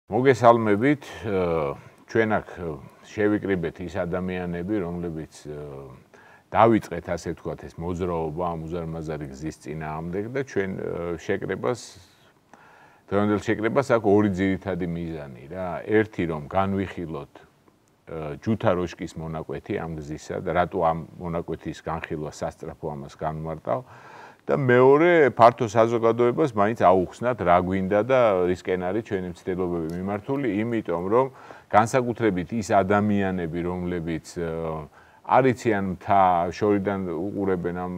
მოგესალმებით, ჩვენ აქ შევიკრიბეთ ის ადამიანები, რომლებიც დავიწყეთ ასე ვთქვათ ეს მოძრაობა ამ უზარმაზარი გზის წინააღმდეგ და ჩვენ დღევანდელ შეკრებას აქვს ორი ძირითადი მიზანი რა. ერთი რომ განვიხილოთ ჯუთა-როშკის მონაკვეთი ამ გზისა და რატო ამ მონაკვეთის განხილვა სასწრაფო ამას განმარტავ. და მეორე ფართო საზოგადოებას მაინც აუხსნათ რა გვინდა და რისკენ არის ჩვენი მცდელობები მიმართული, იმიტომ რომ განსაკუთრებით ის ადამიანები, რომლებიც არ იციან მთა შორიდან უყურებენ ამ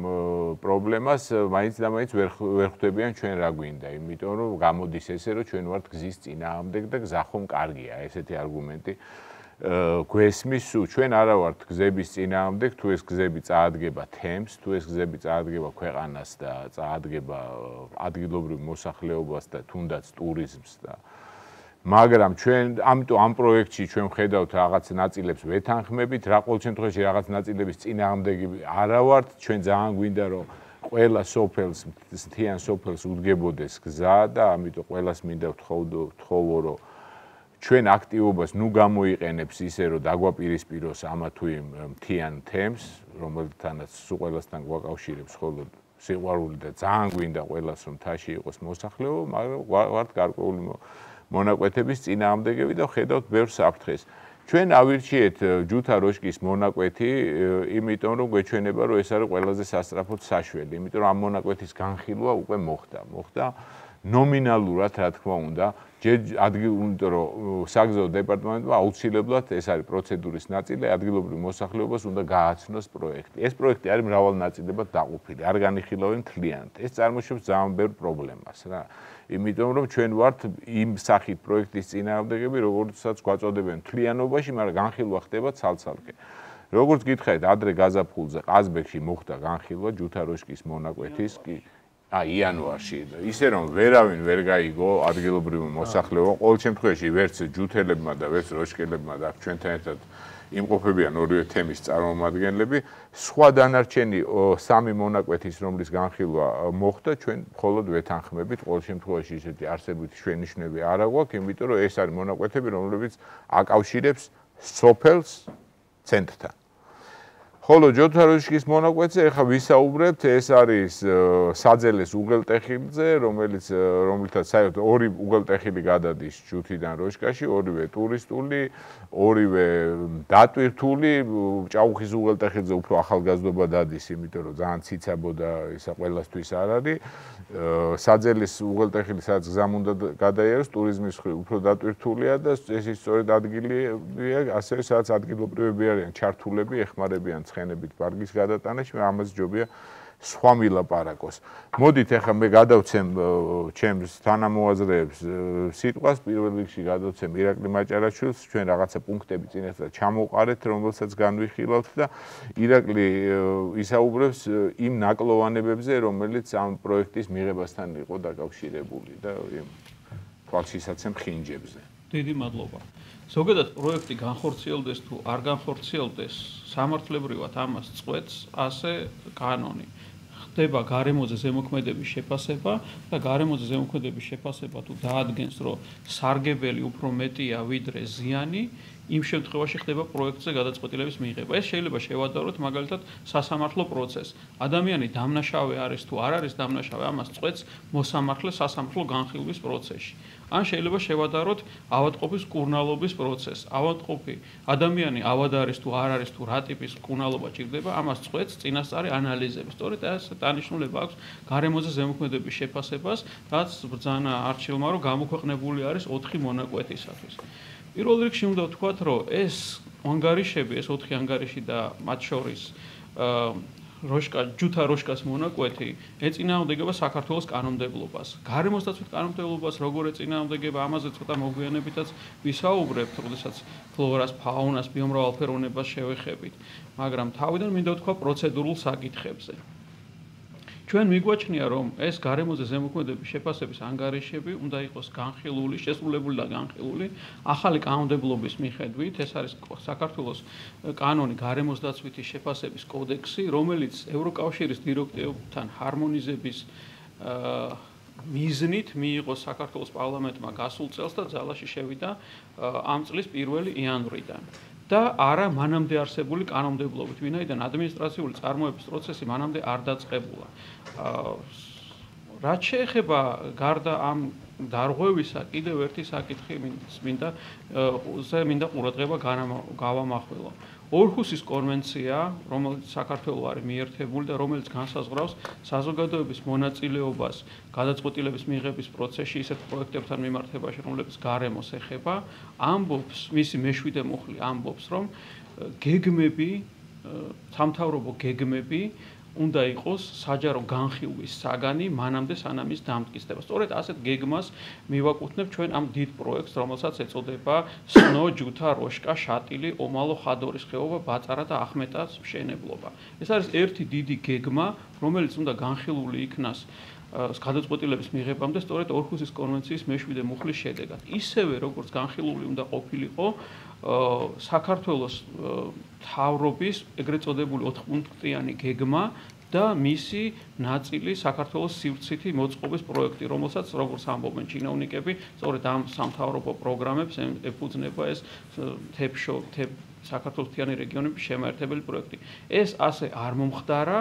პრობლემას, მაინც და მაინც ვერ ხვდებიან ჩვენ რა გვინდა, იმიტომ რომ გამოდის ესე რომ ჩვენ ვართ გზის წინააღმდეგ და გზა ხომ კარგია, ესეთი არგუმენტი გვესმის, ჩვენ არა ვართ გზების წინააღმდეგ, თუ ეს გზები წაადგება თემს, თუ ეს გზები წაადგება ქვეყანას და წაადგება ადგილობრივ მოსახლეობას და თუნდაც ტურიზმს და მაგრამ ჩვენ ამიტომ ამ პროექტში ჩვენ ვხედავთ რაღაც ნაწილებს ვეთანხმებით, რა ყოველ შემთხვევაში რაღაც ნაწილების წინააღმდეგი არა ვართ, ჩვენ ძალიან გვინდა რომ ყველა სოფელს, მთიან სოფელს უდგებოდეს გზა და ამიტომ ყველას მინდა ვთხოვო რომ ჩვენ აქტივობას ნუ გამოიყენებს ისე რომ დაგვაპირისპიროს ამა თუ იმ მთიან თემს, რომელთანაც სულ ყველასთან გვაკავშირებს მხოლოდ სიყვარული და ძალიან გვინდა ყველას რომ მთაში იყოს მოსახლეობა, მაგრამ ვართ გარკვეული მონაკვეთების წინააღმდეგები და ვხედავთ ბევრ საფრთხეს. ჩვენ ავირჩიეთ ჯუთა-როშკის მონაკვეთი, იმიტომ რომ გვეჩვენება რომ ეს არის ყველაზე სასწრაფოდ საშველი, იმიტომ რომ ამ მონაკვეთის განხილვა უკვე მოხდა ნომინალურად, რა თქმა უნდა, იმიტომ რომ საგზაო დეპარტამენტმა აუცილებლად ეს არის პროცედურის ნაწილი, ადგილობრივ მოსახლეობას უნდა გააცნოს პროექტი. ეს პროექტი არის მრავალ ნაწილებად დაყოფილი, არ განიხილავენ მთლიანად. ეს წარმოშობს ძალიან ბევრ პრობლემას რა. იმიტომ რომ ჩვენ ვართ იმ სახით პროექტის წინააღმდეგები, როგორცაც გვაწოდებენ მთლიანობაში, მაგრამ განხილვა ხდება ცალ-ცალკე. როგორც გითხარით, ადრე გაზაფხულზე ყაზბეგში მოხდა განხილვა ჯუთა-როშკის მონაკვეთის იანვარში. ისე რომ ვერავინ ვერ გაიგო ადგილობრივ მოსახლეობა, ყოველ შემთხვევაში ვერც ჯუთელებმა და ვერც როშკელებმა და ჩვენთან ერთად იმყოფებიან ორივე თემის წარმომადგენლები, სხვა დანარჩენი სამი მონაკვეთის, რომლის განხილვა მოხდა, ჩვენ მხოლოდ ვეთანხმებით, ყოველ შემთხვევაში ისეთი არსებითი შენიშვნები არ აგვაქვს, იმიტომ რომ ეს არის მონაკვეთები, რომლებიც აკავშირებს სოფელს ცენტრთან. ხოლო ჯუთა-როშკის მონაკვეთზე ახლა ვისაუბრებთ, ეს არის საძელეს უღელტეხილზე, რომელთაც საერთოდ ორი უღელტეხილი გადადის ჯუთიდან როშკაში, ორივე ტურისტული, ორივე დატვირთული, ჭაუხის უღელტეხილზე უფრო ახალგაზრდობა დადის, იმიტომ რომ ძალიან ციცაბო და ისა ყველასთვის არ არის. საძელის უღელტეხილი სადაც გზამ უნდა გადაიაროს, ტურიზმის მხრივ უფრო დატვირთულია და ეს სწორედ ადგილია, ასევე სადაც ადგილობრივები არიან ჩართულები, ეხმარებიან ცხენებით პარკის გადატანაში, ამას ჯობია სხვა მილაპარაკოს. მოდით ახლა მე გადავცემ ჩემს თანამოაზრეებს სიტყვას, პირველ რიგში გადავცემ ირაკლი მაჭარაშვილს, ჩვენ რაღაცა პუნქტები წინასწარ ჩამოვყარეთ, რომელსაც განვიხილავთ და ირაკლი ისაუბრებს იმ ნაკლოვანებებზე, რომელიც ამ პროექტის მიღებასთან იყო დაკავშირებული და იმ თვალშისაცემ ხინჯებზე. დიდი მადლობა. ზოგადად პროექტი განხორციელდეს თუ არ განხორციელდეს, სამართლებრივად ამას წყვეტს ასე კანონი. ხდება გარემოზე ზემოქმედების შეფასება და გარემოზე ზემოქმედების შეფასება თუ დაადგენს, რომ სარგებელი უფრო მეტია ვიდრე ზიანი, იმ შემთხვევაში ხდება პროექტზე გადაწყვეტილების მიღება. ეს შეიძლება შევადაროთ მაგალითად სასამართლო პროცესს. ადამიანი დამნაშავე არის თუ არ არის დამნაშავე, ამას წყვეტს მოსამართლე სასამართლო განხილვის პროცესში. ან შეიძლება შევადაროთ ავადმყოფის მკურნალობის პროცესს. ავადმყოფი ადამიანი ავად არის თუ არ არის თუ რა ტიპის მკურნალობა ჭირდება, ამას წყვეტს წინასწარი ანალიზები. სწორედ ეს დანიშნულება აქვს გარემოზე ზემოქმედების შეფასებას, რაც ბრძანა არჩილმა, რომ გამოქვეყნებული არის 4 მონაკვეთისათვის. პირველ რიგში უნდა ვთქვათ, რომ ეს ანგარიშები, ეს 4 ანგარიში და მათ შორის ჯუთა-როშკას მონაკვეთი ეწინააღმდეგება საქართველოს კანონმდებლობას. გარემოს დაცვით კანონმდებლობას როგორ ეწინააღმდეგება, ამაზე ცოტა მოგვიანებითაც ვისაუბრებთ, როდესაც ფლორას, ფაუნას, ბიომრავალფეროვნებას შევეხებით. მაგრამ თავიდან მინდა ვთქვა პროცედურულ საკითხებზე. ჩვენ მიგვაჩნია, რომ ეს გარემოზე ზემოქმედების შეფასების ანგარიშები უნდა იყოს განხილული, შესრულებული და განხილული ახალი კანონმდებლობის მიხედვით. ეს არის საქართველოს კანონი გარემოს დაცვითი შეფასების კოდექსი, რომელიც ევროკავშირის დირექტივებთან ჰარმონიზების მიზნით მიიღო საქართველოს პარლამენტმა გასულ წელს და ძალაში შევიდა ამ წლის 1 იანვრიდან. და არა მანამდე არსებული კანონმდებლობით, ვინაიდან ადმინისტრაციული წარმოების პროცესი მანამდე არ დაწყებულა. რაც შეეხება გარდა ამ დარღვევისა, კიდევ ერთი საკითხი მინდა ყურადღება გავამახვილო. ორჰუსის კონვენცია, რომელიც საქართველოს არის მიერთებული და რომელიც განსაზღვრავს საზოგადოების მონაწილეობას გადაწყვეტილების მიღების პროცესში ისეთ პროექტებთან მიმართებაში, რომლებიც გარემოს ეხება, ამბობს, მისი მეშვიდე მუხლი ამბობს, რომ გეგმები, სამთავრობო გეგმები უნდა იყოს საჯარო განხილვის საგანი მანამდე სანამ ის დამტკიცდება. სწორედ ასეთ გეგმას მივაკუთვნებ ჩვენ ამ დიდ პროექტს, რომელსაც ეწოდება სნო, ჯუთა-როშკა, შატილი, ომალო, ხადორის ხეობა, ბაწარა და ახმეტას მშენებლობა. ეს არის ერთი დიდი გეგმა, რომელიც უნდა განხილული იქნას გადაწყვეტილების მიღებამდე სწორედ ორჰუსის კონვენციის მეშვიდე მუხლის შედეგად. ისევე როგორც განხილული უნდა ყოფილიყო საქართველოს მთავრობის ეგრეთ წოდებული 4 პუნქტიანი გეგმა და მისი ნაწილი საქართველოს სივრცითი მოწყობის პროექტი, რომელსაც როგორც ამბობენ ჩინოვნიკები, სწორედ ამ სამთავრობო პროგრამებს ეფუძნება ეს საქართველოს მთიანი რეგიონების შემაერთებელი პროექტი. ეს ასე არ მომხდარა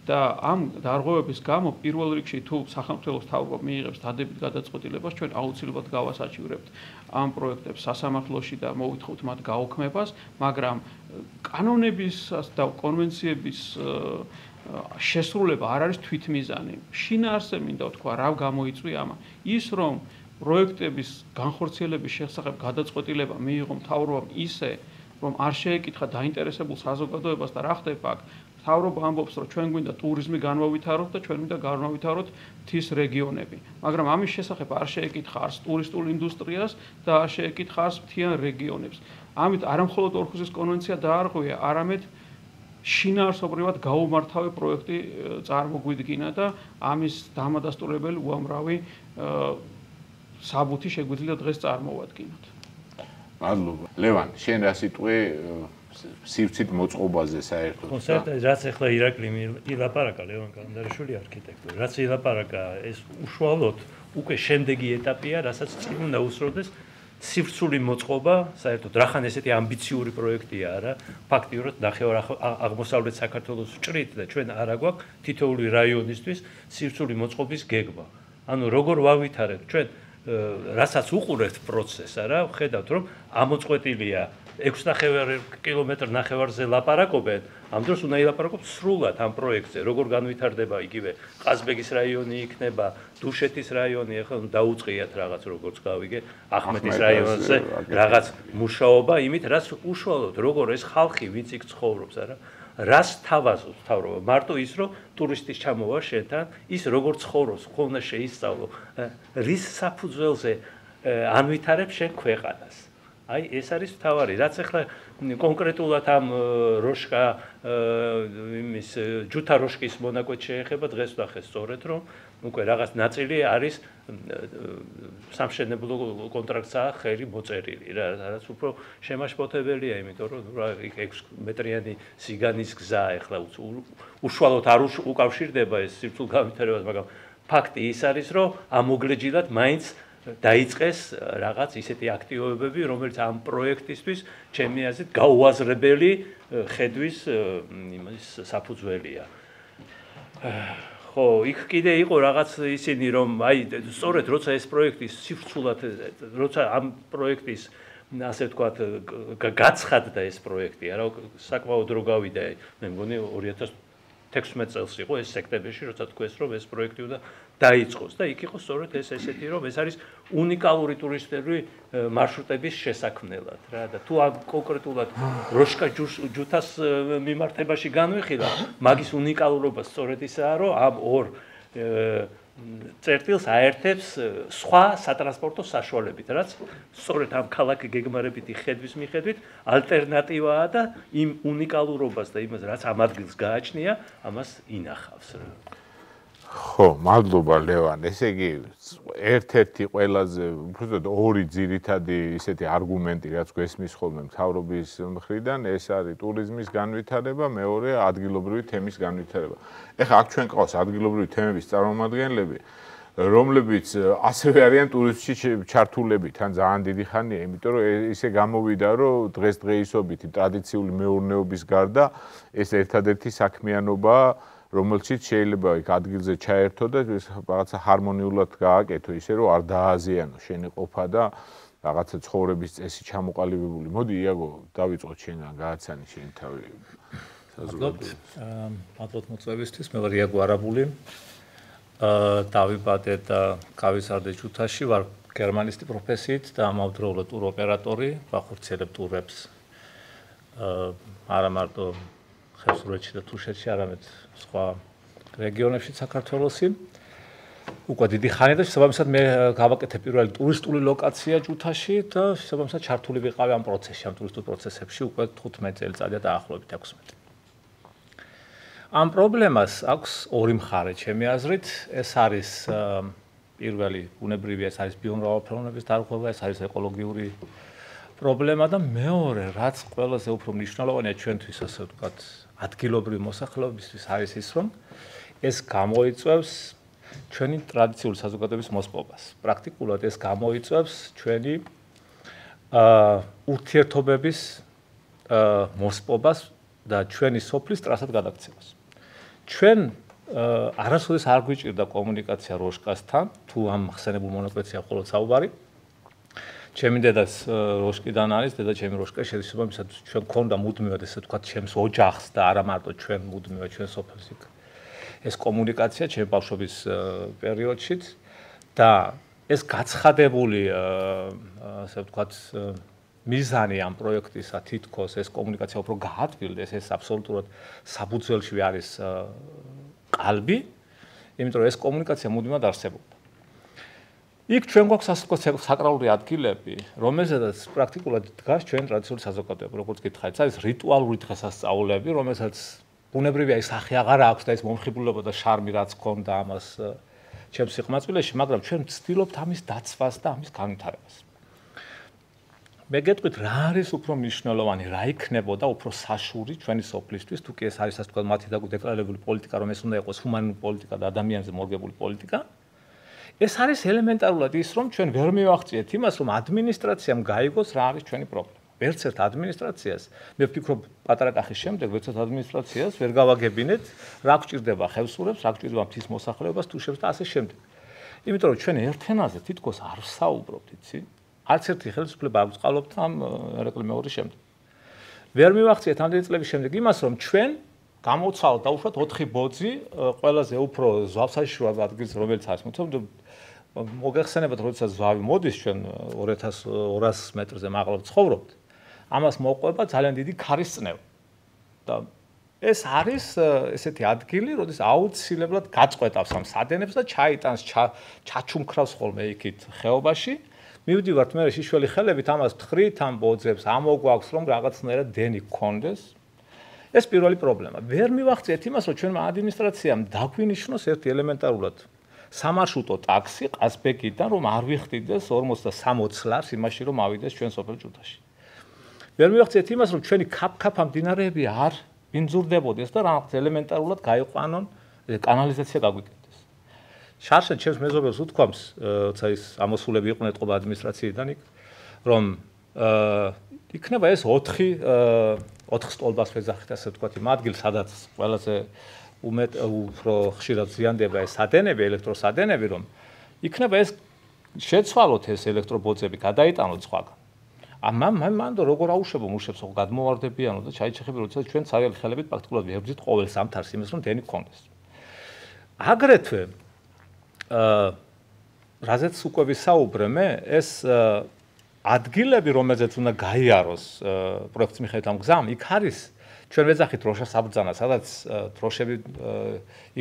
და ამ დარღვევების გამო პირველ რიგში თუ სახელმწიფოს მთავრობა მიიღებს დადებით გადაწყვეტილებას, ჩვენ აუცილებლად გავასაჩივრებთ ამ პროექტებს სასამართლოში და მოვითხოვთ მათ გაუქმებას, მაგრამ კანონების და კონვენციების შესრულება არ არის თვითმიზანი. შინაარსზე მინდა ვთქვა, რა გამოიწვია ამა. ის რომ პროექტების განხორციელების შესახებ გადაწყვეტილება მიიღო მთავრობამ ისე, რომ არ შეეკითხა დაინტერესებულ საზოგადოებას და რა ხდება აქ, მთავრობა ამბობს, რომ ჩვენ გვინდა ტურიზმი განვავითაროთ და ჩვენ გვინდა განვავითაროთ მთის რეგიონები. მაგრამ ამის შესახებ არ შეეკითხა არც ტურისტულ ინდუსტრიას და არ შეეკითხა არც მთიან რეგიონებს. ამით არამხოლოდ ორჰუსის კონვენცია დაარღვია, არამედ შინაარსობრივად გაუმართავი პროექტი წარმოგვიდგინა და ამის დამადასტურებელი უამრავი საბუთი შეგვიძლია დღეს წარმოვადგინოთ. მადლობა. ლევან, შენ რა სიტყვი სივრცით მოწყობაზე საერთოდ. ხო, საერთოდ რაც ახლა ირაკლი ილაპარაკა ლევან კალანდარიშვილი არქიტექტორი, რაც ილაპარაკა ეს უშუალოდ უკვე შემდეგი ეტაპია, რასაც წინ უნდა უსროდეს სივრცული მოწყობა, საერთოდ რახან ესეთი ამბიციური პროექტია არა, ფაქტიურად ნახევარ აღმოსავლეთ საქართველოს ვჭრით და ჩვენ არ აგვაქვს თითოეული რაიონისთვის სივრცული მოწყობის გეგმა. ანუ როგორ ვავითარებთ ჩვენ რასაც უყურებთ პროცესს არა, ხედავთ რომ ამოწყვეტილია 6,5 კილომეტრ ნახევარზე ლაპარაკობენ, ამ დროს უნდა ილაპარაკოთ სრულად ამ პროექტზე, როგორ განვითარდება იგივე ყაზბეგის რაიონი იქნება, დუშეთის რაიონი, ახლა დაუწყიათ რაღაც როგორც გავიგე, ახმეტის რაიონზე რაღაც მუშაობა, იმით რაც უშუალოდ როგორ ეს ხალხი ვინც იქ ცხოვრობს, არა? რას თავაზობს მთავრობა? მარტო ის რომ ტურისტის ჩამოვა შენთან, ის როგორ ცხოვრობს, ხო უნდა შეისწავლო, რის საფუძველზე ანვითარებს შენ ქვეყანას. აი ეს არის მთავარი, რაც ახლა კონკრეტულად ამ როშკა იმის ჯუთა-როშკის მონაკვეთს შეეხება, დღეს ვახეს სწორედ რომ უკვე რაღაც ნაწილი არის სამშენებლო კონტრაქტსაა ხელი მოწერილი რა, რაც უფრო შემაშფოთებელია, იმიტომ რომ 6 მეტრიანი სიგანის გზა ახლა უშუალოდ არ უკავშირდება ეს სივრცულ განვითარებას, მაგრამ ფაქტი ის არის, რომ ამოგლეჯილად მაინც დაიწყეს რაღაც ისეთი აქტივობები, რომელიც ამ პროექტისთვის ჩემი აზრით გაუაზრებელი ხედვის იმის საფუძველია. ხო, იქ კიდე იყო რაღაც ისინი, რომ აი სწორედ როცა ეს პროექტი სივრცულად, როცა ამ პროექტის ასე ვთქვათ, გაცხადდა ეს პროექტი, არა, საკმაოდ რო გავიდა, მე მგონი 2016 წელს იყო ეს სექტემბერში, როცა თქვეს, რომ ეს პროექტი უნდა დაიწყოს და იქ იყო სწორედ ეს ესეთი, რომ ეს არის უნიკალური ტურისტული მარშრუტების შესაქმნელად რა და თუ ამ კონკრეტულად როშკა ჯუთას მიმართებაში განვიხილავ, მაგის უნიკალურობა სწორედ ისაა, რომ ამ ორ წერტილს აერთებს სხვა სატრანსპორტო საშუალებით, რაც სწორედ ამ ქალაქი გეგმარებითი ხედვის მიხედვით ალტერნატივაა და იმ უნიკალურობას და იმას, რაც ამ ადგილს გააჩნია, ამას ინახავს რა. ხო, მადლობა ლევან. ესე იგი, ერთ-ერთი ყველაზე, უბრალოდ ორი ძირითადი ისეთი არგუმენტი, რაც გვესმის ხოლმე მთავრობის მხრიდან, ეს არის ტურიზმის განვითარება, მეორე ადგილობრივი თემის განვითარება. ეხლა აქ ჩვენ ყავს ადგილობრივი თემების წარმომადგენლები, რომლებიც ასევე არიან ტურიზმში ჩართულები თან ძალიან დიდი ხანია, იმიტომ რომ ისე გამოვიდა, რომ დღესდღეობით ტრადიციული მეურნეობის გარდა ეს ერთადერთი საქმიანობაა, რომელშიც შეიძლება იქ ადგილზე ჩაერთო და რაღაცა ჰარმონიულად გააკეთო, ისე რომ არ დააზიანო შენი ყოფა და რაღაცა ცხოვრების წესი ჩამოყალიბებული. მოდი, იაგო, დავიწყოთ შენგან, გააცანი შენი თავი. მადლობთ მოწვევისთვის, მე ვარ იაგო არაბული. დავიბადე და გავიზარდე ჯუთაში, ვარ გერმანისტი პროფესიით და ამავდროულად ტუროპერატორი, ვახორციელებ ტურებს. არა მარტო ხევსურეთში და თუშეთში, არამედ სხვა რეგიონებში საქართველოსი. უკვე დიდი ხანია და შესაბამისად მე გავაკეთე პირველი ტურისტული ლოკაცია ჯუთაში და შესაბამისად ჩართული ვიყავი ამ პროცესში, ამ ტურისტულ პროცესებში უკვე 15 წელიწადია დაახლოებით 16. ამ პრობლემას აქვს ორი მხარე, ჩემი აზრით, ეს არის პირველი ბუნებრივი, ეს არის ბიომრავალფეროვნების დარღვევა, ეს არის ეკოლოგიური პრობლემა და მეორე, რაც ყველაზე უფრო მნიშვნელოვანია ჩვენთვის, ასე ვთქვათ, ადგილობრივი მოსახლეობისთვის არის ის, რომ ეს გამოიწვევს ჩვენი ტრადიციული საზოგადოების მოსპობას. პრაქტიკულად ეს გამოიწვევს ჩვენი ურთიერთობების მოსპობას და ჩვენი სოფლის ტრასად გადაქცევას. ჩვენ არასოდეს არ გვიჭირდა კომუნიკაცია როშკასთან, თუ ამ ხსენებულ მონაკვეთზეა მხოლოდ საუბარი. ჩემი დედაც როშკიდან არის, დედა ჩემი როშკა შესაბამისად ჩვენ გქონდა მუდმივად ესე ვთქვათ ჩემს ოჯახს და არა მარტო ჩვენ მუდმივად ჩვენ სოფელს იქ. ეს კომუნიკაცია ჩემი ბავშვობის პერიოდშიც და ეს გაცხადებული ასე ვთქვათ მიზანი ამ პროექტისა თითქოს ეს კომუნიკაცია უფრო გაადვილდეს, ეს აბსოლუტურად საბუძველში არის ყალბი, იმიტომ რომ ეს კომუნიკაცია მუდმივად არსებობდა. იქ ჩვენ გვაქვს ასე ვთქვათ საკრალური ადგილები, რომელზედაც პრაქტიკულად დგას ჩვენ ტრადიციული საზოგადოება, როგორც გითხარით, ეს არის რიტუალური დღესასწაულები, რომელსაც ბუნებრივია ის სახე აღარ აქვს და ეს მომხიბლულობა და შარმი რაც ქონდა ამას ჩემს სიყმაწვილეში, მაგრამ ჩვენ ვცდილობთ ამის დაცვას და ამის განვითარებას. მე გეტყვით რა არის უფრო მნიშვნელოვანი, რა იქნებოდა უფრო საშური ჩვენი სოფლისთვის, თუ კი ეს არის ასე ვთქვათ მათი დეკლარირებული პოლიტიკა, რომ ეს უნდა იყოს ჰუმანური პოლიტიკა და ადამიანზე მორგებული პოლიტიკა. ეს არის ელემენტარულად ის, რომ ჩვენ ვერ მივახციეთ იმას, რომ ადმინისტრაციამ გაიგოს რა არის ჩვენი პრობლემა. ვერც ერთ ადმინისტრაციას, მე ვფიქრობ პატარა კახის შემდეგ, ვერც ერთ ადმინისტრაციას ვერ გავაგებინეთ, რა გვჭირდება ხევსურებს, რა გვჭირდება მთის მოსახლეობას, თუშებს და ასე შემდეგ. იმიტომ რომ ჩვენ ერთ ენაზე თითქოს არ ვსაუბრობთ, იცი? არც ერთი ხელისუფლება არ გვწყალობთ ამ რეკლამეორის შემდეგ. ვერ მივახციეთ ამდენი წლების შემდეგ იმას, რომ ჩვენ გამოვცვალოთ დაუშვათ 4 ბოძი ყველაზე უფრო ზავსაშუალ ადგილს, რომელიც არის მოწმობ მოგეხსენებათ, როდესაც ზავი მოდის ჩვენ 2200 მეტრზე მაღლა ცხოვრობთ. ამას მოყვება ძალიან დიდი ქარის წნევა. და ეს არის ესეთი ადგილი, როდის აუცილებლად გაწყვეტავს ამ სადენებს და ჩაიტანს, ჩაჩუმქრავს ხოლმე იქით ხეობაში. მივდივართ მე შიშველი ხელებით ამას ვთხრით ამ ბოძებს, ამოგვაქვს რომ რაღაცნაირად დენი გქონდეს. ეს პირველი პრობლემა. ვერ მივახციეთ იმას, რომ ჩვენმა ადმინისტრაციამ დაგვინიშნოს ერთი ელემენტარულად სამარშრუტო ტაქსი ყაზბეგიდან, რომ არ ვიხდიდეს 43 ლარს იმაში, რომ ავიდეს ჩვენ სოფელ ჯუთაში. ვერ მივახციეთ იმას, რომ ჩვენი ქაფქაფა მდინარეები არ ინძურდებოდეს და რაღაც ელემენტარულად გაიყვანონ კანალიზაცია გაგვიკეთდეს. შარშან ჩემს მეზობელს უთქვამს, როცა ის ამოსულები იყვნენ ეთყობა ადმინისტრაციიდან იქ, რომ იქნება ეს 4 სტოლბას ვეძახით, ასე ვთქვათ, იმ ადგილს, სადაც ყველაზე უფრო ხშირად ზიანდება ეს სადენები, ელექტროსადენები, რომ იქნება ეს შეცვალოთ ეს ელექტრობოძები, გადაიტანოთ სხვაგან. მანდ როგორ აუშვებო მუშებს, ხო გადმოვარდებიანო და ჩაიჩეხები, როდესაც ჩვენ ცარიელი ხელებით პრაქტიკულად ვებრძვით ყოველ სამთარს იმას, რომ დენი გქონდეს. აგრეთვე რაზეც უკვე ვისაუბრე მე, ეს ადგილები, რომელზეც უნდა გაიაროს პროექტის მიხედვით ამ გზამ, იქ არის ჩვენ ვეძახით დროშა საბრძანა, სადაც დროშები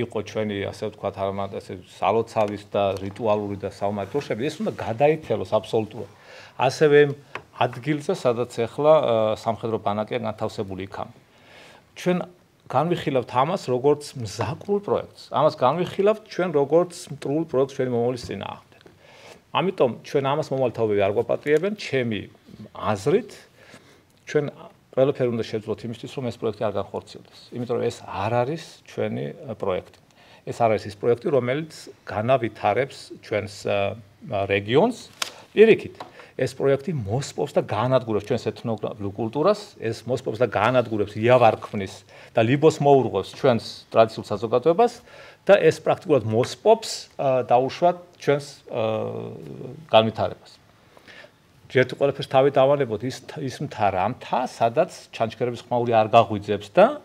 იყო ჩვენი, ასე ვთქვათ, არამედ ასე სალოცავის და რიტუალური და საომარი დროშები, ეს უნდა გადაითელოს აბსოლუტურად. ასევე ადგილზე, სადაც ახლა სამხედრო ბანაკია განთავსებული იქამ. ჩვენ განვიხილავთ ამას როგორც მზაკრულ პროექტს. ამას განვიხილავთ ჩვენ როგორც მტრულ პროექტს ჩვენი მომავლის წინააღმდეგ. ამიტომ ჩვენ ამას მომავალთაობები არ გვაპატიებენ, ჩემი აზრით, ჩვენ ყველაფერი უნდა შევძლოთ იმისთვის, რომ ეს პროექტი არ განხორციელდეს. იმიტომ რომ ეს არ არის ჩვენი პროექტი. ეს არის ის პროექტი, რომელიც განავითარებს ჩვენს რეგიონს. პირიქით, ეს პროექტი მოსპობს და განადგურებს ჩვენს ეთნოგრაფიულ კულტურას, ეს მოსპობს და განადგურებს იავარქმნის და ლიბოს მოურღვევს ჩვენს ტრადიციულ საზოგადოებას და ეს პრაქტიკულად მოსპობს დაუშვათ ჩვენს განვითარებას. ჯერ ყველაფერს თავი დავანებოთ ის მთა, სადაც ჩანჩქერების ხმაური არ გაღვიძებს და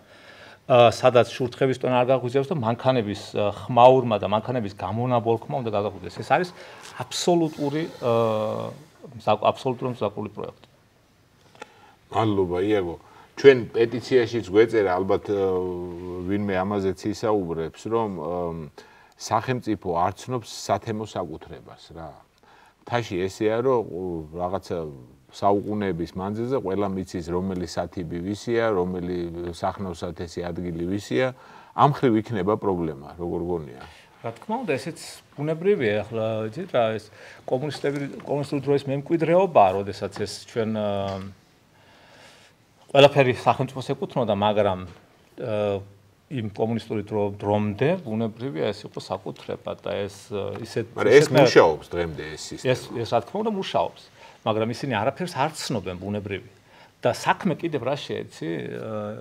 სადაც შურთხევის ტონა არ გაღვიძებს და მანქანების ხმაურმა და მანქანების გამონაბოლქმა უნდა გადაგვიძეს. ეს არის აბსოლუტური მზაკული პროექტი. მადლობა, იაგო. ჩვენ პეტიციაშიც გვეწერა, ალბათ ვინმე ამაზეც ისაუბრებს, რომ სახელმწიფო არ ცნობს სათემო საკუთრებას რა. თაში ესეა, რომ რაღაცა საუკუნეების მანძილზე ყველა მიცის რომელი სათიბი ვისია, რომელი სახნავსათესი ადგილი ვისია, ამ ხრივ იქნება პრობლემა, როგორ გონია? რა თქმა უნდა, ესეც ბუნებრივია, ახლა იცით რა, ეს კომუნისტური დროის მემკვიდრეობაა, როდესაც ეს ჩვენ ყველაფერი სახელმწიფოს ეკუთვნოდა, მაგრამ იმ კომუნისტური დრომდე ბუნებრივია ეს იყო საკუთრება და ეს ისეთ მაგრამ ეს მუშაობს დღემდე ეს სისტემა. ეს რა თქმა უნდა მუშაობს, მაგრამ ისინი არაფერს არ ცნობენ ბუნებრივი. და საქმე კიდევ რა შეეცი?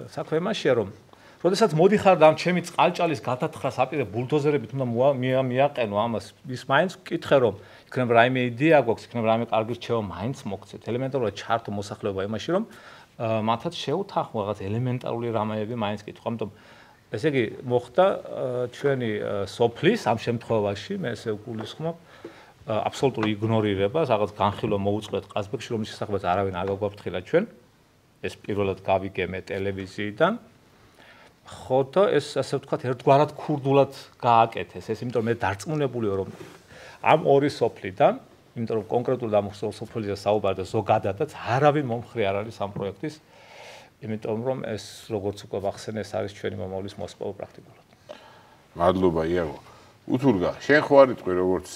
საქმე იმაშია, რომ როდესაც მოდიხარ და ამ ჩემი წყალჭალის გადათხრას აპირებ ბულდოზერებით უნდა მიაყენო ამას, ის მაინც ვკითხე, რომ იქნებ რაიმე იდეა გვაქვს, იქნებ რაიმე კარგი რჩევა მაინც მოგცეთ. ელემენტარულად ჩართო მოსახლეობა იმაში, რომ მათაც შეუთანხმო რაღაც ელემენტარული რამეები მაინც კითხვა. ამიტომ ესე იგი მოხდა ჩვენი სოფლის ამ შემთხვევაში, მე ესე ვგულისხმობ აბსოლუტური იგნორირება, რაღაც განხილვა მოუწყვეთ ყაზბეგში, რომლის შესახებაც არავინ არ გაგვაფრთხილა ჩვენ. ეს პირველად გავიგე ტელევიზიიდან. ხო და ეს ასე ვთქვათ, ერთგვარად ქურდულად გააკეთეს. ეს იმიტომ მე დარწმუნებული ვარ, რომ ამ ორი სოფლიდან, იმიტომ რომ კონკრეტულად ამ სოფლიზე საუბარი და ზოგადადაც არავინ მომხრე არ არის ამ პროექტის. იმიტომ რომ ეს როგორც უკვე ვახსენე, ეს არის ჩვენი მომავლის მოსპობა პრაქტიკულად. მადლობა, იაგო. უთურგა, შენ ხო არ იტყვი როგორც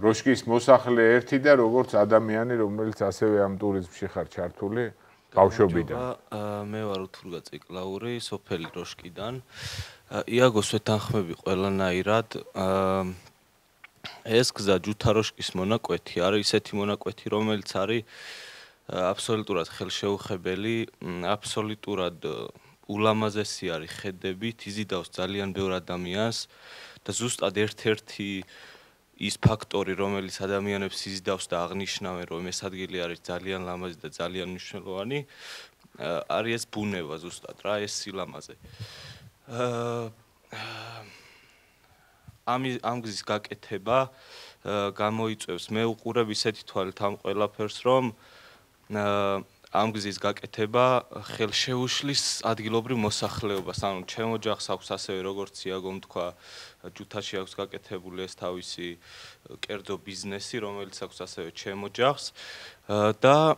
როშკის მოსახლე ერთი და როგორც ადამიანი, რომელიც ასევე ამ ტურიზმში ხარ ჩართული ბავშვობიდან. მე ვარ უთურგა ციკლაური, სოფელი როშკიდან. იაგოს ვეთანხმები ყველანაირად. ეს გზა ჯუთა-როშკის მონაკვეთი არის ისეთი მონაკვეთი, რომელიც არის აბსოლუტურად ხელშეუხებელი, აბსოლუტურად ულამაზესი არის ხედებით, იზიდავს ძალიან ბევრ ადამიანს და ზუსტად ერთ-ერთი ის ფაქტორი, რომელიც ადამიანებს იზიდავს და აღნიშნავენ, რომ ეს ადგილი არის ძალიან ლამაზი და ძალიან მნიშვნელოვანი, არის ეს ბუნება ზუსტად რა, ეს სილამაზე. ამ გზის გაკეთება გამოიწვევს, მე უყურებ ისეთი თვალით ამ ყველაფერს, რომ ამ გზის გაკეთება ხელშეუშლის ადგილობრივ მოსახლეობას, ანუ ჩემ ოჯახს აქვს ასევე როგორც იაგომ თქვა, ჯუთაში აქვს გაკეთებული ეს თავისი კერძო ბიზნესი, რომელიც აქვს ასევე ჩემ ოჯახს და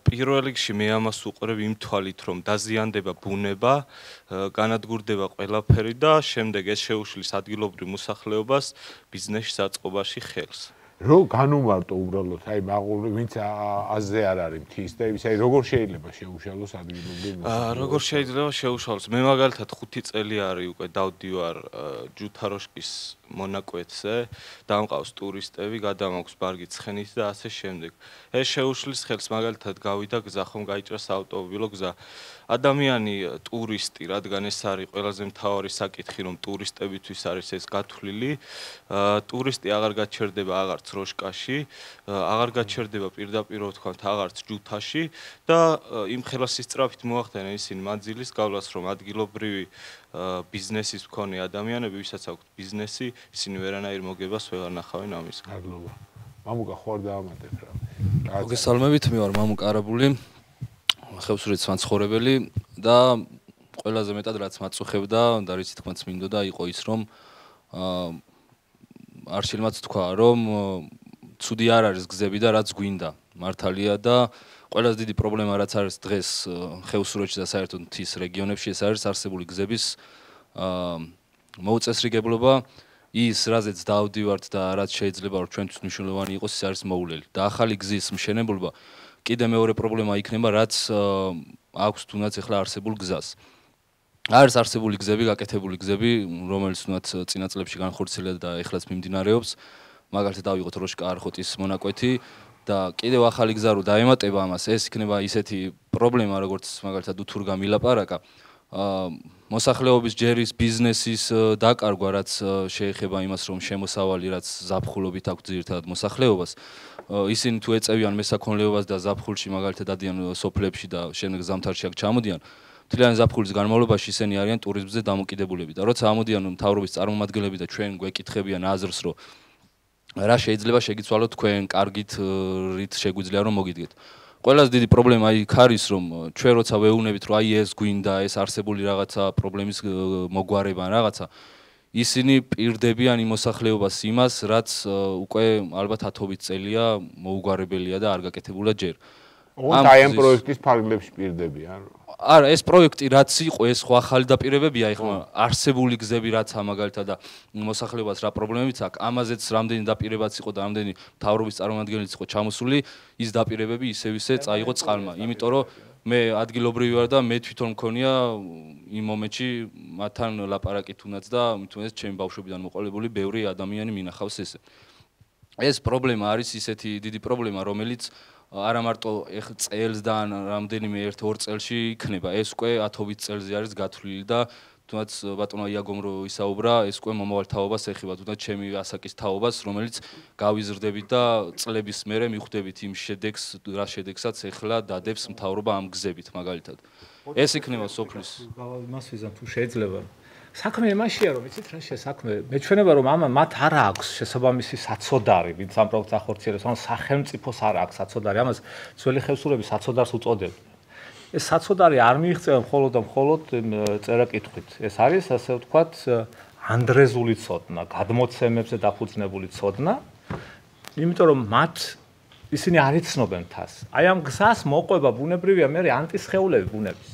პირველ რიგში მე ამას უყურებ იმ თვალით, რომ დაზიანდება ბუნება, განადგურდება ყველაფერი და შემდეგ ეს შეუშლის ადგილობრივ მოსახლეობას ბიზნესში საწყობაში ხელს. რო განუმარტო უბრალოდ, აი მაღული ვინც აზე არ არის მთის და ის აი როგორ შეიძლება შეუშალოს ადგილობრივ მოსახლეობას? როგორ შეიძლება შეუშალოს? მე მაგალითად 5 წელი არის უკვე დავდივარ ჯუთა-როშკის მონაკვეთზე, დამყავს ტურისტები, გადამაქვს ბარგი ცხენით და ასე შემდეგ. ეს შეუშლის ხელს მაგალითად გავიდა გზა, ხომ გაიჭრა საავტომობილო გზა. ადამიანი ტურისტი, რადგან ეს არის ყველაზე მთავარი საკითხი, რომ ტურისტებისთვის არის ეს გათვლილი, ტურისტი აღარ გაჩერდება აღარც როშკაში, აღარ გაჩერდება პირდაპირ ვთქვათ აღარც ჯუთაში და იმ ხელოსის სწრაფით მოახდენენ ისინი მანძილის გავლას, რომ ადგილობრივი ბიზნესის მქონე ადამიანები, ვისაც აქვთ ბიზნესი, ისინი ვერანაირ მოგებას ვეღარ ნახავენ ამისგან. მადლობა. მამუკა ხო არ დაამატებ რა. მოგესალმებით, მე ვარ მამუკა არაბული, ხევსურეთის მაცხოვრებელი და ყველაზე მეტად რაც მაწუხებდა და რითი თქმაც მინდოდა იყო ის, რომ არ შეიძლება თქვა, რომ ცუდი არ არის გზები და რაც გვინდა. მართალია და ყველაზე დიდი პრობლემა რაც არის დღეს ხევსურეთში და საერთოდ მთის რეგიონებში, ეს არის არსებული გზების მოუწესრიგებლობა. ის რაზეც დავდივართ და რაც შეიძლება რომ ჩვენთვის მნიშვნელოვანი იყოს, ის არის მოულელი. და ახალი გზის მშენებლობა კიდე მეორე პრობლემა იქნება, რაც აქვს თუნდაც ახლა არსებულ გზას. არის არსებული გზები, გაკეთებული გზები, რომელიც თუნდაც წინა წლებში განხორციელდა და ეხლაც მიმდინარეობს. მაგალითად დავიღოთ როშკა-არხოტის მონაკვეთი და კიდევ ახალი გზა რო დაემატება ამას, ეს იქნება ისეთი პრობლემა, როგორც მაგალითად უთურგა მილაპარაკა. მოსახლეობის ჯერის ბიზნესის დაკარგვა, რაც შეეხება იმას, რომ შემოსავალი რაც ზაფხულობით აქვს ძირითადად მოსახლეობას, ისინი თუ ეწევიან მესაქონლეობას და ზაფხულში მაგალითად დადიან სოფლებში და შემდეგ ზამთარში აქ ჩამოდიან, მთლიანი ზაფხულის განმავლობაში ისინი არიან ტურიზმზე დამოკიდებულები და როცა ამოდიან მთავრობის წარმომადგენლები და ჩვენ გვეკითხებიან აზრს, რომ რა შეიძლება შეგიცვალოთ თქვენ, კარგით რით შეგვიძლია რომ მოგიდგეთ. Ყველაზე დიდი პრობლემა იქ არის, რომ ჩვენ როცა ვეუბნებით, რომ აი ეს გვინდა, ეს არსებული რაღაცა პრობლემის მოგვარება ან რაღაცა, ისინი პირდებიან იმ მოსახლეობას იმას, რაც უკვე ალბათ 10 წელია მოუგვარებელია და არ გაკეთებულა ჯერ. აი ამ პროექტის ფარგლებში პირდებიან. არა, ეს პროექტი რაც იყო, ეს ხო ახალი დაპირებებია, ეხლა არსებული გზები რაც მაგალითად და მოსახლეობას რა პრობლემებიც აქვს, ამაზეც რამდენი დაპირებაც იყო და რამდენი მთავრობის წარმომადგენელიც იყო ჩამოსული, ის დაპირებები ისევ წაიღო წყალმა. იმიტომ რომ მე ადგილობრივი ვარ და მე თვითონ მქონია იმ მომენტში მათთან ლაპარაკი თუნდაც და თუნდაც ჩემი ბავშვობიდან მოყოლებული ბევრი ადამიანი მინახავს ესე. ეს პრობლემა არის ისეთი დიდი პრობლემა, რომელიც არა მარტო წელს და რამდენიმე 1-2 წელში იქნება, ეს უკვე 10 წელზე არის გათვლილი და თუნდაც ბატონო იაგომ რო ისაუბრა, ეს უკვე მომავალ თაობას ეხება, თუნდაც ჩემი ასაკის თაობას, რომელიც გავიზრდებით და წლების მერე მიხვდებით იმ შედეგს, რა შედეგსაც ეხლა დადებს მთავრობა ამ გზებით მაგალითად. ეს იქნება სოფლის. იმას ვიზამ თუ შეიძლება. საქმე იმაშია, რომ იცით რა საქმე, მეჩვენება რომ მათ არ აქვს შესაბამისი საცოდარი, ვინც ამ პროექტს ახორციელებს, ანუ სახელმწიფოს არ აქვს საცოდარი, ამას ძველი ხელისუფლები საცოდარს უწოდებდნენ. ეს საცოდარი არ მიიღწევა მხოლოდ და მხოლოდ წერა-კითხვით. ეს არის ასე ვთქვათ ანდრეზული ცოდნა, გადმოცემებზე დაფუძნებული ცოდნა, იმიტომ რომ ისინი არ იცნობენ თას. აი ამ გზას მოყვება ბუნებრივია მე ანტისხეულები ბუნების.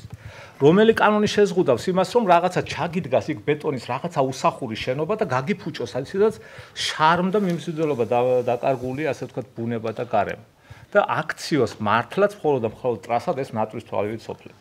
რომელი კანონი შეზღუდავს იმას, რომ რაღაცა ჩაგიდგას იქ ბეტონის რაღაცა უსახური შენობა და გაგიფუჭოს, ისედაც შარმ და მიმზიდველობა დაკარგული, ასე ვთქვათ, ბუნება და გარემო. და აქციოს მართლაც მხოლოდ და მხოლოდ ტრასად ეს ნატვრის თვალივით სოფლი.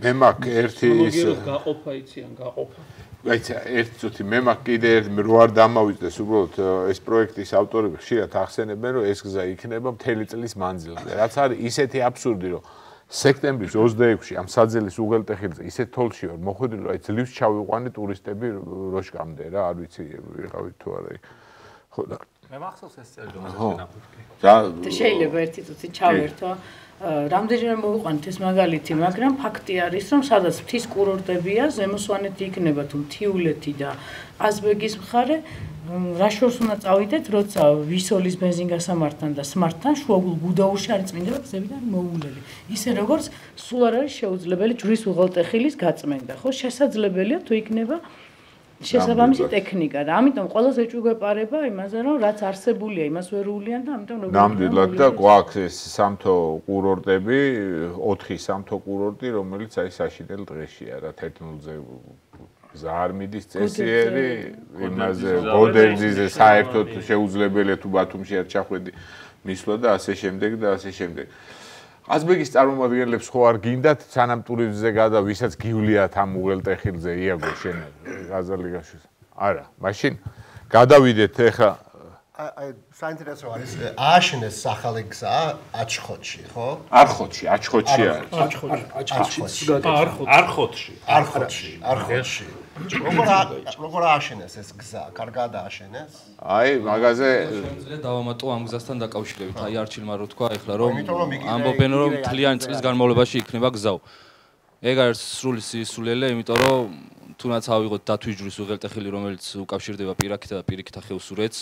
მე მაქვს ერთი ის გაყოფა იციან, გაყოფა. აიცა, ერთი წუთი მე მაქვს კიდე ერთი რო არ დამავიწყდეს, უბრალოდ ეს პროექტის ავტორები ხშირად ახსენებენ, რომ ეს გზა იქნება მთელი წლის მანძილზე. რაც არის ისეთი აბსურდი, რომ სექტემბრის 26-ში ამ საძელის უღელტეხილზე ისეთ თოლში ვარ მოხვედრილი, რომ აი ძლივს ჩავიყვანე ტურისტები როშკამდე რა, არ ვიცი ვიყავით თუ არა. ხო და მე მახსოვს ეს წელი და შეიძლება ერთი წუთი ჩავერთო. რამდენჯერმე მოვიყვანეთ ეს მაგალითი, მაგრამ ფაქტი არის, რომ სადაც მთის კურორტებია, ზემოსვანეთი იქნება თუ მთიულეთი და აზბეგის მხარე, რა შორს უნდა წავიდეთ, როცა ვისოლის ბენზინგასამართთან და სმარტთან შუაგულ გუდაურში არის წმინდება გზებიდან მოულელი. ისე როგორც სულ არ არის შეუძლებელი ჯვრის უღელტეხილის გაწმენდა, ხო? შესაძლებელია თუ იქნება შესაბამისი ტექნიკა და ამიტომ ყველას ეჭვგვეპარება იმაზე, რომ რაც არსებულია, იმას ვერ უვლიან და ამიტომ როგორ ნამდვილად და გვაქვს ეს სამთო კურორტები, 4 სამთო კურორტი, რომელიც აი საშინელ დღეშია რა 1-0-ზე გზა არ მიდის წესიერი, იმაზე გოდერძიზე საერთოდ შეუძლებელია თუ ბათუმში არ ჩახვედი მისვლა და ასე შემდეგ და ასე შემდეგ. აზბეგის წარმომადგენლებს ხო არ გინდათ სანამ ტურიზმზე გადა, ვისაც გიuliათ ამ უღელტეხილზე იაგო შენ გაზალიგაში. არა, მაშინ გადავიდეთ ახლა აი საინტერესო არის ააშენეს ახალი გზა აჩხოთში, ხო? არხოთში, აჩხოთში არის. არხოთში. როგორ ააშენეს ეს გზა? კარგად ააშენეს? აი, მაგაზე შეიძლება დავამატო ამ გზასთან დაკავშირებით. აი არჩილმა რო თქვა ეხლა რომ ამბობენ რომ მთლიანი წლის განმავლობაში იქნება გზა. ეგ არის სრული სისულელე, იმიტომ რომ თუნდაც ავიღოთ დათვიჯვრის უღელტეხილი, რომელიც უკავშირდება პირაქითა და პირიქითა ხევსურეთს.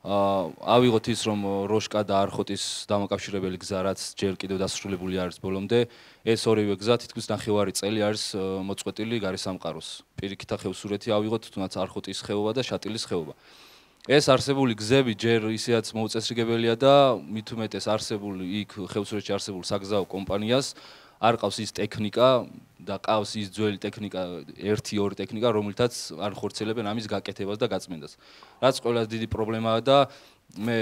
ავიღოთ ის რომ როშკა და არხოტის დამაკავშირებელი გზა რაც ჯერ კიდევ დასრულებული არის ბოლომდე, ეს ორივე გზა თითქმის 9 წელი არის მოწყვეტილი გარესამყაროს. პირიქითა ხევსურეთი ავიღოთ, თუნდაც არხოტის ხეობა და შატილის ხეობა. ეს არსებული გზები ჯერ ისეაც მოუწესრიგებელია და მით უმეტეს არსებული იქ ხევსურეთში არსებულ საგზაო კომპანიას არ ყავს ის ტექნიკა და ყავს ის ძველი ტექნიკა, 1-2 ტექნიკა, რომელთაც არ ხორცელებენ ამის გაკეთებას და გაწმენდას. რაც ყველაზე დიდი პრობლემაა და მე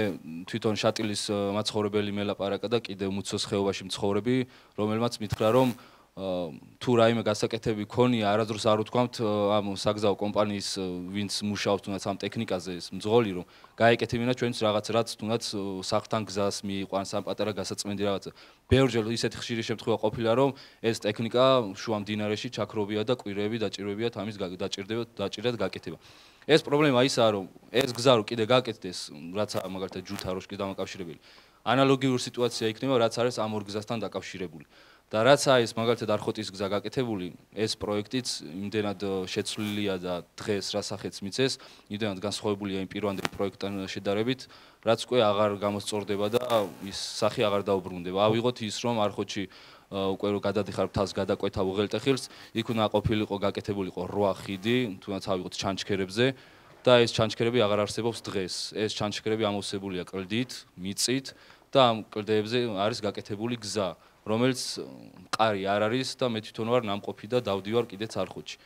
თვითონ შატილის მაცხოვრებელი მელაპარაკა და კიდევ მუცოს ხეობაში მცხოვრები, რომელმაც მითხრა, რომ თუ რაიმე გასაკეთები ქონია, არადროს არ უთქვამთ ამ საგზაო კომპანიის ვინც მუშაობს თუნდაც ამ ტექნიკაზე ეს მძღოლი რომ გაეკეთებინა ჩვენც რაღაც რაც თუნდაც სახლთან გზას მიიყვანს ამ პატარა გასაწმენდი რაღაცა. ბევრჯერ ისეთი ხშირი შემთხვევა ყოფილა რომ ეს ტექნიკა შუა მდინარეში ჩაქრობია და კვირეები დაჭირვებიათ ამის დაჭირდათ გაკეთება. ეს პრობლემა ისაა რომ ეს გზა რო კიდე გაკეთდეს რაც მაგალითად ჯუთა-როშკის დამაკავშირებელი ანალოგიური სიტუაცია იქნება რაც არის ამ ორ გზასთან დაკავშირებული. და რაც არის მაგალითად არხოტის გზა გაკეთებული, ეს პროექტიც იმდენად შეცვლილია და დღეს რასახეც მიცეს, იმდენად განსხვავებულია იმ პირვანდელი პროექტთან შედარებით, რაც უკვე აღარ გამოსწორდება და ის სახე აღარ დაუბრუნდება. ავიღოთ ის რომ არხოტში უკვე რო გადადიხარ მთას გადაკვეთა უღელტეხილს, იქ უნდა ყოფილიყო გაკეთებულიყო 8 ხიდი, თუნდაც ავიღოთ ჩანჩქერებზე და ეს ჩანჩქერები აღარ არსებობს დღეს. ეს ჩანჩქერები ამოვსებულია კლდით, მიწით და ამ კლდეებზე არის გაკეთებული გზა. რომელიც მყარი არ არის და მე თვითონ ვარ ნამყოფი და დავდივარ კიდეც არხოტში.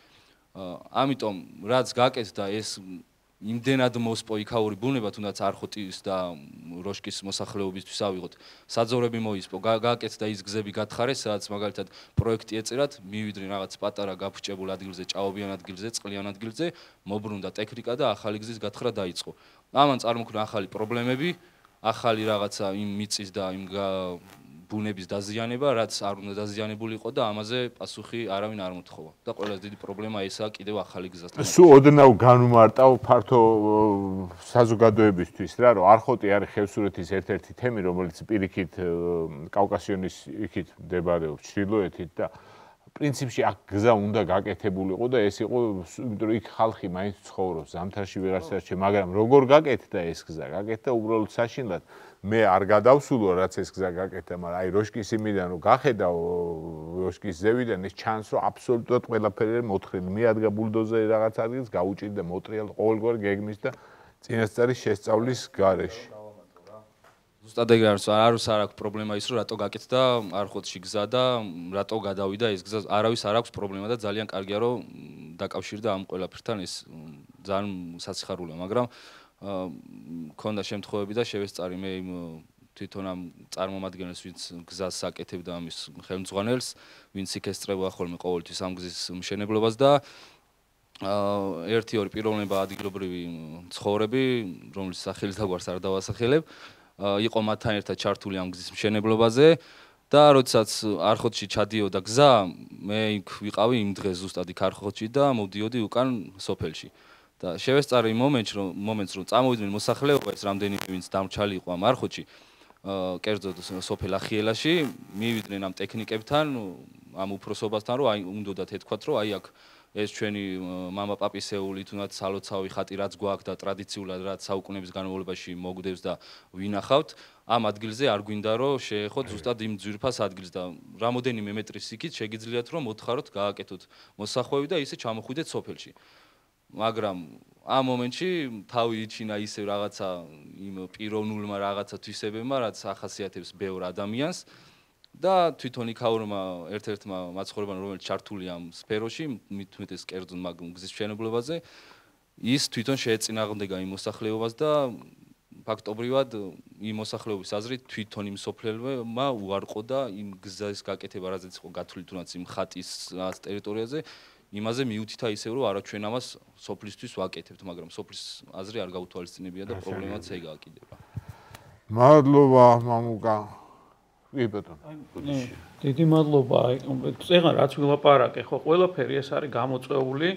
ამიტომ რაც გაკეთდა ეს იმდენად მოსპო იქაური ბუნება თუნდაც არხოტის და როშკის მოსახლეობისთვის ავიღოთ. საძოვრები მოისპო, გაკეთდა ის გზები გათხარეს, სადაც მაგალითად პროექტი ეწერათ, მივიდნენ რაღაც პატარა გაფუჭებულ ადგილზე, ჭაობიან ადგილზე, წყლიან ადგილზე, მობრუნდა ტექნიკა და ახალი გზის გათხრა დაიწყო. ამან წარმოქმნა ახალი პრობლემები, ახალი რაღაცა იმ მიწის და იმ ბუნების დაზიანება, რაც არ უნდა დაზიანებულიყო და ამაზე პასუხი არავინ არ მოთხოვა. და ყველაზე დიდი პრობლემა ესაა კიდევ ახალი გზასთან. სულ ოდნავ განვმარტავ ფართო საზოგადოებისთვის რა, რომ არხოტი არის ხევსურეთის ერთ-ერთი თემი, რომელიც პირიქით კავკასიონის იქით მდებარეობს ჩრდილოეთით და პრინციპში აქ გზა უნდა გაკეთებულიყო და ეს იყო, იმიტომ რომ იქ ხალხი მაინც ცხოვრობს, ზამთარში ვეღარ შეარჩე, მაგრამ როგორ გაკეთდა ეს გზა? გაკეთდა უბრალოდ საშინლად. მე არ გადავსულო რაც ეს გზა გაკეთდა, მაგრამ აი როშკის იმიდან რომ გახედავ როშკის ზევიდან ეს ჩანს რომ აბსოლუტურად ყველაფერი მოთხრილი. მიადგა ბულდოზერი რაღაც ადგილს, გაუჭირდა მოტრიალ ყოველგვარი გეგმის და წინასწარის შესწავლის გარეშე. ზუსტად ეგ არის, არ აქვს პრობლემა ის რომ რატო გაკეთდა არხოტში გზა და რატო გადავიდა ეს გზა, არავის არ აქვს პრობლემა და ძალიან კარგია რომ დაკავშირდა ამ ყველაფერთან ეს ძალიან სასიხარულოა, მაგრამ ქონდა შემთხვევები და შევესწარი მე იმ თვითონ ამ წარმომადგენელს, ვინც გზას აკეთებდა ამის ხელმძღვანელს, ვინც იქ ესწრებოდა ხოლმე ყოველთვის ამ გზის მშენებლობას და ერთი-ორი პიროვნება ადგილობრივი ცხოვრები, რომლის სახელით აგვარს არ დავასახელებ, იყო მათთან ერთად ჩართული ამ გზის მშენებლობაზე და როდესაც არხოტში ჩადიოდა გზა, მე იქ ვიყავი იმ დღეს ზუსტად იქ არხოტში და მოვდიოდი უკან სოფელში. და შევესწარი იმ მომენტს რომ წამოვიდნენ მოსახლეობა ეს რამდენიმე ვინც დამრჩალი იყო ამ არხოტში კერძოდ სოფელ ახიელაში მივიდნენ ამ ტექნიკებთან ამ უფროსობასთან რომ აი უნდათ ეთქვათ რომ აი აქ ეს ჩვენი მამა პაპისეული თუნდაც სალოცავი ხატი რაც გვაქვს და ტრადიციულად რაც საუკუნეების განმავლობაში მოგვდევს და ვინახავთ ამ ადგილზე არ გვინდა რომ შეეხოთ ზუსტად იმ ძვირფას ადგილს და რამოდენიმე მეტრის იქით შეგიძლიათ რომ მოთხაროთ გააკეთოთ მოსახვევი და ისე ჩამოხვიდეთ სოფელში. მაგრამ ამ მომენტში თავი იჩინა ისე რაღაცა იმ პიროვნულმა რაღაცა თვისებებმა, რაც ახასიათებს ბევრ ადამიანს და თვითონ იქაურმა ერთ-ერთმა მაცხოვრებელმა, რომელიც ჩართულია ამ სფეროში, მithumetes კერძოდ მაგ გზის მშენებლობაზე, ის თვითონ შეეწინააღმდეგა იმ მოსახლეობას და ფაქტობრივად იმ მოსახლეობის აზრით თვითონ იმ სოფლელმა უარყო და იმ გზის გაკეთება, რაც იყო გათვლილი თუნდაც იმ ხატის ტერიტორიაზე იმაზე მიუთითა ისევ რომ არა ჩვენ ამას სოფლისთვის ვაკეთებთ, მაგრამ სოფლის აზრი არ გაუთვალისწინებია და პრობლემაც ეგაა კიდევ. მადლობა მამუკა. კი ბატონო. დიდი მადლობა. წეგან რაც ვილაპარაკე, ხო ყველაფერი ეს არის გამოწვეული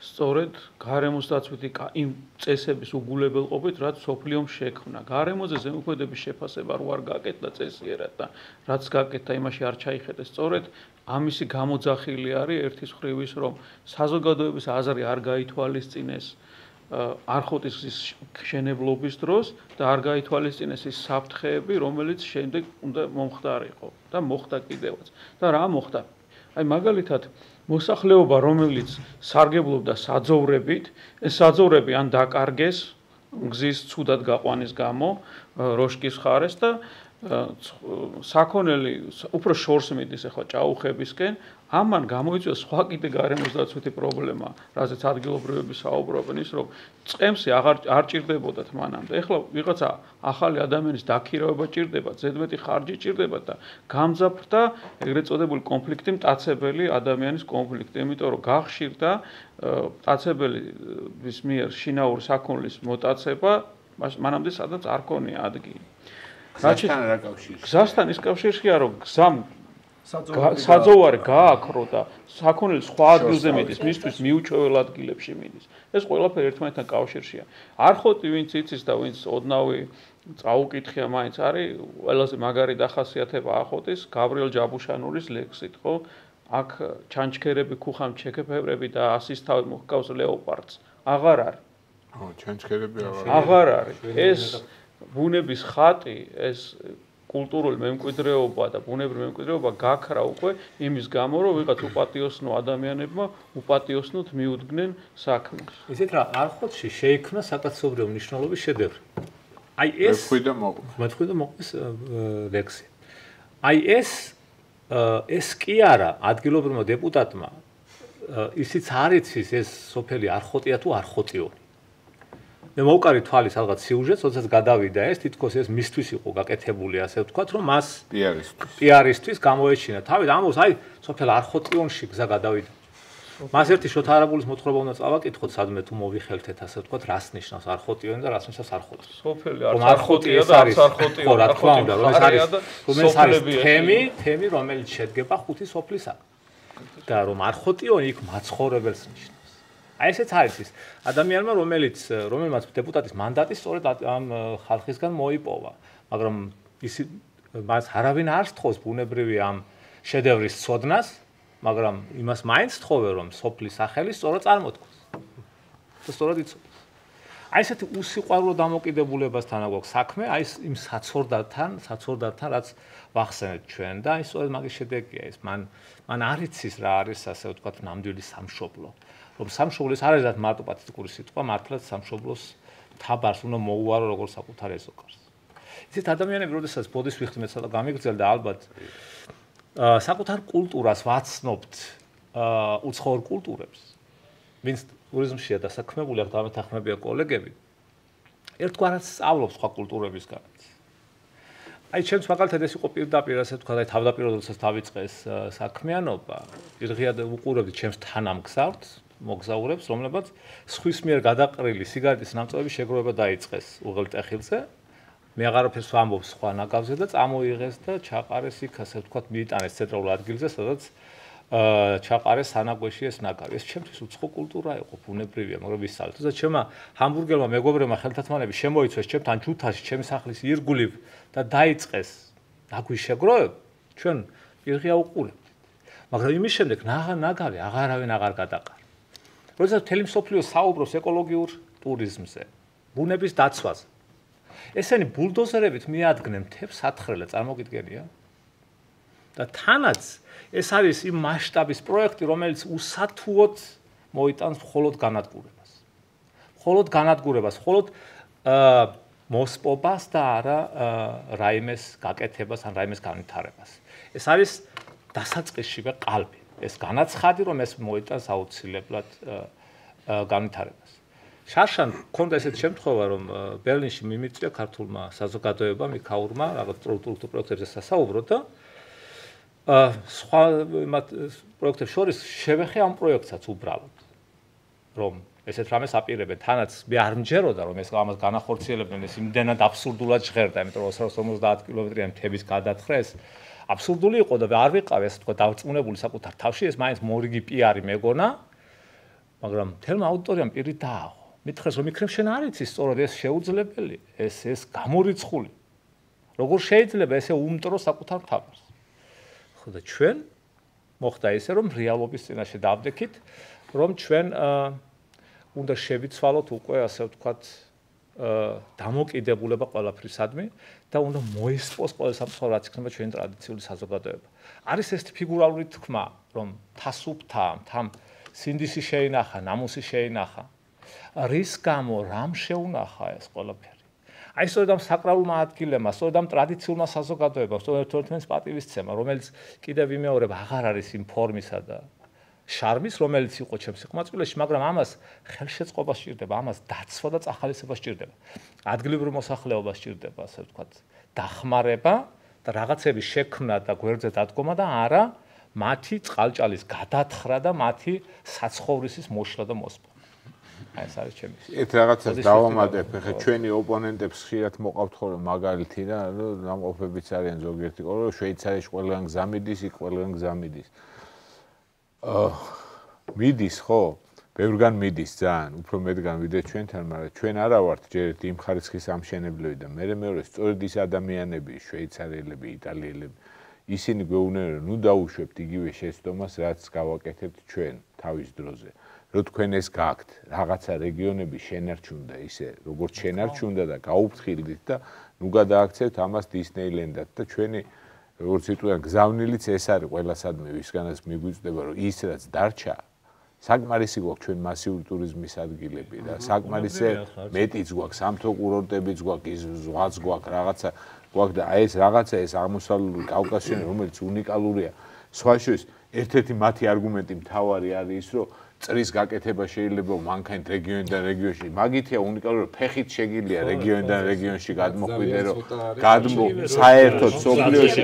სწორედ გარემოს დაცვითი იმ წესების უგულებელყოფით, რაც სოფლიომ შექმნა. გარემოზე ზემოქმედების შეფასება რო არ გაკეთდა წესიერად და რაც გაკეთდა იმაში არ ჩაიხედეს სწორედ ამისი გამოძახილი არის ერთის მხრივ ის რომ საზოგადოების აზრი არ გაითვალისწინეს არხოტის მშენებლობის დროს და არ გაითვალისწინეს ის საფრთხეები, რომელიც შემდეგ უნდა მომხდარიყო და მოხდა კიდევაც. და რა მოხდა? აი მაგალითად მოსახლეობა, რომელიც სარგებლობდა საძოვრებით, ეს საძოვრები ან დაკარგეს გზის ცუდად გაყვანის გამო, როშკის ხარეს და საქონელი უფრო შორს მიდის ახლა ჭაუხებისკენ, ამან გამოიწვია სხვა კიდე გარემოსდაცვითი პრობლემა, რაზეც ადგილობრივები საუბრობენ, ის რომ წემსი არ ჭირდებოდათ მანამდე. ეხლა ვიღაცა ახალი ადამიანის დაქირავება ჭირდება, ზედმეტი ხარჯი ჭირდება და გამძაფრდა ეგრეთ წოდებული კონფლიქტი, მტაცებელი ადამიანის კონფლიქტი, იმიტომ რომ გახშირდა მტაცებელის მიერ შინაური საქონლის მოტაცება, მანამდე სადაც არ ქონია ადგილი. გზასთან რა კავშირია? გზასთან ის კავშირშია, რომ გზამ საძოვარი გააქრო და საქონელი სხვა ადგილზე მიდის, მისთვის მიუჩვეულ ადგილებში მიდის. ეს ყველაფერი ერთმანეთთან კავშირშია. არხოტი ვინც იცის და ვინც ოდნავი წაუკითხია მაინც არის ყველაზე მაგარი დახასიათება ახოტის გაბრიელ ჯაბუშანურის ლექსით, ხო? აქ ჩანჩქერები, ქუხამჩქერები და ასის თავი მოჰკავს ლეოპარდს. აღარ არის. ხო, ჩანჩქერები აღარ არის. ეს ბუნების ხატი, ეს კულტურული მემკვიდრეობა და ბუნებრივი მემკვიდრეობა გაქრა უკვე იმის გამო, რომ ვიღაც უპატიოსნო ადამიანებმა უპატიოსნოდ მიუდგნენ საქმეს. ისეთ რა არხოტში შეიქმნა საკაცობრიო მნიშვნელობის შედევრი. აი ეს მეთხვი და მოყვის ლექსი. აი ეს კი არა ადგილობრივმა დეპუტატმა ისიც არ იცის ეს სოფელი არხოტია თუ არხოტიონი. მე მოვკარი თვალის რაღაც სიუჟეტს, როდესაც გადავიდა ეს, თითქოს ეს მისთვის იყო გაკეთებული, ასე ვთქვათ, რომ მას პიარისთვის გამოეჩინა. თავი ამბობს, აი, სოფელ არხოტიონში გზა გადავიდა. მას ერთი შოთა-არაბულის მოთხრობა უნდა წავაკითხოთ, სადმე თუ მოვიხელთეთ, ასე ვთქვათ, რას ნიშნავს არხოტიონი და რას ნიშნავს არხოტი. სოფელი არხოტია და არც არხოტია. ხო, რა თქმა უნდა, რომ ეს არის თემი, რომელიც შედგება ხუთი სოფლისაგან. და რომ არხოტიონი იქ მაცხოვრებელს ნიშნავს. აი ესეც არის ის ადამიანმა რომელმაც დეპუტატის მანდატი სწორედ ამ ხალხისგან მოიპოვა, მაგრამ მას არავინ არ სთხოვს ბუნებრივი ამ შედევრის ცოდნას, მაგრამ იმას მაინც სთხოვე რომ სოფლის სახელი სწორად წარმოთქვას და სწორად იცოდეს. აი ესეთი უსიყვარულო დამოკიდებულებასთან აქვს საქმე, აი იმ საცორდათან, რაც ვახსენეთ ჩვენ და აი სწორედ მაგის შედეგია ეს. მან არ იცის რა არის, ასე ვთქვათ, ნამდვილი სამშობლო. რომ სამშობლოს არ არის მარტო პათიტიკური სიტყვა, მართლაც სამშობლოს თაბარს უნდა მოუარო როგორც საკუთარ ეზოკარს. ისეთ ადამიანები, როდესაც ბოდის ვიხდი მეცადა და გამიგრძელდა ალბათ საკუთარ კულტურას ვაცნობთ უცხოურ კულტურებს, ვინც ტურიზმშია დასაქმებული, აქ დამეთანხმებია კოლეგები, ერთგვარად სწავლობს სხვა კულტურებისგანაც. აი ჩემს მაგალითად ეს იყო პირდაპირ, ასე ვთქვათ, აი თავდაპირველად როდესაც დავიწყეს საქმიანობა, პირღიად უყურებდი ჩემს თანამგზავრს, მოგზაურებს, რომლებაც სხვის მიერ გადაყრილი სიგარეტის ნამწვევების შეგროვება დაიწყეს უღელტეხილზე. მე აღარაფერს ვამბობ სხვა ნაგავზე და წამოიღეს და ჩაყარეს იქ, ასე ვთქვათ, მიიტანეს ცენტრალურ ადგილზე, სადაც ჩაყარეს სანაგვეში ეს ნაგავი. ეს ჩემთვის უცხო კულტურა იყო, ბუნებრივია, მაგრამ ვისწავლეთ. თუმცა ჩემმა ჰამბურგელმა მეგობრებმა ხელთათმანები შემოიცვეს ჩემთან ჯუთაში, ჩემი სახლის ირგვლივ და დაიწყეს ნაგვის შეგროვება, ჩვენ პირღია უყურებთ. მაგრამ იმის შემდეგ ნაგავი აღარავინ აღარ გადაყარა. როდესაც მთელი მსოფლიო საუბრობს ეკოლოგიურ ტურიზმზე, ბუნების დაცვაზე, ესენი ბულდოზერებით მიადგნენ მთებს სათხრელად, წარმოგიდგენია? და თანაც ეს არის იმ მასშტაბის პროექტი, რომელიც უსათუოდ მოიტანს მხოლოდ განადგურებას. მხოლოდ მოსპობას და არა რაიმეს გაკეთებას ან რაიმეს განვითარებას. ეს არის დასაწყისშივე ყალბი. ეს განაცხადი, რომ ეს მოიტანს აუცილებლად განვითარებას. შარშან ქონდა ესეთი შემთხვევა, რომ ბერლინში მიმიწვია ქართულმა საზოგადოებამ, იქაურმა, რაღაც სტრუქტურულ პროექტებზე სასაუბრო და სხვა პროექტებს შორის შევეხე ამ პროექტსაც უბრალოდ, რომ ესეთ რამეს აპირებენ. თანაც მე არ მჯეროდა, რომ ეს ამას განახორციელებდნენ, ეს იმდენად აბსურდულად ჟღერდა, იმიტომ რომ 250 კილომეტრიანი მთების გადახრა ეს აბსურდული იყო და არ ვიყავი, ასე თქვა, დავწმუნებული საკუთარ თავში, ეს მაინც მორიგი პიარი მეგონა, მაგრამ თელმა აუდიტორიამ პირით დააღო. მითხრეს, რომ იქნებ შენ არ იცის სწორად ეს შეუძლებელი, ეს გამორიცხული. როგორ შეიძლება ესე უმტრო საკუთარ თავს? ხო და ჩვენ მოხდა ისე, რომ რეალობის წინაშე დავდექით, რომ ჩვენ უნდა შევიცვალოთ უკვე, ასე ვთქვათ, დამოკიდებულება ყველაფრისადმი და უნდა მოისპოს ყველა სამწუხარო, რაც იქნება ჩვენი ტრადიციული საზოგადოება. არის ეს ფიგურალური თქმა, რომ თასუფთა, თამ სინდისი შეინახა, ნამუსი შეინახა. რის გამო რამ შეუნახა ეს ყველაფერი? აი სწორედ ამ საკრალულმა ადგილებმა, სწორედ ამ ტრადიციულმა საზოგადოებამ, სწორედ ერთმანეთს პატივისცემა, რომელიც კიდევ ვიმეორებ აღარ არის იმ ფორმისა და შარმის, რომელიც იყო ჩემს სიყმაწვილეში, მაგრამ ამას ხელშეწყობა სჭირდება, ამას დაცვა და წახალისება სჭირდება. ადგილობრივ მოსახლეობას სჭირდება, ასე ვთქვათ, დახმარება და რაღაცების შექმნა და გვერდზე დადგომა და არა მათი წყალჭალის გადათხრა და მათი საცხოვრისის მოშლა და მოსპო. აი ეს არის ჩემი. ერთ რაღაცას დავამატებ, ხა ჩვენი ოპონენტებს ხშირად მოყავთ ხოლმე მაგალითი და ნამყოფებიც არიან ზოგიერთი ყოლა, შვეიცარიაში ყველგან გზა მიდის, იქ ყველგან გზა მიდის. მიდის ხო? ბევრგან მიდის ძალიან, უფრო მეტგან ვიდრე ჩვენთან, მაგრამ ჩვენ არა ვართ ჯერ იმ ხარისხის ამშენებლები და მეორე სწორედ ის ადამიანები, შვეიცარიელები, იტალიელები, ისინი გვეუბნენ, რომ ნუ დაუშვებთ იგივე შეცდომას, რაც გავაკეთებთ ჩვენ თავის დროზე. რომ თქვენ ეს გაქვთ, რაღაცა რეგიონები შენარჩუნდა ისე, როგორც შენარჩუნდა და გაუფრთხილდით და ნუ გადააქცევთ ამას დისნეილენდად და ჩვენი როგორც იტყვიან, გზავნილიც ეს არის ყველასადმე, ვისგანაც მიგვიწვდება, რომ ის რაც დარჩა, საკმარისი გვაქვს ჩვენ მასიური ტურიზმის ადგილები და საკმარისი მეტიც გვაქვს, სამთო კურორტებიც გვაქვს, ზღვაც გვაქვს, რაღაცა გვაქვს და აი ეს რაღაცა ეს აღმოსავლური კავკასიონი, რომელიც უნიკალურია. სხვა შორის, ერთ-ერთი მათი არგუმენტი მთავარი არის ის, რომ წრის გაკეთება შეიძლება მანქანით რეგიონიდან რეგიონში. მაგითია უნიკალური, ფეხით შეგიძლია რეგიონიდან რეგიონში გადმოხვიდე, რომ საერთოდ სოფლიოში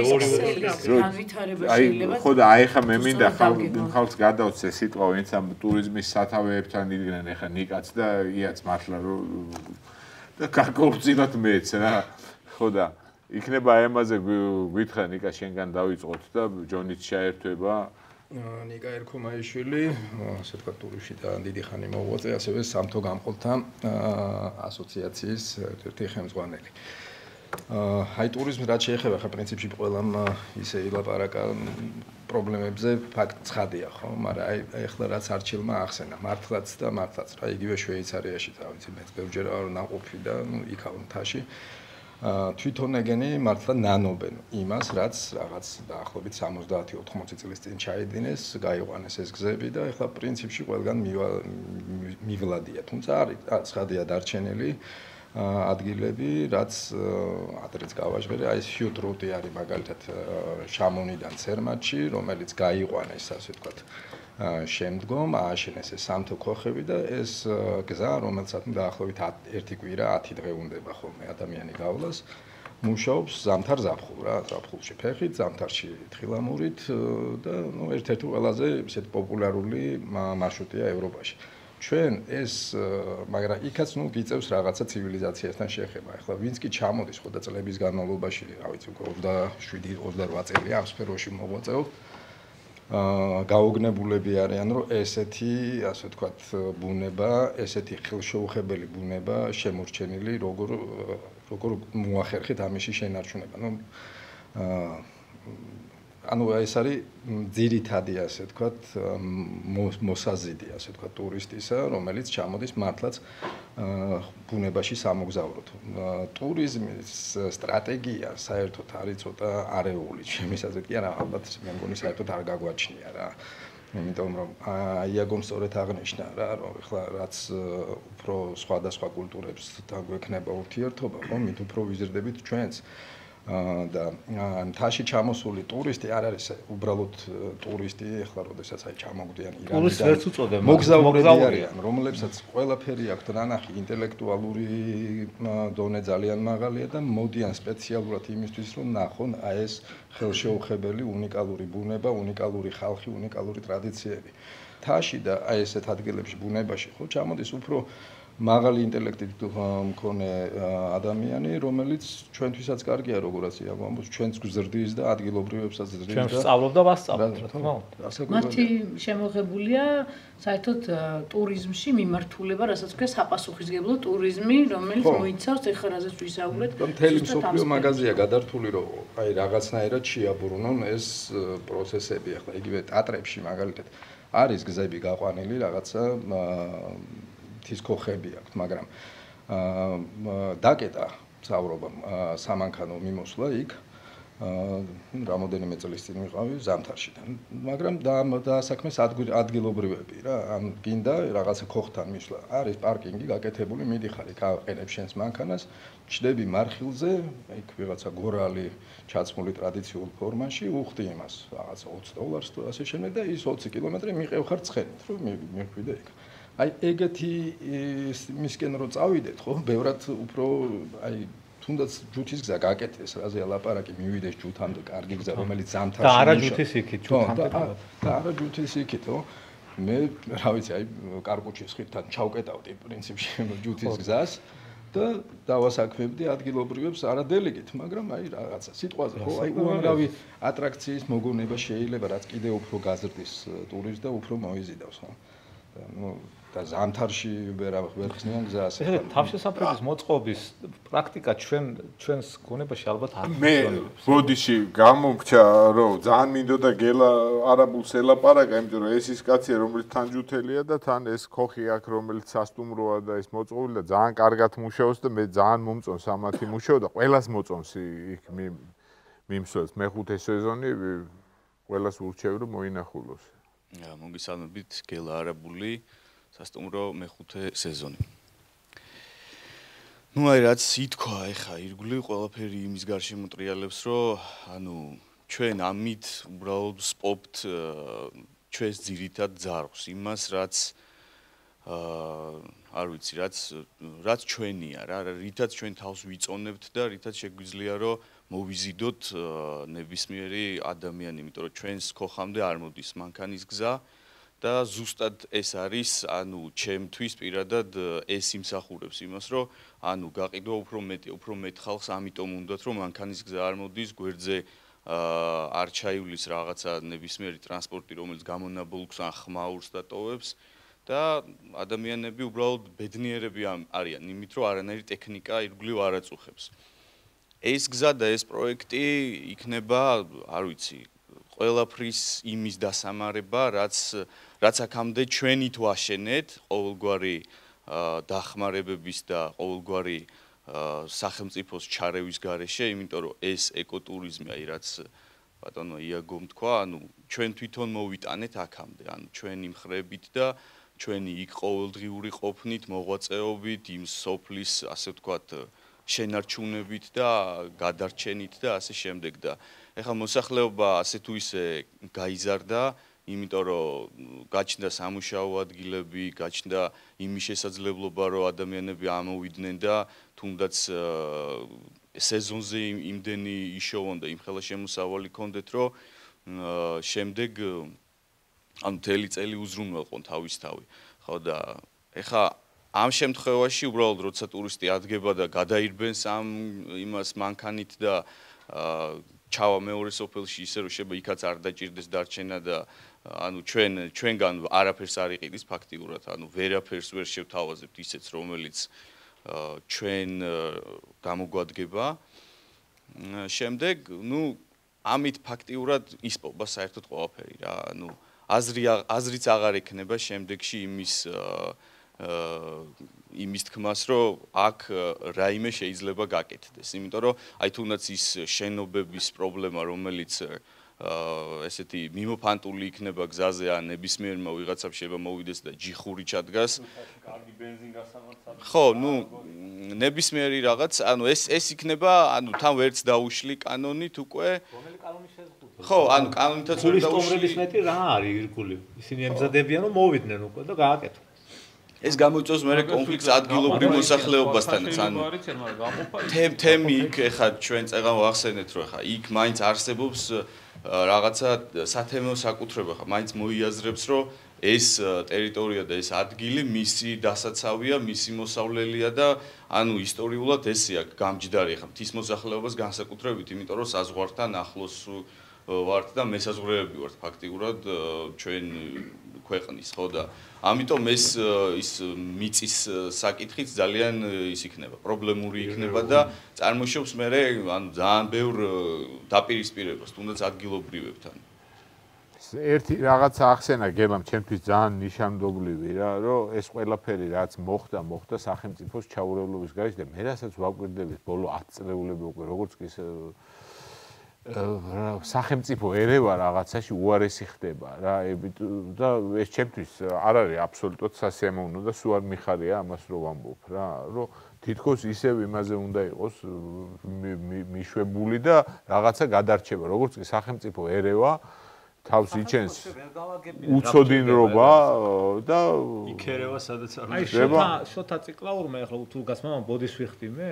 აი ხო და აი ხა მე მინდა ხალხს გადავცე სიტყვა, ვინც ამ ტურიზმის სათავეებთან იდგნენ, ეხა ნიკაც და იაც მართლა რომ და გაკორწინოთ მეც რა. ხო და იქნება აი ამაზე გვითხრა ნიკა შენგან დავიწყოთ და ჯონიც შეერთვება. ნიკა ერქომაიშვილი, ასე ვთქვათ, ტურიზმში და დიდი ხანი მოღვაწე, ასევე სამთო გამყოლთა ასოციაციის ერთ-ერთი ხელმძღვანელი. აი ტურიზმი რაც შეეხება ხა პრინციპში ყველამ ისე ილაპარაკა პრობლემებზე, ფაქტ ცხადია, ხო, მაგრამ აი ეხლა რაც არჩილმა ახსენა, მართლაც და მართლაც რა, იგივე შვეიცარიაში და ვიცი მეც ბევრჯერ ვარ ნაყოფი და ნუ იქ მთაში თვითონ ეგენი მართლა ნანობენ იმას, რაც რაღაც დაახლოებით 70-80 წლის წინ ჩაიდინეს, გაიყვანეს ეს გზები და ეხლა პრინციპში ყველგან მივლადია. თუმცა არის ცხადია დარჩენილი ადგილები, რაც ადრეც გავაჟღერე, აი ეს ჰიუტ რუტი არის მაგალითად შამონიდან ცერმატში, რომელიც გაიყვანეს, ასე ვთქვათ, შემდგომ ააშენეს ეს სამთო ქოხები და ეს გზა, რომელსაც დაახლოებით 1 კვირა 10 დღე უნდება ხოლმე ადამიანი გავლას, მუშაობს ზამთარ ზაფხულ რა, ზაფხულში ფეხით, ზამთარში თხილამურით და ნუ ერთ-ერთი ყველაზე ისეთ პოპულარული მარშრუტია ევროპაში. ჩვენ ეს, მაგრამ იქაც ნუ გიწევს რაღაცა ცივილიზაციასთან შეხება. ეხლა ვინც კი ჩამოდის ხო და წლების განმავლობაში, რა ვიცი, 27-28 წელი ამ სფეროში მოღვაწეობს, გაოგნებულები არიან, რომ ესეთი, ასე ვთქვათ, ბუნება, ესეთი ხელშეუხებელი ბუნება შემორჩენილი, როგორ მოახერხეთ ამაში შენარჩუნება. ანუ ეს არის ძირითადი, ასე ვთქვათ, მოსაზიდი, ასე ვთქვათ, ტურისტისა, რომელიც ჩამოდის მართლაც ბუნებაში სამოგზაუროდ. ტურიზმის სტრატეგია საერთოდ არის ცოტა არეული, ჩემის აზრით კი არა, ალბათ მე მგონი საერთოდ არ გაგვაჩნია რა. იმიტომ რომ აიაგომ სწორედ აღნიშნა რა, რომ ეხლა რაც უფრო სხვადასხვა კულტურებს დაგვექნება ურთიერთობა, ხო, მით უფრო ვიზრდებით ჩვენს და მთაში ჩამოსული ტურისტი არ არის უბრალოდ ტურისტი, ეხლა როდესაც აი ჩამოგვდიან ირანიდან. მოგზაურები არიან, რომლებსაც ყველაფერი აქვთ ნანახი, ინტელექტუალური დონე ძალიან მაღალია და მოდიან სპეციალურად იმისთვის, რომ ნახონ აი ეს ხელშეუხებელი უნიკალური ბუნება, უნიკალური ხალხი, უნიკალური ტრადიციები. მთაში და აი ესეთ ადგილებში ბუნებაში ხო ჩამოდის უფრო მაღალი ინტელექტით მქონე ადამიანი, რომელიც ჩვენთვისაც კარგია, როგორაც იაგამბოს, ჩვენც გზრდის და ადგილობრივებსაც ზრდის და ჩვენ სწავლობ და ვასწავლობ, რა თქმა უნდა. მათი შემოღებულია საერთოდ ტურიზმში მიმართულება, რასაც ქვია საპასუხისმგებლო ტურიზმი, რომელიც მოიცავს ეხლა რაზეც ვისაუბრეთ. მთელი მსოფლიო მაგაზია გადართული, რომ აი რაღაცნაირად შეაბრუნონ ეს პროცესები, ახლა იგივე ტატრებში მაგალითად არის გზები გაყვანილი რაღაცა ის ქოხები აქვს, მაგრამ დაკეტა მთავრობამ სამანქანო მიმოსვლა იქ რამოდენიმე წლის წინ ვიყავი ზამთარშიდან. მაგრამ საქმეს ადგილობრივები რა, ამ გინდა რაღაცა ქოხთან მისვლა. არის პარკინგი გაკეთებული, მიდიხარ იქ აყენებ შენს მანქანას, ჩდები მარხილზე, იქ ვიღაცა გორალი ჩაცმული ტრადიციულ ფორმაში, უხდი იმას რაღაცა $20 თუ ასე შემდეგ და ის 20 კილომეტრი მიყევ ხარ ცხენით, რომ მიხვიდე იქ. აი ეგეთი მისკენ რო წავიდეთ, ხო? ბევრად უფრო აი თუნდაც ჯუთის გზა გაკეთდეს, რაზეა ლაპარაკი, მივიდეს ჯუთამდე კარგი გზა, რომელიც ზამთარში და არა ჯუთის იქით, ჯუთამდე. და არა ჯუთის იქით, ხო? მე რა ვიცი, აი კარკუჩის ხირთან ჩავკეტავდი პრინციპში ჯუთის გზას და დავასაქმებდი ადგილობრივებს არადელეგით, მაგრამ აი რაღაცა სიტყვაზე, ხო? აი უამრავი ატრაქციის მოგონება შეიძლება, რაც კიდევ უფრო გაზრდის ტურისტს და უფრო მოიზიდავს, ხო? და ზამთარში ვერ ხსნიან გზას. ეხლა თავშესაფრების მოწყობის პრაქტიკა ჩვენს გონებაში ალბათ არ ფუნქციონირებს. მე ბოდიში გამომრჩა, რომ ძალიან მინდოდა გელა არაბულს ელაპარაკა, იმიტომ რომ ეს ის კაცია, რომელიც თან ჯუთელია და თან ეს ქოხი აქ, რომელიც სასტუმროა და ეს მოწყობილი და ძალიან კარგად მუშაობს და მე ძალიან მომწონს ამათი მუშაობა და ყველას მოწონს იქ მიმსვლელს. მეხუთე სეზონი ყველას ურჩევი რომ მოინახულოს. მოგესალმებით, გელა არაბული სასტუმრო მეხუთე სეზონი. ნუ აი რაც ითქვა, ეხა ირგვლივ ყველაფერი იმის გარშემო ტრიალებს, რომ ანუ ჩვენ ამით უბრალოდ სპობთ ჩვენს ძირითად ძარღვს, იმას რაც არ ვიცი, რაც ჩვენია რა, რითაც ჩვენ თავს ვიწონებთ და რითაც შეგვიძლია რომ მოვიზიდოთ ნებისმიერი ადამიანი, იმიტომ რომ ჩვენს ქოხამდე არ მოდის მანქანის გზა და ზუსტად ეს არის, ანუ ჩემთვის პირადად ეს იმსახურებს იმას, რომ ანუ გაყიდვა უფრო მეტ ხალხს, ამიტომ უნდათ რომ მანქანის გზა არ მოდის, გვერდზე არ ჩაივლის რაღაცა ნებისმიერი ტრანსპორტი, რომელიც გამონაბოლქვს ან ხმაურს და ტოვებს და ადამიანები უბრალოდ ბედნიერები არიან, იმით რომ არანაირი ტექნიკა ირგვლივ არ აწუხებს. ეს გზა და ეს პროექტი იქნება, არ ვიცი, ყველაფრის იმის დასამარება, რაც აქამდე ჩვენით ვაშენეთ, ყოველგვარი დახმარებების და ყოველგვარი სახელმწიფოს ჩარევის გარეშე, იმიტომ რომ ეს ეკოტურიზმი, აი რაც ბატონო იაგომ თქვა, ანუ ჩვენ თვითონ მოვიტანეთ აქამდე, ანუ ჩვენი მხრებით და ჩვენი იქ ყოველდღიური ყოფნით, მოღვაწეობით, იმ სოფლის, ასე ვთქვათ, შენარჩუნებით და გადარჩენით და ასე შემდეგ და ეხლა მოსახლეობა ასე თუ ისე გაიზარდა, იმიტომ რომ გაჩნდა სამუშაო ადგილები, გაჩნდა იმის შესაძლებლობა, რომ ადამიანები ამოვიდნენ და თუნდაც სეზონზე იმდენი იშოვონ და იმხელა შემოსავალი ქონდეთ, რომ შემდეგ ანუ მთელი წელი უზრუნველყონ თავისთავი. ხო და ეხლა ამ შემთხვევაში უბრალოდ როცა ტურისტი ადგება და გადაირბენს ამ იმას მანქანით და ჩავა მეორე სოფელში ისე რომ შეიძლება იქაც არ დაჭირდეს დარჩენა და ანუ ჩვენგან არაფერს არ იყიდის ფაქტიურად, ანუ ვერაფერს ვერ შევთავაზებთ ისეც, რომელიც ჩვენ გამოგვადგება. შემდეგ, ნუ ამით ფაქტიურად ისპობა საერთოდ ყველაფერი რა, ანუ აზრიც აღარ ექნება შემდეგში იმის თქმას, რომ აქ რაიმე შეიძლება გაკეთდეს, იმიტომ რომ აი თუნდაც ის შენობების პრობლემა, რომელიც ესეთი მიმოფანტული იქნება გზაზე ან ნებისმიერმა ვიღაცამ შეიძლება მოვიდეს და ჯიხური ჩადგას. კარგი ბენზინგასამართლებელი. ხო, ნუ ნებისმიერი რაღაც, ანუ ეს იქნება, ანუ თან ვერც დაუშლი კანონით უკვე. რომელი კანონი შეზღუდვა? ხო, ანუ კანონითაც ვერ დაუშლი. ტურისტობის მეტი რა არის ირგული? ისინი ემზადებიან რომ მოვიდნენ უკვე და გააკეთონ. ეს გამოიწვევს მე კონფლიქტს ადგილობრივ მოსახლეობასთანაც, ანუ თემი იქ ეხა ჩვენ წეგან ვახსენეთ, რომ ეხა იქ მაინც არსებობს რაღაცა სათემო საკუთრება, ხა მაინც მოიაზრებს, რომ ეს ტერიტორია და ეს ადგილი მისი დასაცავია, მისი მოსავლელია და ანუ ისტორიულად ესეა გამჯდარი, ხა მთის მოსახლეობას განსაკუთრებით, იმიტომ რომ საზღვართან ახლოს ვართ და მესაზღვრეები ვართ ფაქტიურად ჩვენ ქვეყნის, ხო და ამიტომ ეს მიწის საკითხიც ძალიან ის იქნება, პრობლემური იქნება და წარმოშობს მე ანუ ძალიან ბევრ დაპირისპირებას, თუნდაც ადგილობრივებთან. ერთი რაღაცა ახსენა გელამ, ჩემთვის ძალიან ნიშანდობლივი რა, რომ ეს ყველაფერი რაც მოხდა სახელმწიფოს ჩაურევლობის გარეშე და მე რასაც ვაკვირდებით ბოლო 10 წლეულები უკვე როგორც კი სახელმწიფო ერევა რაღაცაში უარესი ხდება რა და ეს ჩემთვის არ არის აბსოლუტურად სასიამოვნო და სულ არ მიხარია ამას რომ ვამბობ რა რომ თითქოს ისევ იმაზე უნდა იყოს მიშვებული და რაღაცა გადარჩება როგორც კი სახელმწიფო ერევა თავს იჩენს უცოდინრობა და იქერევა სადაც არ მოხდება შოთა ციკლაურმა ახლა თუ გასმამ ბოდის ვიხდი მე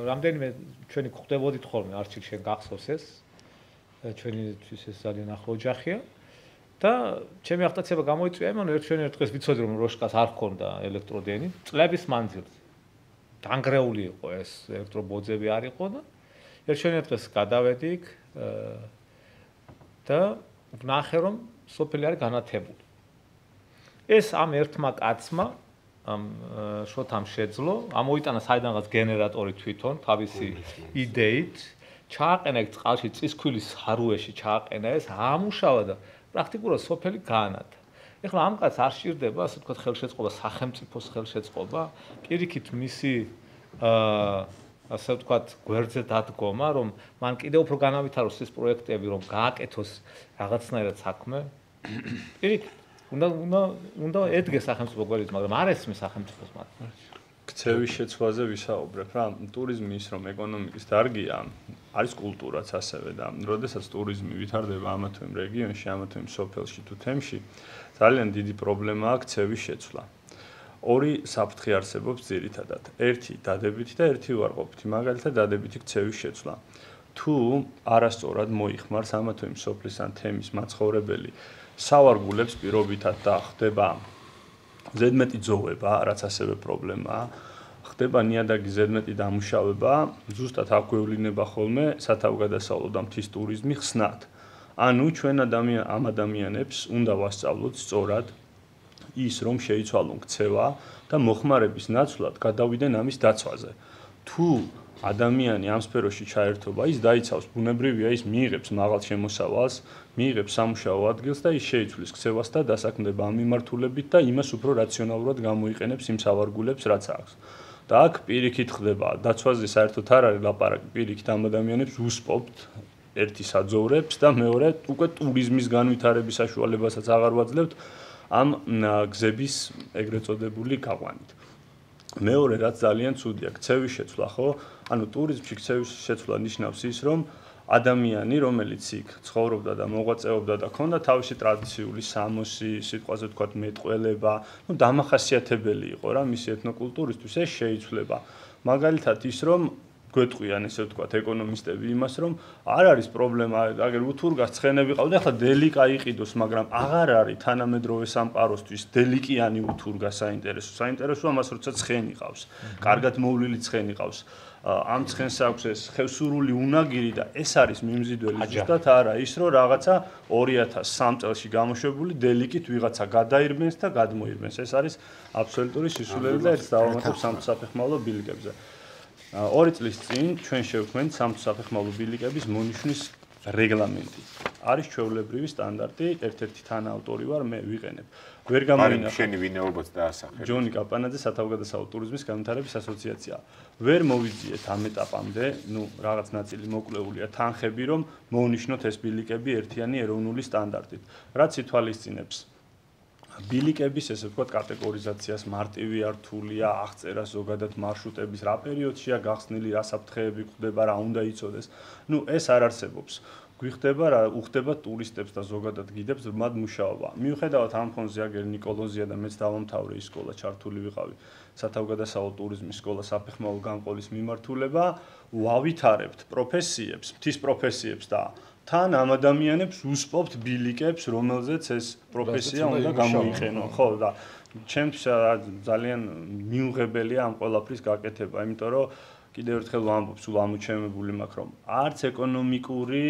რამდენიმე ჩვენი ხვდებოდით ხოლმე არჩილ შენ გახსოვს ეს ჩვენთვის ეს ძალიან ახლო ოჯახია და ჩემი აღტაცება გამოიწვია იმან ერთ დღეს ვიცოდი რომ როშკას არ ჰქონდა ელექტროდენი წლების მანძილზე დანგრეული იყო ეს ელექტრობოძები არ იყო და ერთ დღეს გადავედი იქ და ვნახე რომ სოფელი არის განათებული ეს ამ ერთმა კაცმა ამ შოთამ შეძლო ამოიტანა საიდანღაც გენერატორი თვითონ თავისი იდეით ჩააყენა ეგ წყალში წისქვილის ხარუეში ჩააყენა ეს ამუშავა და პრაქტიკულად სოფელი გაანათა. ეხლა ამ კაცს არ სჭირდება ასე ვთქვათ ხელშეწყობა სახელმწიფოს ხელშეწყობა, პირიქით მისი ასე ვთქვათ გვერდზე დადგომა, რომ მან კიდევ უფრო განავითაროს ეს პროექტები, რომ გააკეთოს რაღაცნაირად საქმე. პირიქით უნდა ედგეს სახელმწიფო გვერდით, მაგრამ არ ესმის სახელმწიფოს მათ. ქცევის შეცვლაზე ვისაუბრებ რა, ტურიზმი ის რომ ეკონომიკის დარგია, არის კულტურაც ასევე და როდესაც ტურიზმი ვითარდება ამა თუ იმ რეგიონში, ამა თუ იმ სოფელში თუ თემში, ძალიან დიდი პრობლემაა ქცევის შეცვლა. ორი საფრთხე არსებობს ძირითადად. ერთი დადებითი და ერთი უარყოფითი. მაგალითად დადებითი ქცევის შეცვლა. თუ არასწორად მოიხმარს ამა თუ იმ სოფლის ან თემის მაცხოვრებელი სავარგულებს პირობითად და ხდება ზედმეტი ძოვება, რაც ასევე პრობლემაა. ხდება ნიადაგის ზედმეტი დამუშავება, ზუსტად აქ გვევლინება ხოლმე სათავგადასავლო და მთის ტურიზმი ხსნად. ანუ ჩვენ ამ ადამიანებს უნდა ვასწავლოთ სწორად ის რომ შეიცვალონ ქცევა და მოხმარების ნაცვლად გადავიდნენ ამის დაცვაზე. თუ ადამიანი ამ სფეროში ჩაერთობა, ის დაიცავს ბუნებრივია, ის მიიღებს მაღალ შემოსავალს, მიიღებს სამუშაო ადგილს და ის შეიცვლის ქცევას და დასაქმდება ამ მიმართულებით და იმას უფრო რაციონალურად გამოიყენებს იმ სავარგულებს, რაც აქვს. და აქ პირიქით ხდება, დაცვაზე საერთოდ არ არის ლაპარაკი, პირიქით ამ ადამიანებს უსპობთ ერთი საძოვრებს და მეორე უკვე ტურიზმის განვითარების საშუალებასაც აღარ ვაძლევთ ამ გზების ეგრეთ წოდებული გაყვანით. მეორე რაც ძალიან ცუდია, ქცევის შეცვლა, ხო? ანუ ტურიზმში ქცევის შეცვლა ნიშნავს ის, რომ ადამიანი, რომელიც იქ ცხოვრობდა და მოღვაწეობდა და ჰქონდა თავისი ტრადიციული სამოსი, სიტყვაზე ვთქვათ, მეტყველება, დამახასიათებელი იყო რა მისი ეთნოკულტურისთვის, ეს შეიცვლება. მაგალითად ის, რომ გვეტყვიან ესე ვთქვათ ეკონომისტები იმას, რომ არ არის პრობლემა, აგერ უთურგას ცხენები ყავდა, ახლა დელიკა იყიდოს, მაგრამ აღარ არის თანამედროვე სამყაროსთვის დელიკიანი უთურგა საინტერესო. საინტერესოა მას, როცა ცხენი ყავს, კარგად მოვლილი ცხენი ყავს. ამ ცხენს აქვს ეს ხევსურული უნაგირი და ეს არის მიმზიდველი ზუსტად არა ის რომ რაღაცა 2003 წელში გამოშვებული დელიკით ვიღაცა გადაირბენს და გადმოირბენს. ეს არის აბსოლუტური სისულელი და ეს დავამატებ სამთო-საფეხმავლო ბილიკებზე. 2 წლის წინ ჩვენ შევქმნით სამთო-საფეხმავლო ბილიკების მონიშნის რეგლამენტი. არის ჩვეულებრივი სტანდარტი, ერთ-ერთი თანაავტორი ვარ, მე ვიყენებ. ვერ გამოინახა. შენი ვინაობაც დაასახელე. ჯონი კაპანაძე სათავგადასავლო ტურიზმის განვითარების ასოციაცია. ვერ მოვიძიეთ ამ ეტაპამდე, რაღაც ნაწილი მოკლეულია თანხები, რომ მოვნიშნოთ ეს ბილიკები ერთიანი ეროვნული სტანდარტით. რაც ითვალისწინებს ბილიკების ესე ვთქვათ კატეგორიზაციას, მარტივი არ რთულია, აღწერას ზოგადად მარშრუტების რა პერიოდშია გახსნილი, რა საფრთხეები გვხვდება, რა უნდა იცოდეს. ეს არ არსებობს. გვიხდება რა უხდება ტურისტებს და ზოგადად გიდებს მათ მუშაობა. მიუხედავად ამ ფონზე აგერ ნიკოლოზია და მეც დავამთავრე ის სკოლა ჩართული ვიყავი სათავგადასავლო ტურიზმის სკოლა საფეხმავლო განყოფის მიმართულება, ვავითარებთ პროფესიებს, მთის პროფესიებს და თან ამ ადამიანებს უსპობთ ბილიკებს, რომელზეც ეს პროფესია უნდა გამოიყენონ, ხო და ჩემთვის ძალიან მიუღებელია ამ ყველაფრის გაკეთება, იმიტომ რომ კიდევ ერთხელ ვამბობ, სულ ამოჩემებული მაქვს, რომ არც ეკონომიკური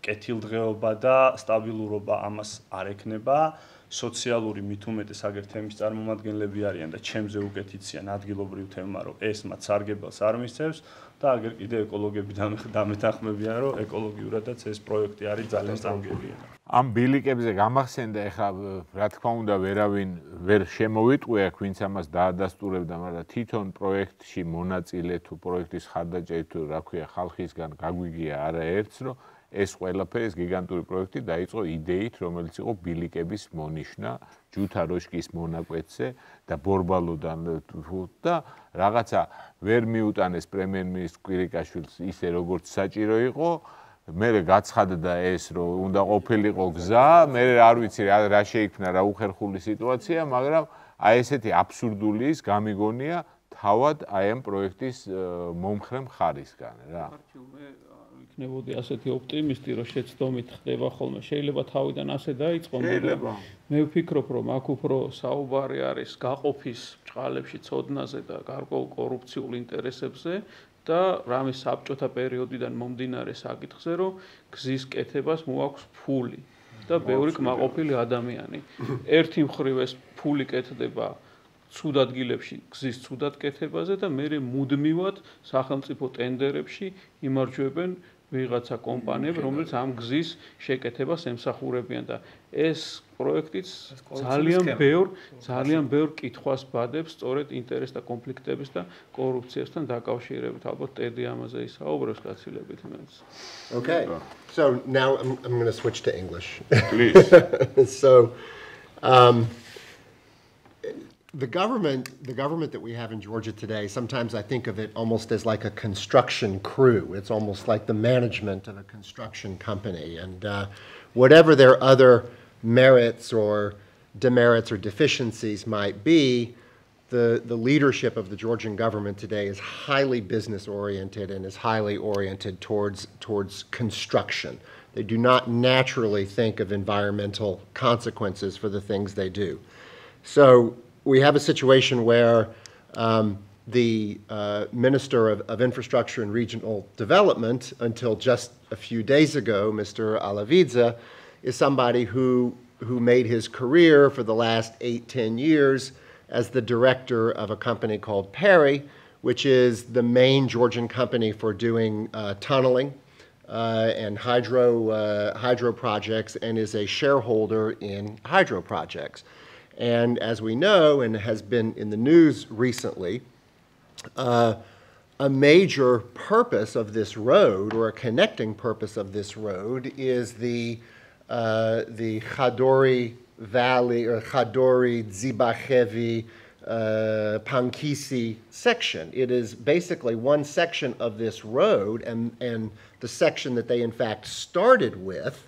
კეთილდღეობა და სტაბილურობა ამას არ ექნება, სოციალური მით უმეტეს აგერ თემის წარმომადგენლები არიან და ჩემზე უკეთ იციან ადგილობრივ თემა, რომ ეს მათ სარგებელს არ მისცემს, და აგერ კიდე ეკოლოგები დამეთანხმებიან, რომ ეკოლოგიურადაც ეს პროექტი არის ძალიან სწრაფი. ამ ბილიკებზე გამახსენდა, ეხლა რა თქმა უნდა ვერავინ ვერ შემოვიტყვია, ვინც ამას დაადასტურებდა, მაგრამ თვითონ პროექტში მონაწილე თუ პროექტის ხარდაჭერი თუ რა ქვია ხალხისგან გაგვიგია არაერთს, რომ ეს ყველაფერი, ეს გიგანტური პროექტი დაიწყო იდეით, რომელიც იყო ბილიკების მონიშნა ჯუთა-როშკის მონაკვეთზე და ბორბალოდან და რაღაცა ვერ მიუტანეს პრემიერ-მინისტრ კვირიკაშვილს ისე როგორც საჭირო იყო. მე გაცხადდა ეს, რომ უნდა ყოფილიყო გზა, მე არ ვიცი რა შეიქმნა, რა უხერხული სიტუაცია, მაგრამ აი ესეთი აბსურდული ის გამიგონია თავად აი ამ პროექტის მომხრე მხარისგან რა. იქნებოდი ასეთი ოპტიმისტი, რომ შეცდომით ხდება ხოლმე. შეიძლება თავიდან ასე დაიწყო, მაგრამ მე ვფიქრობ, რომ აქ უფრო საუბარი არის გაყოფის ბრჭყალებში ცოდნაზე და გარკვეულ კორუფციულ ინტერესებზე და რამე საბჭოთა პერიოდიდან მომდინარე საკითხზე, რომ გზის კეთებას მოაქვს ფული და ბევრი კმაყოფილი ადამიანი. ერთი მხრივ ეს ფული კეთდება ცუდ ადგილებში გზის ცუდად კეთებაზე და მე მუდმივად სახელმწიფო ტენდერებში იმარჯვებენ ვიღაცა კომპანიები, რომელიც ამ გზის შეკეთებას ემსახურებიან და ეს პროექტიც ძალიან ბევრ კითხვას ბადებს სწორედ ინტერესთა კონფლიქტების და კორუფციასთან დაკავშირებით. ალბათ ტედი ამაზე ისაუბრებს გაცილებით მეც. Okay. So now I'm going to switch to English. Please. So the government that we have in Georgia today, sometimes I think of it almost as like a construction crew. It's almost like the management of a construction company. And whatever their other merits or demerits or deficiencies might be, the leadership of the Georgian government today is highly business-oriented and is highly oriented towards construction. They do not naturally think of environmental consequences for the things they do. So we have a situation where the Minister of Infrastructure and Regional Development, until just a few days ago, Mr. Alavidze, is somebody who made his career for the last 8-10 years as the director of a company called Perry, which is the main Georgian company for doing tunneling and hydro projects, and is a shareholder in hydro projects. And as we know, and has been in the news recently, a major purpose of this road, or a connecting purpose of this road, is the Chadori Valley, or Chadori Zibachevi Pankisi section. It is basically one section of this road, and the section that they in fact started with,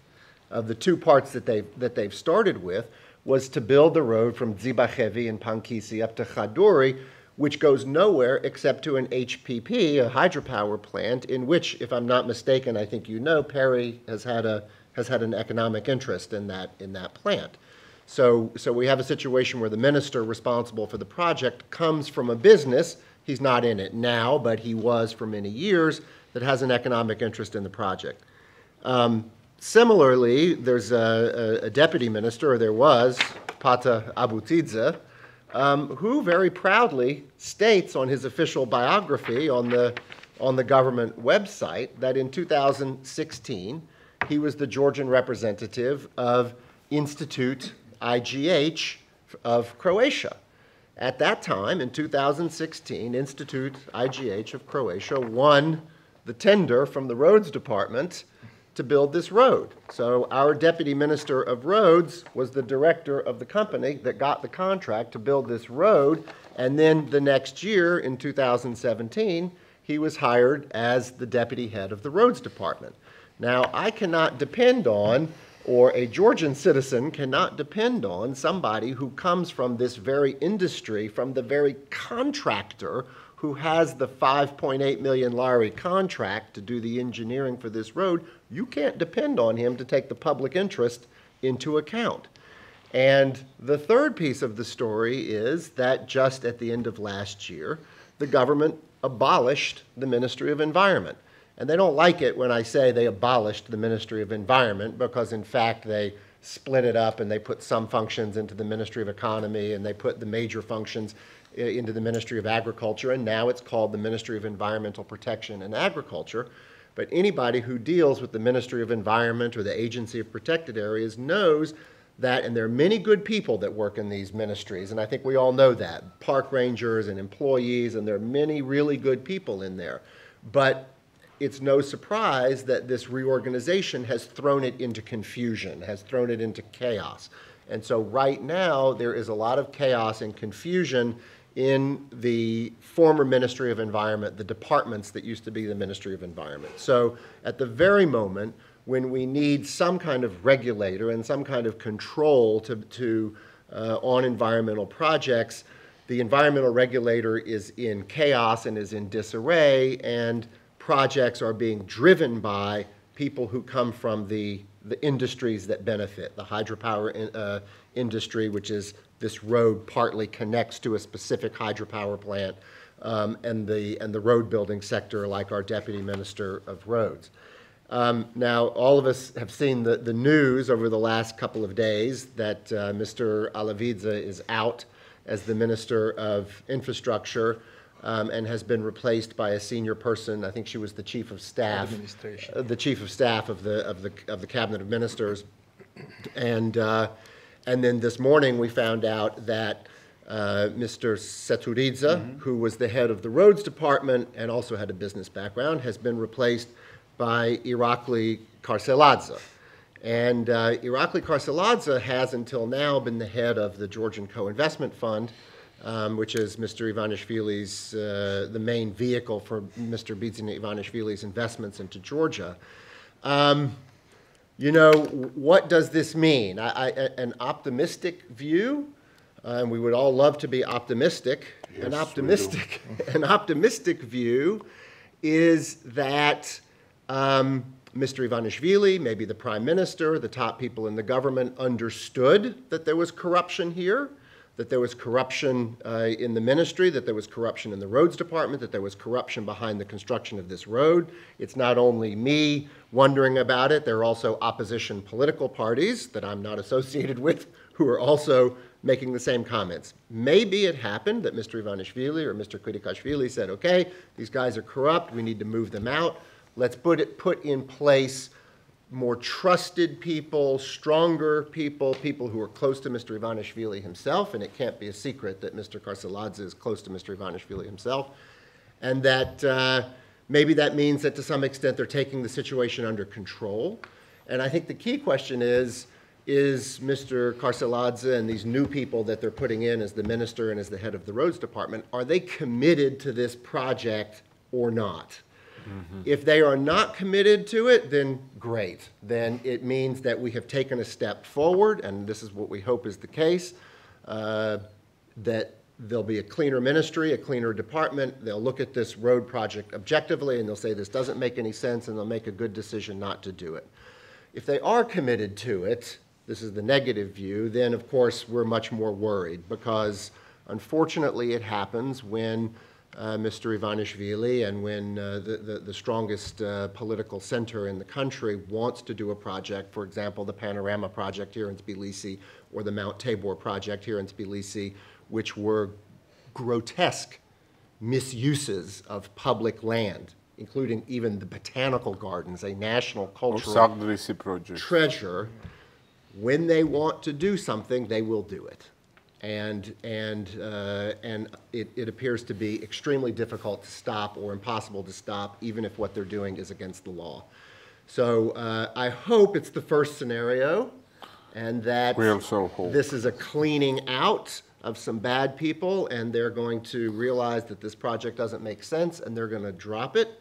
of the two parts that they've started with, was to build the road from Zibachevi and Pankisi up to Chadori, which goes nowhere except to an HPP, a hydropower plant, in which, if I'm not mistaken, I think you know, Perry has had an economic interest in that plant. So we have a situation where the minister responsible for the project comes from a business, he's not in it now, but he was for many years, that has an economic interest in the project. Similarly, there's a deputy minister, or there was, Pata Abutidze, who very proudly states on his official biography on the government website that in 2016 he was the Georgian representative of Institute IGH of Croatia. At that time, in 2016, Institute IGH of Croatia won the tender from the roads department to build this road. So our deputy minister of roads was the director of the company that got the contract to build this road, and then the next year, in 2017, he was hired as the deputy head of the roads department. Now, I cannot depend on, or a Georgian citizen cannot depend on, somebody who comes from this very industry, from the very contractor who has the 5.8 million lari contract to do the engineering for this road. You can't depend on him to take the public interest into account. And the third piece of the story is that just at the end of last year, the government abolished the Ministry of Environment. And they don't like it when I say they abolished the Ministry of Environment, because in fact they split it up and they put some functions into the Ministry of Economy and they put the major functions into the Ministry of Agriculture, and now it's called the Ministry of Environmental Protection and Agriculture. But anybody who deals with the Ministry of Environment or the Agency of Protected Areas knows that, and there are many good people that work in these ministries, and I think we all know that, park rangers and employees, and there are many really good people in there. But it's no surprise that this reorganization has thrown it into confusion, has thrown it into chaos. And so right now, there is a lot of chaos and confusion in the former Ministry of Environment, the departments that used to be the Ministry of Environment. So at the very moment when we need some kind of regulator and some kind of control on environmental projects, the environmental regulator is in chaos and is in disarray, and projects are being driven by people who come from the industries that benefit. The hydropower industry, which is this road partly connects to a specific hydropower plant, and the road building sector, like our Deputy Minister of Roads. Now, all of us have seen the news over the last couple of days that Mr. Alavidze is out as the Minister of Infrastructure, and has been replaced by a senior person. I think she was the chief of staff, the chief of staff of the cabinet of ministers. And then this morning we found out that Mr. Setouridze, who was the head of the roads department and also had a business background, has been replaced by Irakli Karseladze. And Irakli Karseladze has until now been the head of the Georgian Co-Investment Fund, which is Mr. Ivanishvili's, the main vehicle for Mr. Bidzina Ivanishvili's investments into Georgia. You know, what does this mean? An optimistic view, and we would all love to be optimistic. Yes, an optimistic view is that Mr. Ivanishvili, maybe the prime minister, the top people in the government understood that there was corruption here, that there was corruption in the ministry, that there was corruption in the roads department, that there was corruption behind the construction of this road. It's not only me wondering about it, there are also opposition political parties that I'm not associated with who are also making the same comments. Maybe it happened that Mr. Ivanishvili or Mr. Kudikashvili said, okay, these guys are corrupt, we need to move them out. Let's put in place more trusted people, stronger people, people who are close to Mr. Ivanishvili himself, and it can't be a secret that Mr. Karseladze is close to Mr. Ivanishvili himself, and that maybe that means that to some extent they're taking the situation under control. And I think the key question is Mr. Karseladze and these new people that they're putting in as the minister and as the head of the roads department, are they committed to this project or not? If they are not committed to it, then great. Then it means that we have taken a step forward, and this is what we hope is the case, that there'll be a cleaner ministry, a cleaner department. They'll look at this road project objectively, and they'll say this doesn't make any sense, and they'll make a good decision not to do it. If they are committed to it, this is the negative view, then of course we're much more worried, because unfortunately it happens when Mr. Ivanishvili and when the strongest political center in the country wants to do a project, for example, the Panorama project here in Tbilisi or the Mount Tabor project here in Tbilisi, which were grotesque misuses of public land, including even the botanical gardens, a national cultural treasure. When they want to do something, they will do it. And it appears to be extremely difficult to stop or impossible to stop, even if what they're doing is against the law. So I hope it's the first scenario, and that this is a cleaning out of some bad people, and they're going to realize that this project doesn't make sense, and they're going to drop it.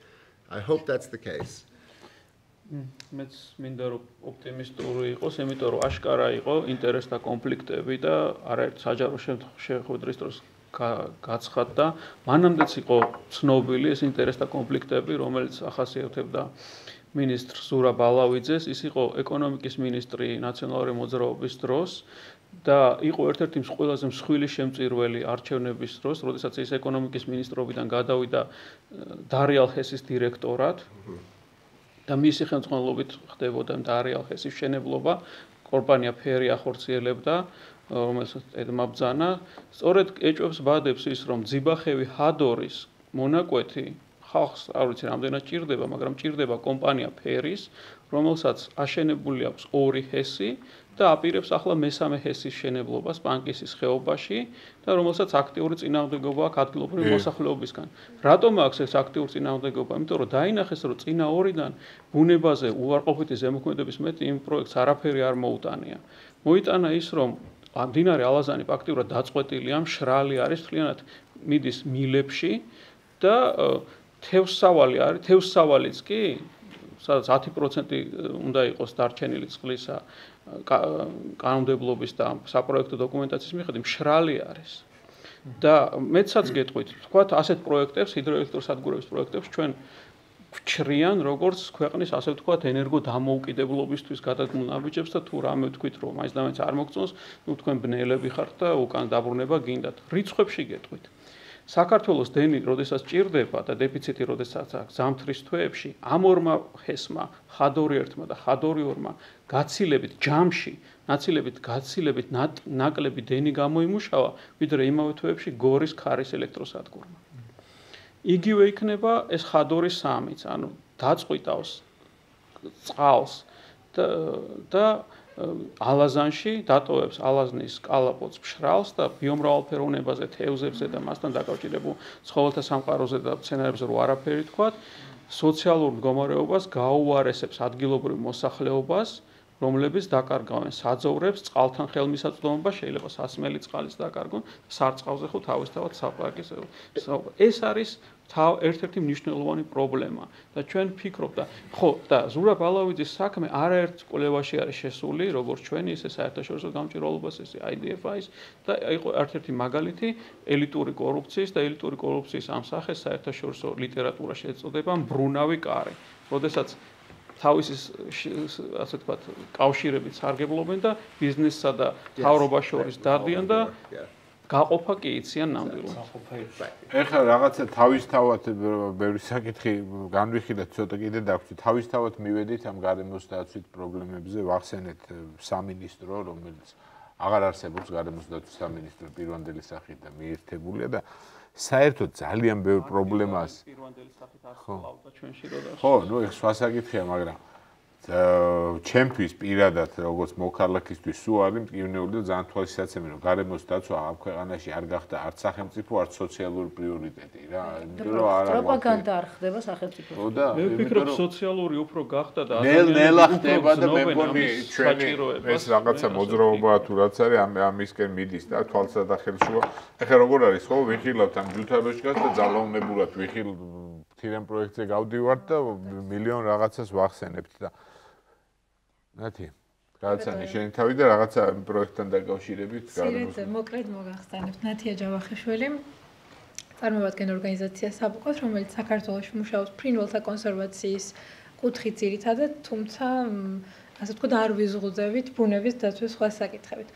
I hope that's the case. მეც მინდა რომ ოპტიმისტური იყოს, იმიტომ რომ აშკარა იყო ინტერესთა კონფლიქტები და არაერთ საჯარო შეხვედრის დროს გაცხადდა. მანამდეც იყო ცნობილი ეს ინტერესთა კონფლიქტები, რომელიც ახასიათებდა მინისტრ ზურაბ ალავიძეს. ის იყო ეკონომიკის მინისტრი ნაციონალური მოძრაობის დროს და იყო ერთ-ერთი ყველაზე მსხვილი შემწირველი არჩევნების დროს, როდესაც ის ეკონომიკის მინისტრობიდან გადავიდა დარიალხესის დირექტორად. და მისი ხელმძღვანელობით ხდებოდა დარიალხესის მშენებლობა, კომპანია ფერი ახორციელებდა რომელსაც ედმაბძანა, სწორედ ეჭვებს ბადებს ის, რომ ძიბახევი ჰადორის მონაკვეთი ხალხს არ ვიცი რამდენად ჭირდება, მაგრამ ჭირდება კომპანია ფერის, რომელსაც აშენებული აქვს 2 ჰესი და აპირებს ახლა მესამე ჰესის შენებლობას პანკისის ხეობაში და რომელსაც აქტიური წინააღმდეგობა აქვს ადგილობრივი მოსახლეობისგან. რატომ აქვს ეს აქტიური წინააღმდეგობა? იმიტომ რომ დაინახეს, რომ წინა ორიდან ბუნებაზე უარყოფითი ზემოქმედების მეტი იმ პროექტს არაფერი არ მოუტანია. მოიტანა ის, რომ მდინარე ალაზანი ფაქტიურად დაწყვეტილია, მშრალი არის, მთლიანად მიდის მილებში და თევსსავალიც კი, სადაც 10% უნდა იყოს დარჩენილი წყლისა კანონმდებლობის და საპროექტო დოკუმენტაციის მიხედვით მშრალი არის. და მეცაც გეტყვით, თქვათ ასეთ პროექტებს, ჰიდროელექტროსადგურების პროექტებს ჩვენ გვჩრიან როგორც ქვეყნის ასე ვთქვათ ენერგო დამოუკიდებლობისთვის გადადგმულ ნაბიჯებს და თუ რამე ვთქვით რომ მაინც და მაინც არ მოგწონს, ნუ თქვენ ბნელები ხართ და უკან დაბრუნება გინდათ. რიცხვებში გეტყვით. საქართველოს დენი, როდესაც ჭირდება და დეფიციტი, როდესაც აქვს ზამთრის თვეებში, ამ ორმა ჰესმა, ხადორი ერთმა და ხადორი ორმა გაცილებით ჯამში, გაცილებით ნაკლები დენი გამოიმუშავა, ვიდრე იმავე თვეებში გორის ქარის ელექტროსადგურმა. იგივე იქნება ეს ხადორი 3-იც, ანუ დაწყვიტავს წყალს და ალაზანში დატოვებს ალაზნის კალაპოტს მშრალს და ბიომრავალფეროვნებაზე, თევზებზე და მასთან დაკავშირებულ ცხოველთა სამყაროზე და მცენარეებზე რო არაფერი თქვათ, სოციალურ მდგომარეობას გაუარესებს ადგილობრივ მოსახლეობას, რომლებიც დაკარგავენ საძოვრებს, წყალთან ხელმისაწვდომობა, შეიძლება სასმელი წყალის დაკარგონ, სარწყავზე ხო თავისთავად საპარკის. ეს არის ერთ-ერთი მნიშვნელოვანი პრობლემა და ჩვენ ვფიქრობ და ზურაბ ალავიძის საქმე არაერთ კვლევაში არის შესული, როგორც ჩვენი, ისე საერთაშორისო გამჭვირვალობას, ისე IDFI-ს და იყო ერთ-ერთი მაგალითი ელიტური კორუფციის და ელიტური კორუფციის ამ სახეს საერთაშორისო ლიტერატურაში ეწოდება მბრუნავი კარი. როდესაც თავისი ასე ვთქვათ კავშირებით სარგებლობენ და ბიზნესსა და მთავრობას შორის დადიან და გაყოფა კი იციან ნამდვილად. ეხლა რაღაცა თავისთავად ბევრი საკითხი განვიხილეთ, ცოტა კიდე დაგვჭირ. თავისთავად მივედით ამ გარემოს დაცვით პრობლემებზე, ვახსენეთ სამინისტრო, რომელიც აღარ არსებობს გარემოს დაცვის სამინისტრო პირვანდელი სახით და მიერთებულია და საერთოდ ძალიან ბევრ პრობლემას პირვანდელი სახით ახსოვდა ჩვენში როდესაც. ხო, ნუ ეს სხვა საკითხია, მაგრამ ჩემთვის პირადად როგორც მოქალაქისთვის სულ არის მტკივნეული და ძალიან თვალისწინებელია, რომ გარემოს დაცვა ამ ქვეყანაში არ გახდა არც სახელმწიფო, არც სოციალური პრიორიტეტი რა. იმიტომ რომ პროპაგანდა არ ხდება სახელმწიფოში. ხო და მე ვფიქრობ სოციალური უფრო გახდა და ნელა ხდება და მე მგონი ჩვენი ეს რაღაცა მოძრაობა თუ რაც არის ამისკენ მიდის და თვალსა და ხელშუა. ეხლა როგორ არის ხო, ვიხილავთ ამ ჯუთა-როშკას და ძალაუნებურად თირენ პროექტზე გავდივართ და მილიონ რაღაცას ვახსენებთ და ნათი, გადაცანი შენი თავი და რაღაცა პროექტთან დაკავშირებით გარემოს. მოკლედ მოგახსენებთ, ნათია ჯავახიშვილი წარმოადგენს ორგანიზაცია საბუყოს, რომელიც საქართველოში მუშაობს ფრინველთა კონსერვაციის კუთხით ძირითადად, თუმცა ასე ვთქვათ, არ ვიზღუძებით ბუნების დაცვის სხვა საკითხებით.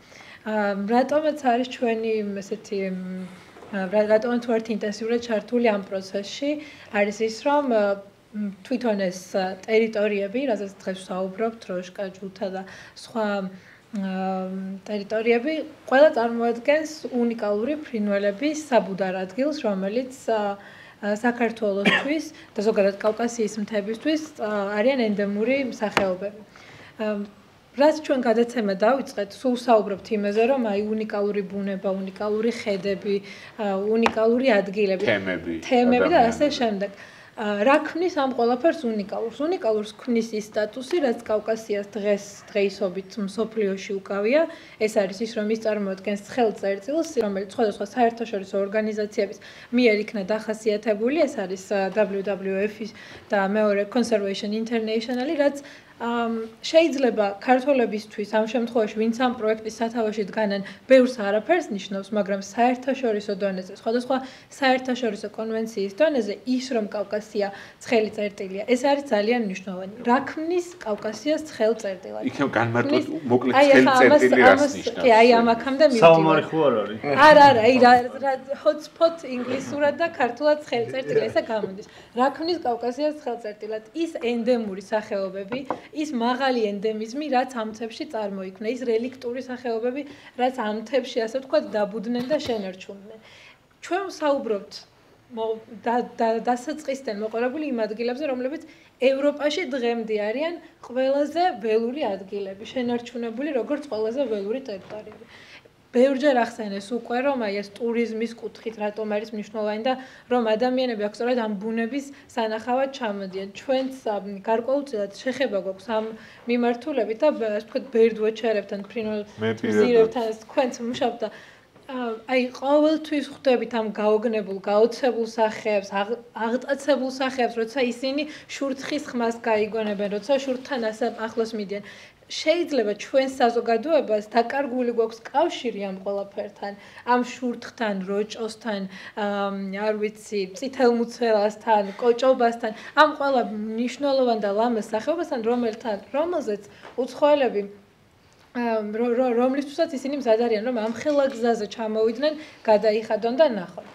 რატომაც არის ჩვენი ესეთი რატომაც ვართ ინტენსიურად ჩართული ამ პროცესში, არის ის, რომ თვითონ ეს ტერიტორიები, რასაც დღეს ვსაუბრობთ, როშკა, ჯუთა და სხვა ტერიტორიები, ყველა წარმოადგენს უნიკალური ფრინველების საბუდარ ადგილს, რომელიც საქართველოსთვის და ზოგადად კავკასიის მთებისთვის არიან ენდემური სახეობები. რაც ჩვენ გადაცემა დავიწყეთ, სულ ვსაუბრობთ იმაზე, რომ აი უნიკალური ბუნება, უნიკალური ხედები, უნიკალური ადგილები, თემები და ასე შემდეგ. რა ქმნის ამ ყველაფერს უნიკალურს? უნიკალურს ქმნის ის სტატუსი, რაც კავკასიას დღეისობით მსოფლიოში უკავია. ეს არის ის, რომ ის წარმოადგენს ხელწერტილს, რომელიც სხვადასხვა საერთაშორისო ორგანიზაციების მიერ იქნა დახასიათებული. ეს არის WWF-ის და მეორე Conservation International-ი, რაც შეიძლება ქართველებისთვის ამ შემთხვევაში ვინც ამ პროექტის სათავეში დგანან ბევრს არაფერს ნიშნავს, მაგრამ საერთაშორისო დონეზე, სხვადასხვა საერთაშორისო კონვენციის დონეზე ის რომ კავკასია ცხელი წერტილია, ეს არის ძალიან მნიშვნელოვანი. რა ქმნის კავკასიას ცხელ წერტილად? იქნებ განმარტოთ მოკლედ ცხელი წერტილი რას ნიშნავს? კი, აი ამაკამდე მივდივარ. საომარი ხო არ არის? არა, აი hotspot ინგლისურად და ქართულად ცხელი წერტილი, ესა გამოდის. რა ქმნის კავკასიას ცხელ წერტილად? ის ენდემური სახეობები ის მაღალი ენდემიზმი, რაც ამ მთებში წარმოიქმნა, ის რელიქტური სახეობები, რაც ამ მთებში, ასე ვთქვათ, დაბუდნენ და შენარჩუნდნენ. ჩვენ ვსაუბრობთ დასაწყისიდან მოყოლებული იმ ადგილებზე, რომლებიც ევროპაში დღემდე არიან ყველაზე ველური ადგილები, შენარჩუნებული როგორც ყველაზე ველური ტერიტორიები. ბევრჯერ ახსენეს უკვე, რომ აი ეს ტურიზმის კუთხით რატომ არის მნიშვნელოვანი და რომ ადამიანები აქ სწორედ ამ ბუნების სანახავად ჩამოდიან. ჩვენც გარკვეულწილად შეხება გვაქვს ამ მიმართულებით და ასე ვთქვათ, ბერდვეჩერებთან, ფრინველ ზირებთან თქვენც მუშაობთ და აი ყოველთვის ხვდებით ამ გაოგნებულ, გაოცებულ სახეებს, აღტაცებულ სახეებს, როცა ისინი შურთხის ხმას გაიგონებენ, როცა შურთთან ასე ახლოს მიდიან. შეიძლება ჩვენ საზოგადოებას დაკარგული გვაქვს კავშირი ამ ყველაფერთან, ამ შურთხთან, როჭოსთან, არ ვიცი, წითელმუცელასთან, კოჭობასთან, ამ ყველა მნიშვნელოვან და ლამაზ სახეობასთან, რომელზეც უცხოელები რომლისთვისაც ისინი მზად არიან, რომ ამ ხელაგზაზე ჩამოვიდნენ, გადაიხადონ და ნახონ.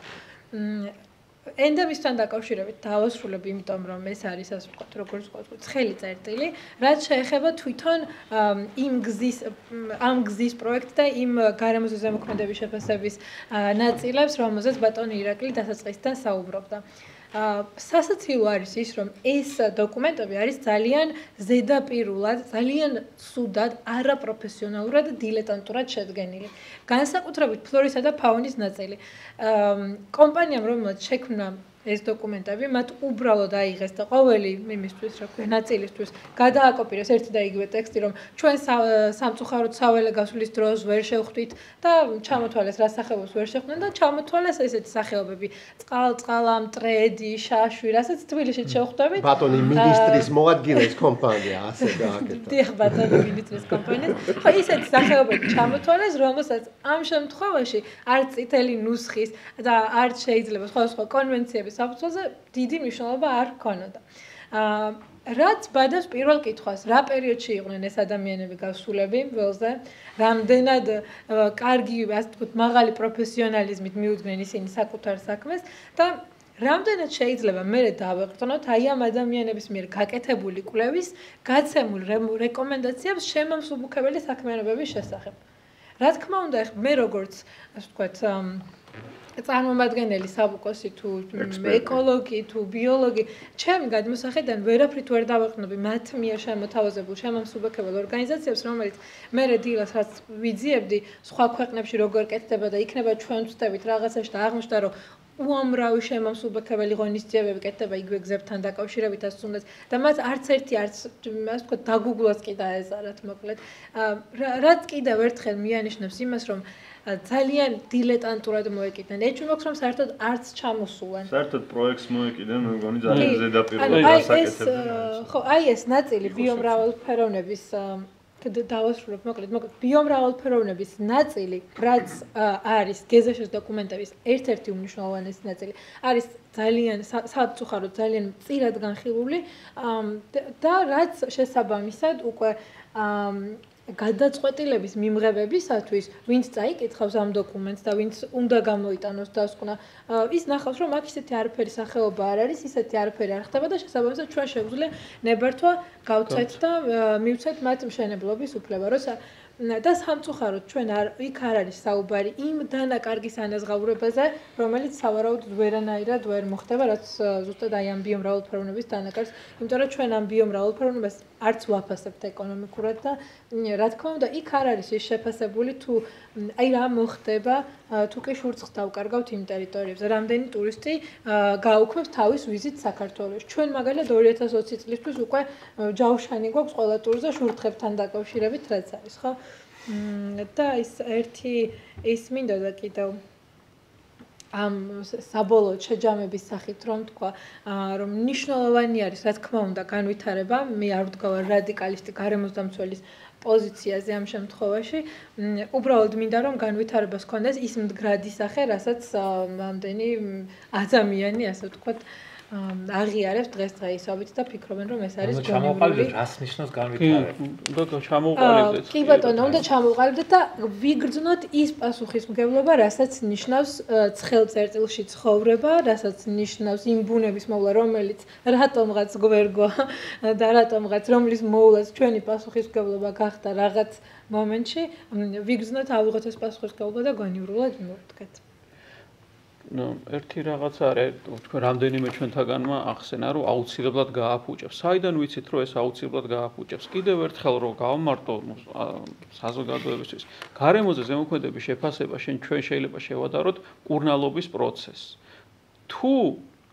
ენდემისთან დაკავშირებით დავასრულებ, იმიტომ რომ ეს არის ასე ვთქვათ, როგორც ვთქვათ, ცხელი წერტილი, რაც შეეხება თვითონ ამ გზის პროექტს და იმ გარემოზე ზემოქმედების შეფასების ნაწილებს, რომელზეც ბატონი ირაკლი დასაწყისიდან საუბრობდა. სასაცილო არის ის, რომ ეს დოკუმენტები არის ძალიან ზედაპირულად, ძალიან ცუდად, არაპროფესიონალურად და დილეტანტურად შედგენილი. განსაკუთრებით ფლორისა და ფაუნის ნაწილი. კომპანიამ, რომელმაც შექმნა ეს დოკუმენტები, მათ უბრალოდ აიღეს და ყოველი იმისთვის, რა ქვია, ნაწილისთვის გადააკოპირეს ერთი და იგივე ტექსტი, რომ ჩვენ სამწუხაროდ საველე გასვლის დროს ვერ შევხვდით და ჩამოთვალეს რა სახეობას ვერ შეხვდნენ და ჩამოთვალეს ესეთი სახეობები: წყალ-წყალა, მტრედი, შაშვი, რასაც თბილისში შევხვდებით. ბატონი მინისტრის მოადგილეს კომპანია, ასე გააკეთა. დიახ, ბატონი მინისტრის კომპანია. ხო, ისეთი სახეობები ჩამოთვალეს, რომელსაც ამ შემთხვევაში არც წითელი ნუსხის და არც შეიძლება სხვადასხვა კონვენციების საფუძველზე დიდი მნიშვნელობა არ ჰქონოდა. რაც ბადავს პირველ კითხვას, რა პერიოდში იყვნენ ეს ადამიანები გასულები ველზე, რამდენად კარგი, ასე ვთქვათ, მაღალი პროფესიონალიზმით მიუძღვნენ ისინი საკუთარ საქმეს და რამდენად შეიძლება მე დავეყრდნოთ აი ამ ადამიანების მიერ გაკეთებული კვლევის გაცემულ რეკომენდაციებს შემამსუბუქებელი საქმიანობების შესახებ. რა თქმა უნდა, მე როგორც, ასე ვთქვათ, წარმომადგენელი საბუკოსი თუ ეკოლოგი თუ ბიოლოგი, ჩემი გადმოსახედიდან ვერაფრით ვერ დავეყრდნობი მათ მიერ შემოთავაზებულ შემამსუბუქებელ ორგანიზაციებს, რომელიც მე დილას რაც ვიძიებდი სხვა ქვეყნებში როგორ კეთდება და იქნება ჩვენ ვწდებით რაღაცაში და აღმოჩნდა, რომ უამრავი შემამსუბუქებელი ღონისძიებები კეთდება იგივე გზებთან დაკავშირებითაც თუნდაც და მათ არც ერთი არც ასე ვთქვათ დაგუგლოს კი დაეზარათ მოკლედ. რაც კიდევ ერთხელ მიანიშნებს იმას, რომ ძალიან დილეტანტურად მოეკიდნენ. ეჭვი მაქვს, რომ საერთოდ არც ჩამოსულან. საერთოდ პროექტს მოეკიდნენ, მე მგონი ძალიან ზედაპირულად გასაკეთებია. ხო, აი ეს ნაწილი ბიომრავალფეროვნების დავასრულებ მოკლედ, ბიომრავალფეროვნების ნაწილი, რაც არის გზის დოკუმენტების ერთ-ერთი უმნიშვნელოვანესი ნაწილი, არის ძალიან საწუხაროდ ძალიან მწირად განხილული და რაც შესაბამისად უკვე გადაწყვეტილების მიმღებებისათვის, ვინც წაიკითხავს ამ დოკუმენტს და ვინც უნდა გამოიტანოს დასკვნა, ის ნახავს, რომ აქ ისეთი არაფერი სახეობა არ არის, ისეთი არაფერი არ ხდება და შესაბამისად ჩვენ შეგვიძლია ნებართვა გავცეთ და მივცეთ მათ მშენებლობის უფლება. როცა და სამწუხაროდ ჩვენ იქ არ არის საუბარი იმ დანაკარგის ანაზღაურებაზე, რომელიც სავარაუდოდ ვერანაირად ვერ მოხდება, რაც ზუსტად აი ამ ბიომრავალფეროვნების დანაკარგს, იმიტომ რომ ჩვენ ამ ბიომრავალფეროვნებას არც ვაფასებთ ეკონომიკურად და რა თქმა უნდა, იქ არ არის ის შეფასებული თუ აი რა მოხდება, თუ კი შურცხს დავკარგავთ იმ ტერიტორიებზე, რამდენი ტურისტი გაუქმებს თავის ვიზიტს საქართველოში. ჩვენ მაგალითად 2020 წლისთვის უკვე ჯავშანი გვაქვს ყველა ტურზე შურთხებთან დაკავშირებით, რაც არის, ხო? და ის მინდოდა კიდევ ამ საბოლოო შეჯამების სახით რომ თქვა, რომ მნიშვნელოვანი არის, რა თქმა უნდა, განვითარება, მე არ ვდგავარ რადიკალისტი გარემოსდამცველის პოზიციაზე ამ შემთხვევაში, უბრალოდ მინდა რომ განვითარებას ჰქონდეს ის მდგრადი სახე, რასაც ამდენი ადამიანი, ასე ვთქვათ, აღიარებს დღესდღეობით და ფიქრობენ რომ ეს არის ჩამოყალიბდეთ რას ნიშნავს განვითარება. უნდა ჩამოყალიბდეთ. კი ბატონო, უნდა ჩამოყალიბდეთ და ვიგრძნოთ ის პასუხისმგებლობა, რასაც ნიშნავს ცხელ წერტილში ცხოვრება, რასაც ნიშნავს იმ ბუნების მოვლა, რომელიც რატომღაც გვერგო და რატომღაც რომლის მოვლას ჩვენი პასუხისმგებლობა გახდა რაღაც მომენტში, ვიგრძნოთ ავიღოთ ეს პასუხისმგებლობა და გონივრულად მოვდგეთ. ერთი რაღაც არის, თქვენ რამდენიმე ჩვენთაგანმა ახსენა, რომ აუცილებლად გააფუჭებს. საიდან ვიცით, რომ ეს აუცილებლად გააფუჭებს? კიდევ ერთხელ რომ გავმარტო საზოგადოებისთვის, გარემოზე ზემოქმედების შეფასება ჩვენ შეიძლება შევადაროთ კურნალობის პროცესს. თუ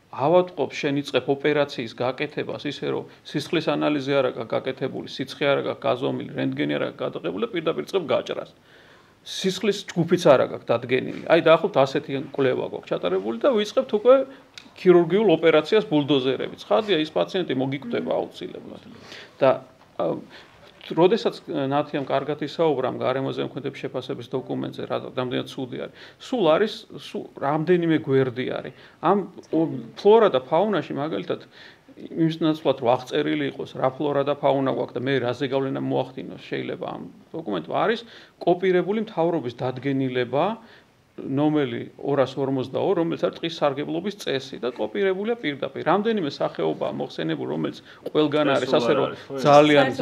ავადმყოფს შენ იწყებ ოპერაციის გაკეთებას, ისე რომ სისხლის ანალიზი არ აქვს გაკეთებული, სიცხე არ აქვს გაზომილი, რენტგენი არ აქვს გადაღებული და პირდაპირ იწყებ გაჭრას. სისხლის ჯგუფიც არ აქვს დადგენილი. აი დაახლოებით ასეთი კვლევა გვაქვს ჩატარებული და ვიწყებთ უკვე ქირურგიულ ოპერაციას ბულდოზერებით. ცხადია, ის პაციენტი მოგიკვდება აუცილებლად. და როდესაც ნათიამ კარგად ისაუბრა გარემოზე ზემოქმედების შეფასების დოკუმენტზე, რამდენად ცუდი არის. სულ არის რამდენიმე გვერდი არის. ამ ფლორა და ფაუნაში მაგალითად იმის ნაცვლად რომ აღწერილი იყოს რა ფლორა და ფაუნა გვაქვს და მე რაზე გავლენა მოახდინოს შეიძლება ამ დოკუმენტმა არის კოპირებული მთავრობის დადგენილება ნომერი 242 რომელიც არის ტყის სარგებლობის წესი და კოპირებულია პირდაპირ რამდენიმე სახეობაა მოხსენებული რომელიც ყველგან არის ასე რომ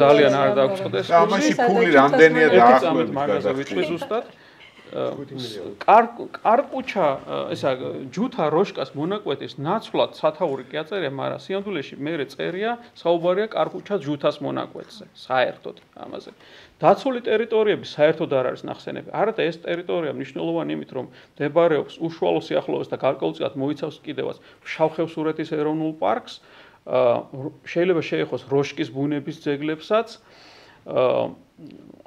ძალიან არ დაგწყდეს ამაში ფული რამდენია დაახლოებით მაგაზე ვიტყვი ზუსტად კარკუჩა ესა ჯუთა-როშკას მონაკვეთის ნაცვლად სათაური კი აწერია, მაგრამ სიამდვილეში მე წერია საუბარია კარკუჩა ჯუთას მონაკვეთზე, საერთოდ ამაზე. დაცული ტერიტორიები საერთოდ არ არის ნახსენები. არადა ეს ტერიტორია მნიშვნელოვანი იმით, რომ მდებარეობს უშუალო სიახლოვეს და გარკვეულწილად მოიცავს კიდევაც შავხევსურეთის ეროვნულ პარკს, შეიძლება შეეხოს როშკის ბუნების ძეგლებსაც,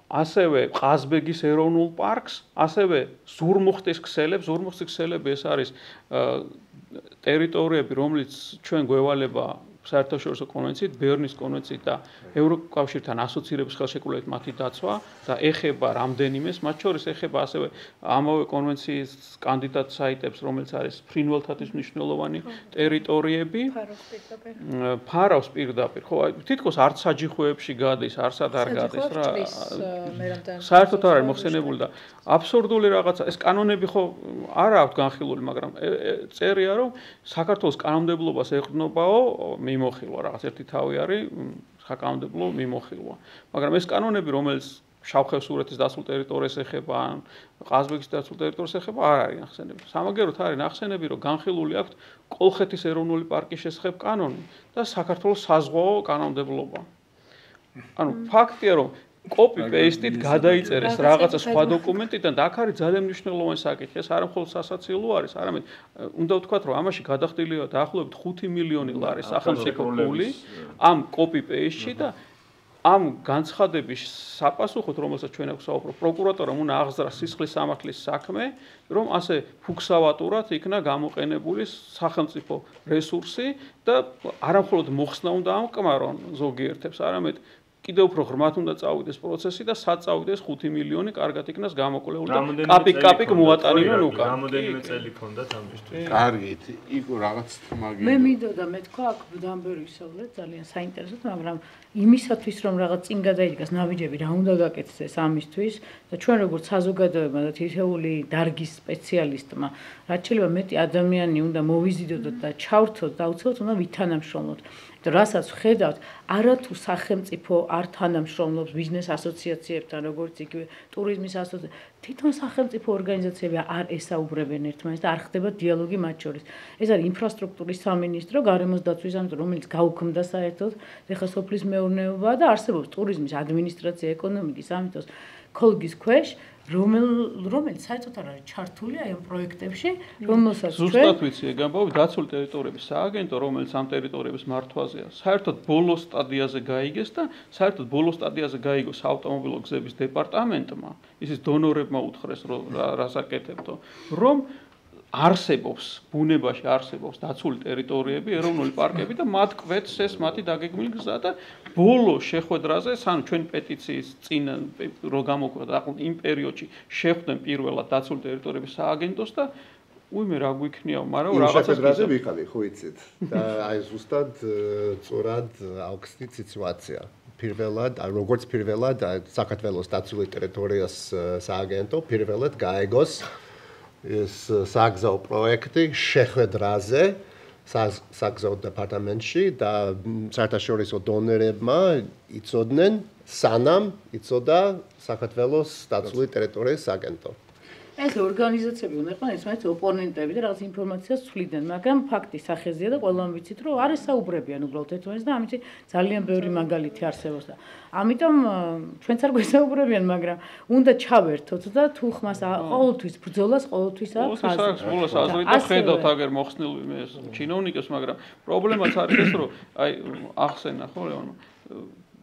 ასევე ყაზბეგის ეროვნულ პარკს, ასევე ზურმუხტის ქსელებს, ზურმუხტის ქსელები ეს არის ტერიტორიები, რომელიც ჩვენ გვევალება საერთაშორისო კონვენციით, ბერნის კონვენციით და ევროკავშირთან ასოცირების ხელშეკრულებით მათი დაცვა და ეხება რამდენიმეს, მათ შორის ეხება ასევე ამავე კონვენციის კანდიდატ საიტებს, რომელიც არის ფრინველთათვის მნიშვნელოვანი ტერიტორიები. ფარავს პირდაპირ. ხო, თითქოს არც საჯიხოებში გადის, არცად არ გადის რა. საერთოდ არ არის მოხსენებული და აბსურდული რაღაცა. ეს კანონები ხო არ აქვს განხილული, მაგრამ წერია რომ საქართველოს კანონმდებლობას ეყრდნობაო მიმოხილვა რაღაც ერთი თავი არის საკანონმდებლო მიმოხილვა. მაგრამ ეს კანონები, რომელიც შავხევსურეთის დასულ ტერიტორიას ეხება, ან ყაზბეგის დასულ ტერიტორიას ეხება, არ არის ნახსენები. სამაგეროთ არის ნახსენები, რომ განხილული აქვს კოლხეთის ეროვნული პარკის შესახებ კანონი და საქართველოს საზღვაო კანონმდებლობა. ანუ ფაქტია, რომ copy-paste-ით გადაიწერეს რაღაცა სხვა დოკუმენტიდან და აქ არის ძალიან მნიშვნელოვანი საკითხი. ეს არა მხოლოდ სასაცილო არის, არამედ უნდა ვთქვათ, რომ ამაში გადახდილია დაახლოებით 5 მილიონი ლარი სახელმწიფო ფული ამ copy-paste-ში და ამ განცხადების საპასუხოდ, რომელსაც ჩვენ აქვს საუბრო, პროკურატორამ უნდა აღზრა სისხლის სამართლის საქმე, რომ ასე ფუქსავატურად იქნა გამოყენებული სახელმწიფო რესურსი და არა მხოლოდ მოხსნა უნდა ამკმარონ ზოგიერთებს, არამედ კიდევ უფრო ღრმად უნდა წავიდეს პროცესი და სად წავიდეს 5 მილიონი კარგად იქნას გამოკვლეული და კაპიკ-კაპიკ მოატანინონ უკან. რამოდენიმე წელი ქონდათ ამისთვის. კარგით, იქ რაღაც თმაგი. მე მინდოდა მეთქვა აქ ძალიან ბევრი ვისაუბრეთ, ძალიან საინტერესოდ, მაგრამ იმისათვის რომ რაღაც წინ გადაიდგას ნაბიჯები, რა უნდა გაკეთდეს ამისთვის და ჩვენ როგორც საზოგადოება და თითეული დარგის სპეციალისტმა, რაც შეიძლება მეტი ადამიანი უნდა მოვიზიდოთ და ჩავრთოთ და აუცილებლად უნდა ვითანამშრომლოთ. და რასაც ვხედავთ, არათუ სახელმწიფო არ თანამშრომლობს ბიზნეს ასოციაციებთან, როგორც იგივე ტურიზმის ასოციაციებთან, თვითონ სახელმწიფო ორგანიზაციები არ ესაუბრებენ ერთმანეთს და არ ხდება დიალოგი მათ შორის. ეს არის ინფრასტრუქტურის სამინისტრო, გარემოს დაცვის სამინისტრო, რომელიც გაუქმდა საერთოდ ეხლა სოფლის მეურნეობა და არსებობს ტურიზმის ადმინისტრაცია, ეკონომიკის სამინისტროს ქოლგის ქვეშ, რომელიც საერთოდ არ არის ჩართული აი ამ პროექტებში, რომელსაც ჩვენ ზუსტად ვიცი, ეგ ამბავი დაცული ტერიტორიების სააგენტო, რომელიც ამ ტერიტორიების მართვაზეა, საერთოდ ბოლო სტადიაზე გაიგეს და საერთოდ ბოლო სტადიაზე გაიგო საავტომობილო გზების დეპარტამენტმა, ისიც დონორებმა უთხრეს, რას აკეთებდო, რომ არსებობს ბუნებაში არსებობს დაცული ტერიტორიები, ეროვნული პარკები და მათ კვეთს ეს მათი დაგეგმილი გზა და ბოლო შეხვედრაზე, ანუ ჩვენ პეტიციის წინ რო გამოგვდა, იმ პერიოდში შეხვდნენ პირველად დაცული ტერიტორიების სააგენტოს და უიმე რა გვიქნია, მაგრამ რაღაცას შეფედრაზე ვიყავი, ხო იცით. და აი ზუსტად წორად აუხსნით სიტუაცია. პირველად, როგორც პირველად საქართველოს დაცული ტერიტორიას სააგენტო პირველად გაეგოს ეს საგზაო პროექტი შეხვედრაზე საგზაო დეპარტამენტში და საერთაშორისო დონორებმა იცოდნენ სანამ იცოდა საქართველოს დაცული ტერიტორიის სააგენტო. ეს ორგანიზაციები უნდა იყვნენ ერთმანეთის ოპონენტები და რაღაც ინფორმაციას ცვლიდნენ, მაგრამ ფაქტი სახეზია და ყველამ ვიცით, რომ არ ესაუბრებიან უბრალოდ ერთმანეთს და ამით ძალიან ბევრი მაგალითი არსებობს და ამიტომ ჩვენც არ გვესაუბრებიან, მაგრამ უნდა ჩავერთოთ და თუ ხმას ყოველთვის ბრძოლას ყოველთვის აქვს ხაზი. ბოლოს აზრი და ხედავთ აგერ მოხსნილ ეს ჩინოვნიკებს, მაგრამ პრობლემაც არის ეს, რომ აი ახსენა ხო ლეონმა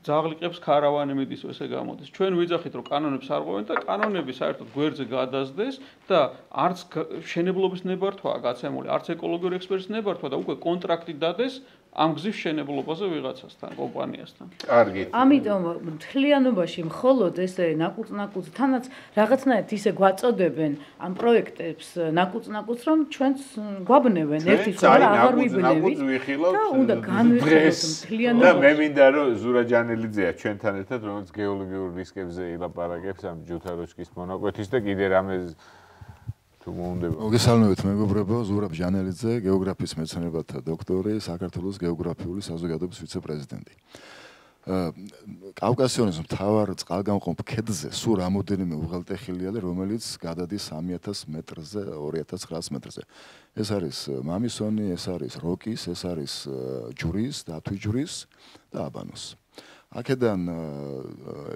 ძაღლიყებს ქარავანი მიდის ესე გამოდის. ჩვენ ვიძახით რომ კანონებს არ ყვევენ და კანონები საერთოდ გვერდზე გადასდეს და არც შენებლობის ნებართვაა გაცემული, არც ეკოლოგიური ექსპერტის ნებართვა და უკვე კონტრაქტი დადეს ამ გზის შენებლობაზე ვიღაცასთან, კომპანიასთან. კარგი. ამიტომ მთლიანობაში მხოლოდ ესე ნაკუწ-ნაკუწ თანაც რაღაცნაირად ისე გვაწოდებენ ამ პროექტებს ნაკუწ-ნაკუწ რომ ჩვენც გვაბნევენ ერთის რომ აღარ ვიბნევით და უნდა განვიხილოთ მთლიანობაში. და მე მინდა რომ ზურაჯანელიძეა ჩვენთან ერთად რომელიც გეოლოგიურ რისკებზე ილაპარაკებს ამ ჯუთა-როშკის მონაკვეთის და კიდე რამე მოგესალმებით მეგობრებო, ზურაბ ჟანელიძე, გეოგრაფიის მეცნიერებათა დოქტორი, საქართველოს გეოგრაფიული საზოგადოების ვიცე-პრეზიდენტი. კავკასიონის მთავარ წყალგამყოფ ქედზე სულ რამოდენიმე უღელტეხილია და რომელიც გადადის 3000 მეტრზე, 2900 მეტრზე. ეს არის მამისონი, ეს არის როკის, ეს არის ჯურის, დათვიჯურის და აბანოს. აქედან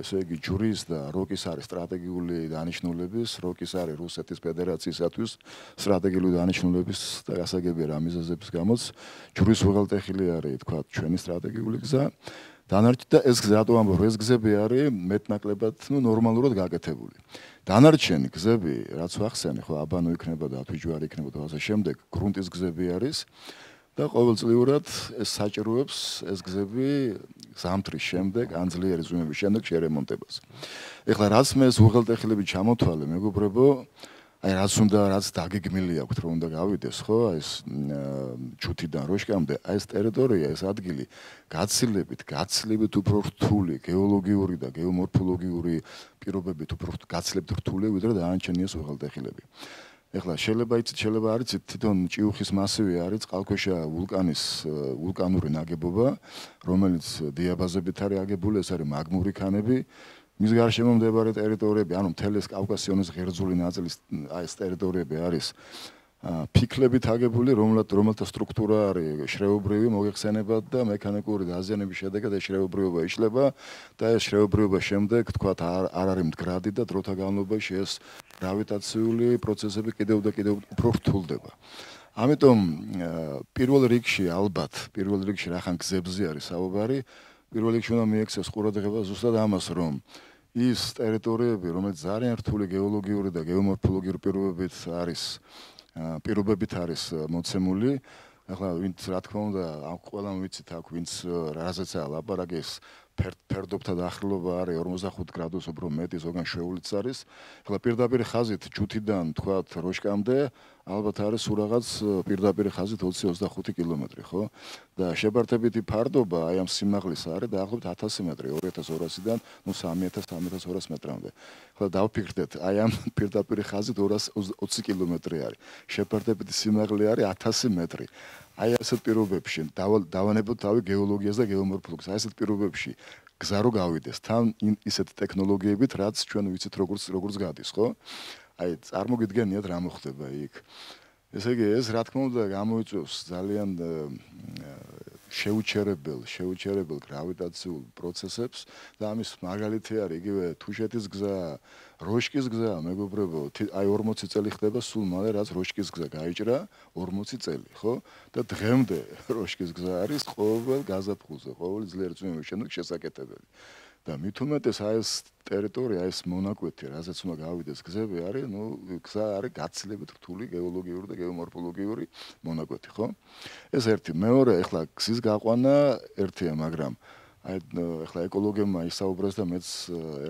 ესე იგი ჯურის და როკის არის სტრატეგიული დანიშნულების, როკის არის რუსეთის ფედერაციისათვის სტრატეგიული დანიშნულების და გასაგებია რა მიზეზების გამოც, ჯურის უღელტეხილი არის თქვა ჩვენი სტრატეგიული გზა. დანარჩენი და ეს გზა რატო ამბობ, ეს გზები არის მეტნაკლებად ნორმალურად გაკეთებული. დანარჩენი გზები, რაც ვახსენე, ხო აბანო იქნება და თვიჯვარი იქნება და ასე შემდეგ, გრუნტის გზები არის. და ყოველწლიურად ეს საჭიროებს ეს გზები ზამთრის შემდეგ, ან ძლიერი ზვიმების შემდეგ შერემონტებას. ეხლა რაც მე ეს უღელტეხილები ჩამოთვალე, მეგობრებო, აი რაც უნდა, რაც დაგეგმილი აქვს, რომ უნდა გავიდეს, ხო, ეს ჯუთიდან როშკამდე, აი ეს ტერიტორია, ეს ადგილი გაცილებით უფრო რთული, გეოლოგიური და გეომორფოლოგიური პირობებით უფრო გაცილებით რთული, ვიდრე დანარჩენი ეს უღელტეხილები. ეხლა შეიძლება არ იცით თვითონ ჭიუხის მასივი არის წყალქვეშა ვულკანური ნაგებობა, რომელიც დიაბაზებით არის აგებული, ეს არის მაგმური ქანები. მის გარშემო მდებარე ტერიტორიები, ანუ მთელი კავკასიონის ღერძული ნაწილის აი ეს ტერიტორიები არის ფიქლებით აგებული, რომელთა სტრუქტურა არის შრეობრივი, მოგეხსენებათ და მექანიკური დაზიანების შედეგად ეს შრეობრიობა იშლება და ეს შრეობრიობა შემდეგ თქვათ არ არის მდგრადი და დროთა განმავლობაში ეს გრავიტაციული პროცესები კიდევ უფრო რთულდება. ამიტომ პირველ რიგში რახან გზებზე არის საუბარი, პირველ რიგში უნდა მიექცეს ყურადღება ზუსტად ამას, რომ ის ტერიტორიები, რომელიც ძალიან რთული გეოლოგიური და გეომორფოლოგიური პირობებით არის მოცემული, ახლა ვინც რა თქმა უნდა, ყველამ ვიცით აქ ვინც რაზეცაა ლაპარაკი ეს ფერდობთა დახრილობა არის 45 გრადუს უფრო მეტი, ზოგან შეულიც არის. ახლა პირდაპირ ხაზით ჯუთიდან თქვათ როშკამდე ალბათ არის სულ რაღაც პირდაპირ ხაზით 20-25 კილომეტრი, ხო? და შეფართებითი ფარდობა აი ამ სიმაღლის არის დაახლოებით 1000 მეტრი, 2200-დან 3000-3200 მეტრამდე. ახლა დავფიქრდეთ, აი ამ პირდაპირ ხაზით 220 კილომეტრი არის. შეფართებითი სიმაღლე არის 1000 მეტრი. აი ასეთ პირობებში დავანებოთ თავი გეოლოგიას და გეომორფოლოგიას. აი ასეთ პირობებში გზა რო გავიდეს თან ისეთ ტექნოლოგიებით, რაც ჩვენ ვიცით როგორც გადის, ხო? აი წარმოგიდგენიათ რა მოხდება იქ. ესე იგი ეს რა თქმა უნდა გამოიწვევს ძალიან შეუჩერებელ გრავიტაციულ პროცესებს და ამის მაგალითი არის იგივე თუშეთის გზა, როშკის გზა, მეგობრებო, აი 40 წელი ხდება სულ მალე რაც როშკის გზა გაიჭრა 40 წელი, ხო? და დღემდე როშკის გზა არის ყოველ გაზაფხულზე, ყოველი ძლიერი წვიმების შემდეგ შესაკეთებელი. და მით უმეტეს აი ეს ტერიტორია, ეს მონაკვეთი, რაზეც უნდა გავიდეს გზები არის, გზა არის გაცილებით რთული გეოლოგიური და გეომორფოლოგიური მონაკვეთი, ხო? ეს ერთი, მეორე, ეხლა გზის გაყვანა ერთია, მაგრამ აი ეხლა ეკოლოგებმა ისაუბრეს და მეც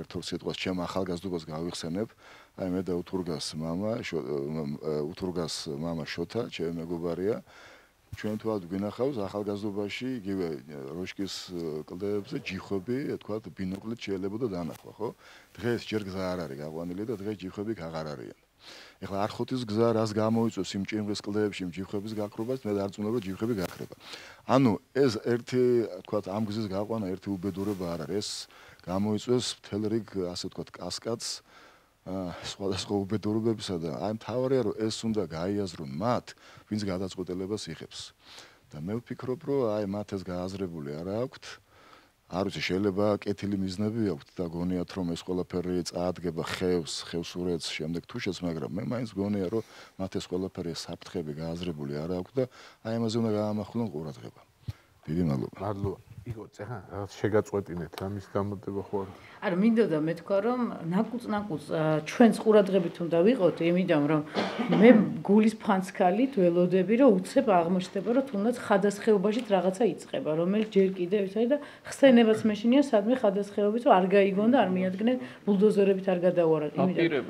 ერთ-ორ სიტყვას ჩემ ახალგაზრდობას გავიხსენებ. აი მე და უთურგას მამა შოთა, ჩემი მეგობარია. ჩვენ თვალ გვინახავს ახალგაზრდობაში იგივე როშკის კლდეებზე ჯიხვები, თქვათ, ბინოკლით შეიძლება დანახვა, ხო? დღეს ჯერ გზა არ არის გაყვანილი და დღეს ჯიხვები აღარ არიან. ეხლა არხოთის გზა რას გამოიწვევს იმ ჭინღრის კლდეებში იმ ჯიხვების გაქრობას, მე დარწმუნებული რომ ჯიხვები გაქრება. ანუ ეს ერთი, თქვათ, ამ გზის გაყვანა ერთი უბედურება არ არის. ეს გამოიწვევს მთელ რიგ, ასე ვთქვათ, კასკადს სხვადასხვა უბედურებებისა და აი მთავარია რომ ეს უნდა გაიაზრონ მათ, ვინც გადაწყვეტილებას იღებს. და მე ვფიქრობ რომ აი მათ ეს გააზრებული არ აქვთ. არ ვიცი, შეიძლება კეთილი მიზნები აქვთ და გონიათ რომ ეს ყველაფერი წაადგება ხევს ურეთს შემდეგ თუ შეც, მაგრამ მე მაინც გონია რომ მათ ეს ყველაფერი საფრთხები გააზრებული არ აქვთ და აი ამაზე უნდა გაამახვილონ ყურადღება. დიდი მადლობა. მადლობა. იგო, ეხლა რაღაც შეგაწყვეტინეთ რა მის გამოდება ხო არა? არა, მინდოდა მეთქვა რომ ნაკუწ ჩვენს ყურადღებით უნდა ვიყოთ, იმიტომ რომ მე გულის ფანცქალით ველოდები რომ უცებ აღმოჩნდება რომ თუნდაც ხადასხეობაშიც რაღაცა იწყება, რომელიც ჯერ კიდევ ისაა და ხსენებაც მეშინია სადმე ხადასხეობით რომ არ გაიგონ და არ მიადგნენ ბულდოზერებით არ გადაუარათ, იმიტომ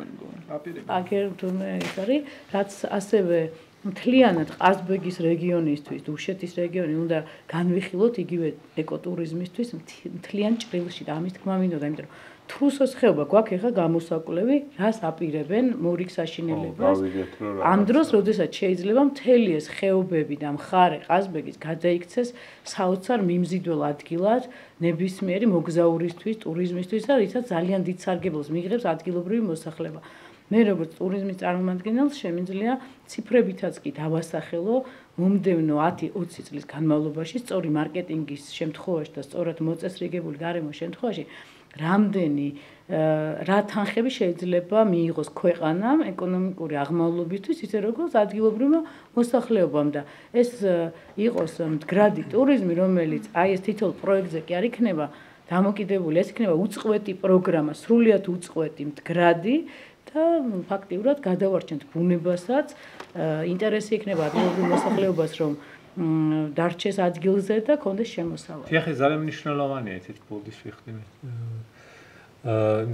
აკერ თუნდაც ის არის, რაც ასევე მთლიანად ყაზბეგის რეგიონისთვის, დუშეთის რეგიონი უნდა განვიხილოთ იგივე ეკოტურიზმისთვის მთლიან ჭრილში და ამის თქმა მინდოდა, იმიტომ რომ თრუსოს ხეობა გვაქვს ეხლა გამოსაკვლევი, რას აპირებენ მორიგ საშინელებას. ამ დროს, როდესაც შეიძლება მთელი ეს ხეობები და მხარე ყაზბეგის გადაიქცეს საოცარ მიმზიდველ ადგილად ნებისმიერი მოგზაურისთვის, ტურიზმისთვის და რითაც ძალიან დიდ სარგებლობას მიიღებს ადგილობრივი მოსახლეობა. მე როგორც ტურიზმის წარმომადგენელს შემიძლია ციფრებითაც კი დავასახელო მომდევნო 10-20 წლის განმავლობაში სწორი მარკეტინგის შემთხვევაში და სწორად მოწესრიგებული გარემოს შემთხვევაში რამდენი რა თანხები შეიძლება მიიღოს ქვეყანამ ეკონომიკური აღმავლობისთვის, ისე როგორც ადგილობრივ მოსახლეობამ და ეს იყოს მდგრადი ტურიზმი, რომელიც აი ეს თითოეულ პროექტზე კი არ იქნება დამოკიდებული, ეს იქნება უწყვეტი პროგრამა, სრულიად უწყვეტი, მდგრადი და ფაქტიურად გადავარჩენთ ბუნებასაც, ინტერესი იქნება ადგილობრივ მოსახლეობას, რომ დარჩეს ადგილზე და კონდეს შემოსავალი. თიხი ძალიან მნიშვნელოვანია, ესეთ ბოლდის ვიხდები.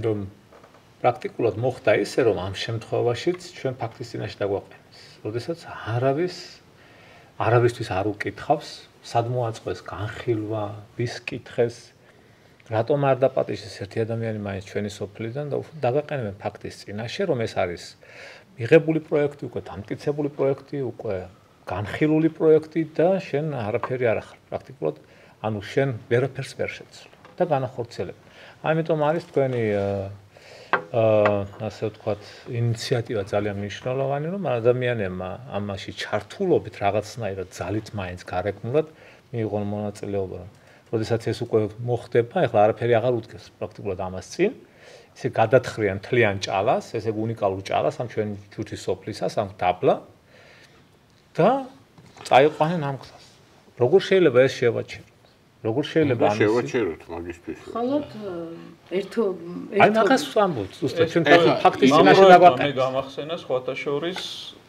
რომ პრაქტიკულად მოხდა ისე, რომ ამ შემთხვევაშიც ჩვენ ფაქტის წინაშე დაგვაყენეს. როდესაც არავისთვის არ უკითხავს, სად მოაწყვეს განხილვა, ვის კითხეს, რატომ არ დაპატიჟეს ერთი ადამიანი მაინც ჩვენი სოფლიდან და დაგაყენებენ ფაქტის წინაშე, რომ ეს არის მიღებული პროექტი, უკვე დამტკიცებული პროექტი, უკვე განხილული პროექტი და შენ არაფერი არ ახარ პრაქტიკულად, ანუ შენ ვერაფერს ვერ შეცვლ და განახორციელებ. ამიტომ არის თქვენი ასე ვთქვათ, ინიციატივა ძალიან მნიშვნელოვანი, რომ ადამიანებმა ამაში ჩართულობით რაღაცნაირად ძალით მაინც გარეგნულად მიიღონ მონაწილეობა. როდესაც ეს უკვე მოხდება, ეხლა არაფერი აღარ უდგეს პრაქტიკულად ამას წინ, ისე გადათხრიან მთლიან ჭალას, ესე უნიკალურ ჭალას ამ ჩვენი ჯუთის სოფლისას, ამ დაბლა და წაიყვანენ ამ გზას. როგორ შეიძლება ეს შევაჩეროთ? როგორ შეიძლება ამის შევაჩეროთ მაგისთვის? ხალოდ ერთო აი მაგას ვამბობთ, ზუსტად ჩვენ ფაქტის წინაშე დაგვაყენეთ. მე გამახსენა სხვათა შორის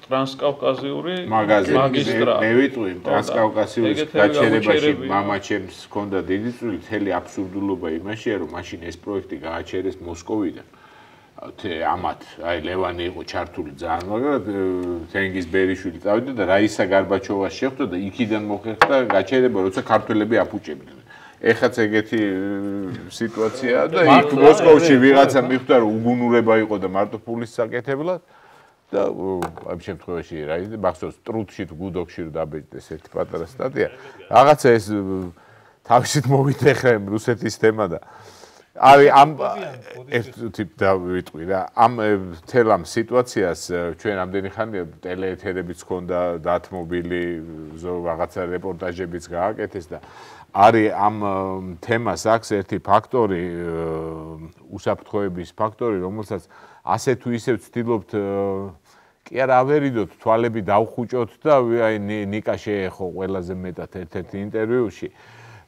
ტრანსკავკაზიური მაგისტრალი. მე ვიტყვი ტრანსკავკასიის გაჩერებაში მამაჩემს ჰქონდა დიდი წვლილი, მთელი აბსურდულობა იმაშია, რომ მაშინ ეს პროექტი გააჩერეს მოსკოვიდან. ამათ, აი ლევანი იყო ჩართული ძალიან, მაგრამ თენგიზ ბერიშვილი წავიდა და რაისა გარბაჩოვას შეხვდა და იქიდან მოხერხდა გაჩერება, როცა ქართველები აფუჭებდნენ. ეხაც ეგეთი სიტუაციაა და იქ მოსკოვში ვიღაცა მიხვდა, რომ უგუნურება იყო და მარტო ფულის საკეთებლად. და ამ შემთხვევაში რა ის მახსოვს ტრუთში თუ გუდოქში რომ დაბეჭდეს ერთი პატარა სტატია რაღაცა ეს თავისით მოვიდეხე რუსეთის თემა და არის ამ ერთი დავიტყვი რა ამ თელ ამ სიტუაციას ჩვენ ამდენი ხანია ტელეეთერებიც ჰქონდა დათმობილი რაღაცა რეპორტაჟებიც გააკეთეს და არის ამ თემას აქვს ერთი ფაქტორი უსაფრთხოების ფაქტორი რომელსაც ასე თუ ისე ვცდილობთ კი არა ავერიდოთ თვალები დავხუჭოთ და აი ნიკა შეეხო ყველაზე მეტად ერთ-ერთ ინტერვიუში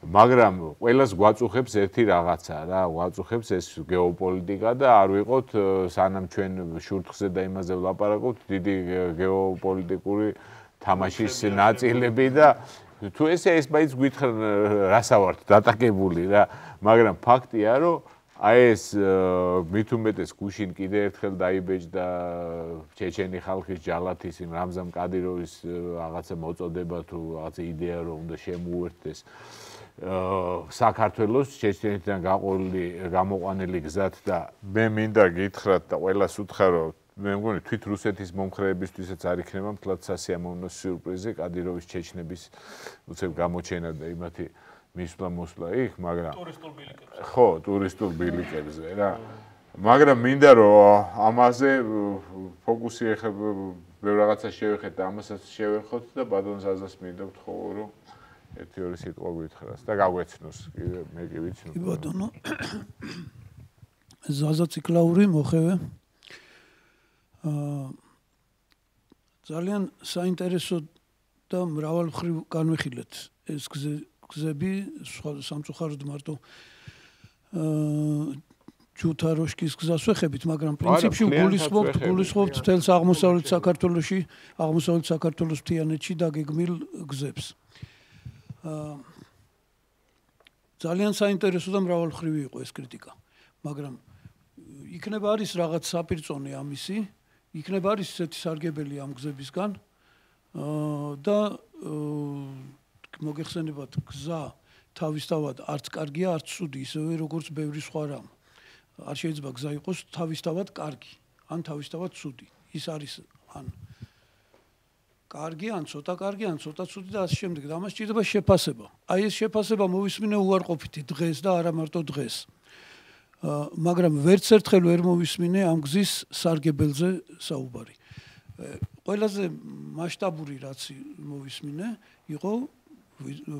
მაგრამ ყველას გვაწუხებს ერთი რაღაცა რა გვაწუხებს ეს გეოპოლიტიკა და არ ვიყოთ სანამ ჩვენ შურთხზე და იმაზე ვლაპარაკობთ დიდი გეოპოლიტიკური თამაშის ნაწილები და თუ ესე ეს მაინც გითხრან რასავართ დატაკებული რა მაგრამ ფაქტია რომ აი ეს მით უმეტეს გუშინ კიდე ერთხელ დაიბეჭდა ჩეჩენი ხალხის ჯალათის იმ რამზან კადიროვის რაღაცა მოწოდება თუ რაღაცა იდეა რომ უნდა შემოუერთდეს საქართველოს ჩეჩენიდან გამოყვანილი გზად და მე მინდა გითხრათ და ყველას უთხრათ მე მგონი თვით რუსეთის მომხრეებისთვისაც არ იქნება მთლად სასიამოვნო სიურპრიზი კადიროვის ჩეჩნების უცებ გამოჩენა და იმათი მისვლა იქ, მაგრამ ხო, ტურისტულ ბილიკებზე რა. მაგრამ მინდა რომ ამაზე ფოკუსი ეხება ბევრ რაღაცა შევეხეთ და ამასაც შევეხოთ და ბატონ ზაზას მინდა ვთხოვო რომ ერთი-ორი სიტყვა გითხრას და გაგვეცნოს კიდე მე კი ვიცნობ. კი ბატონო. ზაზა ციკლაური მოხევე. ძალიან საინტერესო და მრავალმხრივ განვიხილეთ ეს გზები სამწუხაროდ მარტო ჯუთა-როშკის გზას ვეხებით, მაგრამ პრინციპში გულისხმობთ მთელს აღმოსავლეთ საქართველოს მთიანეთში დაგეგმილ გზებს. ძალიან საინტერესო და მრავალმხრივი იყო ეს კრიტიკა, მაგრამ იქნება არის რაღაც საპირწონე ამისი, იქნება არის ესეთი სარგებელი ამ გზებისგან და მოგეხსენებათ გზა თავისთავად არც კარგია, არც ცუდი, ისევე როგორც ბევრი სხვა რამ. არ შეიძლება გზა იყოს თავისთავად კარგი, ან თავისთავად ცუდი. ის არის ან კარგი, ან ცოტა კარგი, ან ცოტა ცუდი და ასე შემდეგ. და ამას სჭირდება შეფასება. აი ეს შეფასება მოვისმინე უარყოფითი დღეს და არა მარტო დღეს. მაგრამ ვერც ერთხელ ვერ მოვისმინე ამ გზის სარგებელზე საუბარი. ყველაზე მასშტაბური რაც მოვისმინე იყო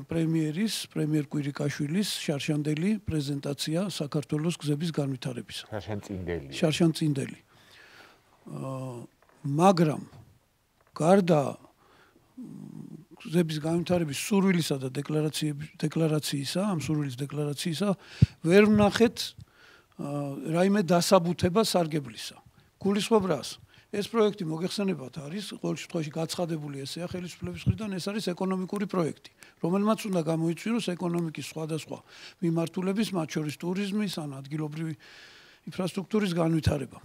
პრემიერ კვირიკაშვილის შარშანდელი პრეზენტაცია საქართველოს გზების განვითარებისა. შარშანწინდელი. მაგრამ გარდა გზების განვითარების სურვილისა და დეკლარაციისა, ამ სურვილის დეკლარაციისა, ვერ ვნახეთ რაიმე დასაბუთება სარგებლისა. გულისხმობ რას? ეს პროექტი მოგეხსენებათ არის ყოველ შემთხვევაში გაცხადებული ესეა ხელისუფლების მხრიდან, ეს არის ეკონომიკური პროექტი, რომელმაც უნდა გამოიწვიოს ეკონომიკის სხვადასხვა მიმართულების, მათ შორის ტურიზმის, ან ადგილობრივი ინფრასტრუქტურის განვითარება.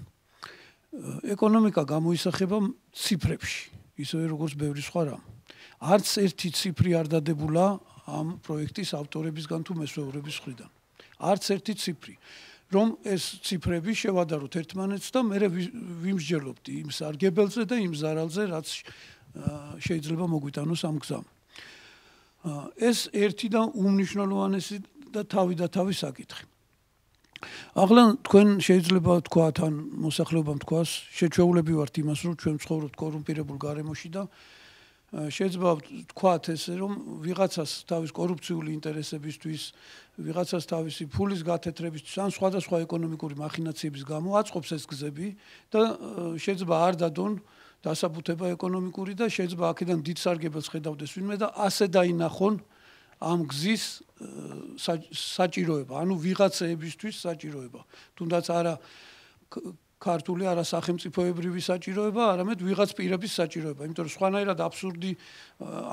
ეკონომიკა გამოისახება ციფრებში, ისევე როგორც ბევრი სხვა რამ. არც ერთი ციფრი არ დადებულა ამ პროექტის ავტორებისგან თუ მესვეურების მხრიდან. არც ერთი ციფრი. რომ ეს ციფრები შევადაროთ ერთმანეთს და მე ვიმსჯელობთ იმ სარგებელზე და იმ ზარალზე, რაც შეიძლება მოგვიტანოს ამ გზამ. ეს ერთი და უმნიშვნელოვანესი და თავი საკითხი. ახლა თქვენ შეიძლება თქვათ ან მოსახლეობამ თქვას, შეჩვეულები ვართ იმას, რომ ჩვენ ვცხოვრობთ კორუმპირებულ გარემოში და შეიძლება თქვათ ესე რომ ვიღაცას თავის კორუფციული ინტერესებისთვის, ვიღაცას თავისი ფულის გათეთრებისთვის ან სხვადასხვა ეკონომიკური მახინაციების გამო აწყობს ეს გზები და შეიძლება არ დადონ დასაბუთება ეკონომიკური და შეიძლება აქედან დიდ სარგებელს ხედავდეს ვინმე და ასე დაინახონ ამ გზის საჭიროება, ანუ ვიღაცეებისთვის საჭიროება. თუნდაც არა ქართული არა სახელმწიფოებრივი საჭიროება, არამედ ვიღაც პირების საჭიროება. იმიტომ რომ სხვანაირად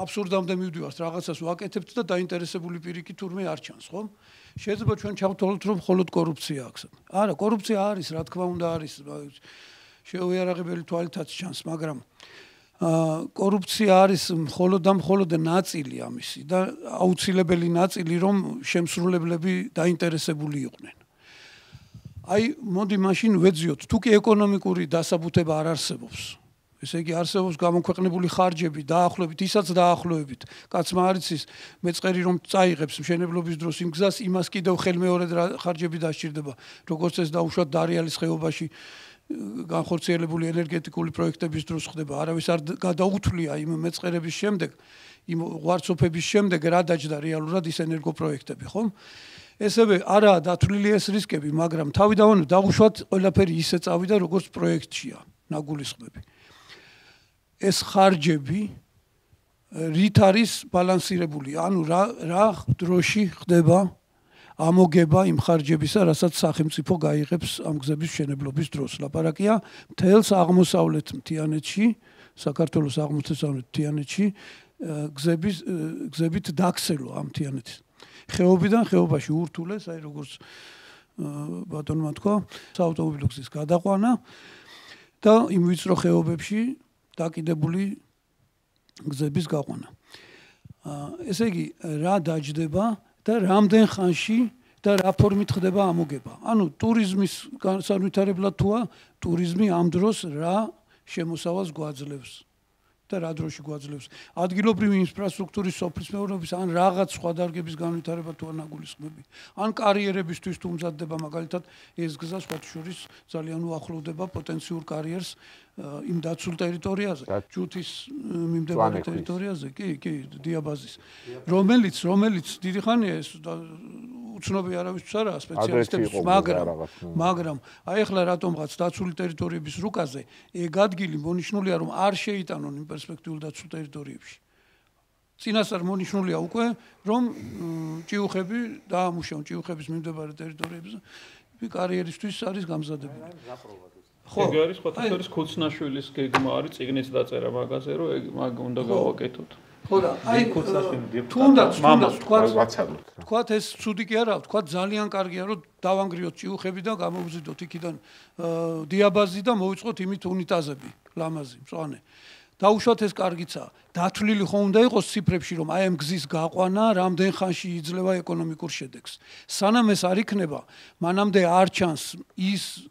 აბსურდამდე მივდივართ, რაღაცას ვაკეთებთ და დაინტერესებული პირიქით თურმე არ ჩანს, ხო? შეიძლება ჩვენ ჩავთვალოთ, რომ მხოლოდ კორუფცია აქვს. არა, კორუფცია არის, რა თქმა უნდა არის. შეუიარაღებელი თვალითაც ჩანს, მაგრამ კორუფცია არის მხოლოდ ნაწილი ამისი და აუცილებელი ნაწილი, რომ შემსრულებლები დაინტერესებული იყვნენ. აი, მოდი მაშინ ვეძიოთ, თუ კი ეკონომიკური დასაბუთება არ არსებობს, ესე იგი არსებობს გამოქვეყნებული ხარჯები, დაახლოებით, ისაც დაახლოებით, კაცმა არ იცის, მეწყერი რომ წაიღებს მშენებლობის დროს იმ გზას, იმას კიდევ ხელმეორედ ხარჯები დასჭირდება, როგორც ეს დაუშვათ დარიალის ხეობაში განხორციელებული ენერგეტიკული პროექტების დროს ხდება, არავის არ გადაუთვლია იმ მეწყერების შემდეგ, იმ ღვარცოფების შემდეგ რა დაჯდა რეალურად ის ენერგოპროექტები, ხო? ესევე არაა დათვლილი ეს რისკები, მაგრამ თავიდანვე დაუშვათ ყველაფერი ისე წავიდა, როგორც პროექტშია ნაგულისხმები. ეს ხარჯები რით არის ბალანსირებული, ანუ რა დროში ხდება ამოგება იმ ხარჯებისა, რასაც სახელმწიფო გაიღებს ამ გზების მშენებლობის დროს. ლაპარაკია მთელს აღმოსავლეთ მთიანეთში, საქართველოს აღმოსავლეთ მთიანეთში გზებით დაქსელვა ამ მთიანეთის. ხეობიდან ხეობაში ურთულეს, აი როგორც ბატონმა თქვა, საავტომობილო გზის გადაყვანა და იმ ვიწრო ხეობებში დაკიდებული გზების გაყვანა. ესე იგი, რა დაჯდება და რამდენ ხანში და რა ფორმით ხდება ამოგება. ანუ ტურიზმის განსაკუთრებულად თუა ტურიზმი ამ დროს რა შემოსავალს გვაძლევს და რა დროში გვაძლევს. ადგილობრივი ინფრასტრუქტურის სოფლის მეურნეობის ან რაღაც სხვა დარგების განვითარება თუ არ ნაგულისხმები. ან კარიერებისთვის თუ მზადდება მაგალითად ეს გზა სხვათა შორის ძალიან უახლოვდება პოტენციურ კარიერს იმ დაცულ ტერიტორიაზე, ჯუთის მიმდებარე ტერიტორიაზე, კი, დიაბაზის. რომელიც დიდი ხანია ეს უცნობი არავისთვის არაა სპეციალისტებს, მაგრამ აი ახლა რატომღაც დაცული ტერიტორიების რუკაზე ეგ ადგილი მონიშნულია რომ არ შეიტანონ იმ პერსპექტიულ დაცულ ტერიტორიებში. წინასწარ მონიშნულია უკვე რომ ჭიუხები დაამუშავონ ჭიუხების მიმდებარე ტერიტორიებზე კარიერისთვის არის გამზადებული. ხო, ეგ არის სხვათა შორის ქუცნაშვილის გეგმა არის წიგნის დაწერა მაგაზე რომ ეგ მაგ უნდა გავაკეთოთ. ხო და აი თუნდაც თქვათ ეს ცუდი კი არა, თქვათ ძალიან კარგია რომ დავანგრიოთ ჭიუხები და გამოვზიდოთ იქიდან დიაბაზი და მოვიწყოთ იმით უნიტაზები, ლამაზი, მწვანე. დაუშვათ ეს კარგიცაა. დათვლილი ხომ უნდა იყოს ციფრებში რომ აი ამ გზის გაყვანა რამდენ ხანში იძლევა ეკონომიკურ შედეგს. სანამ ეს არ იქნება, მანამდე არ ჩანს ის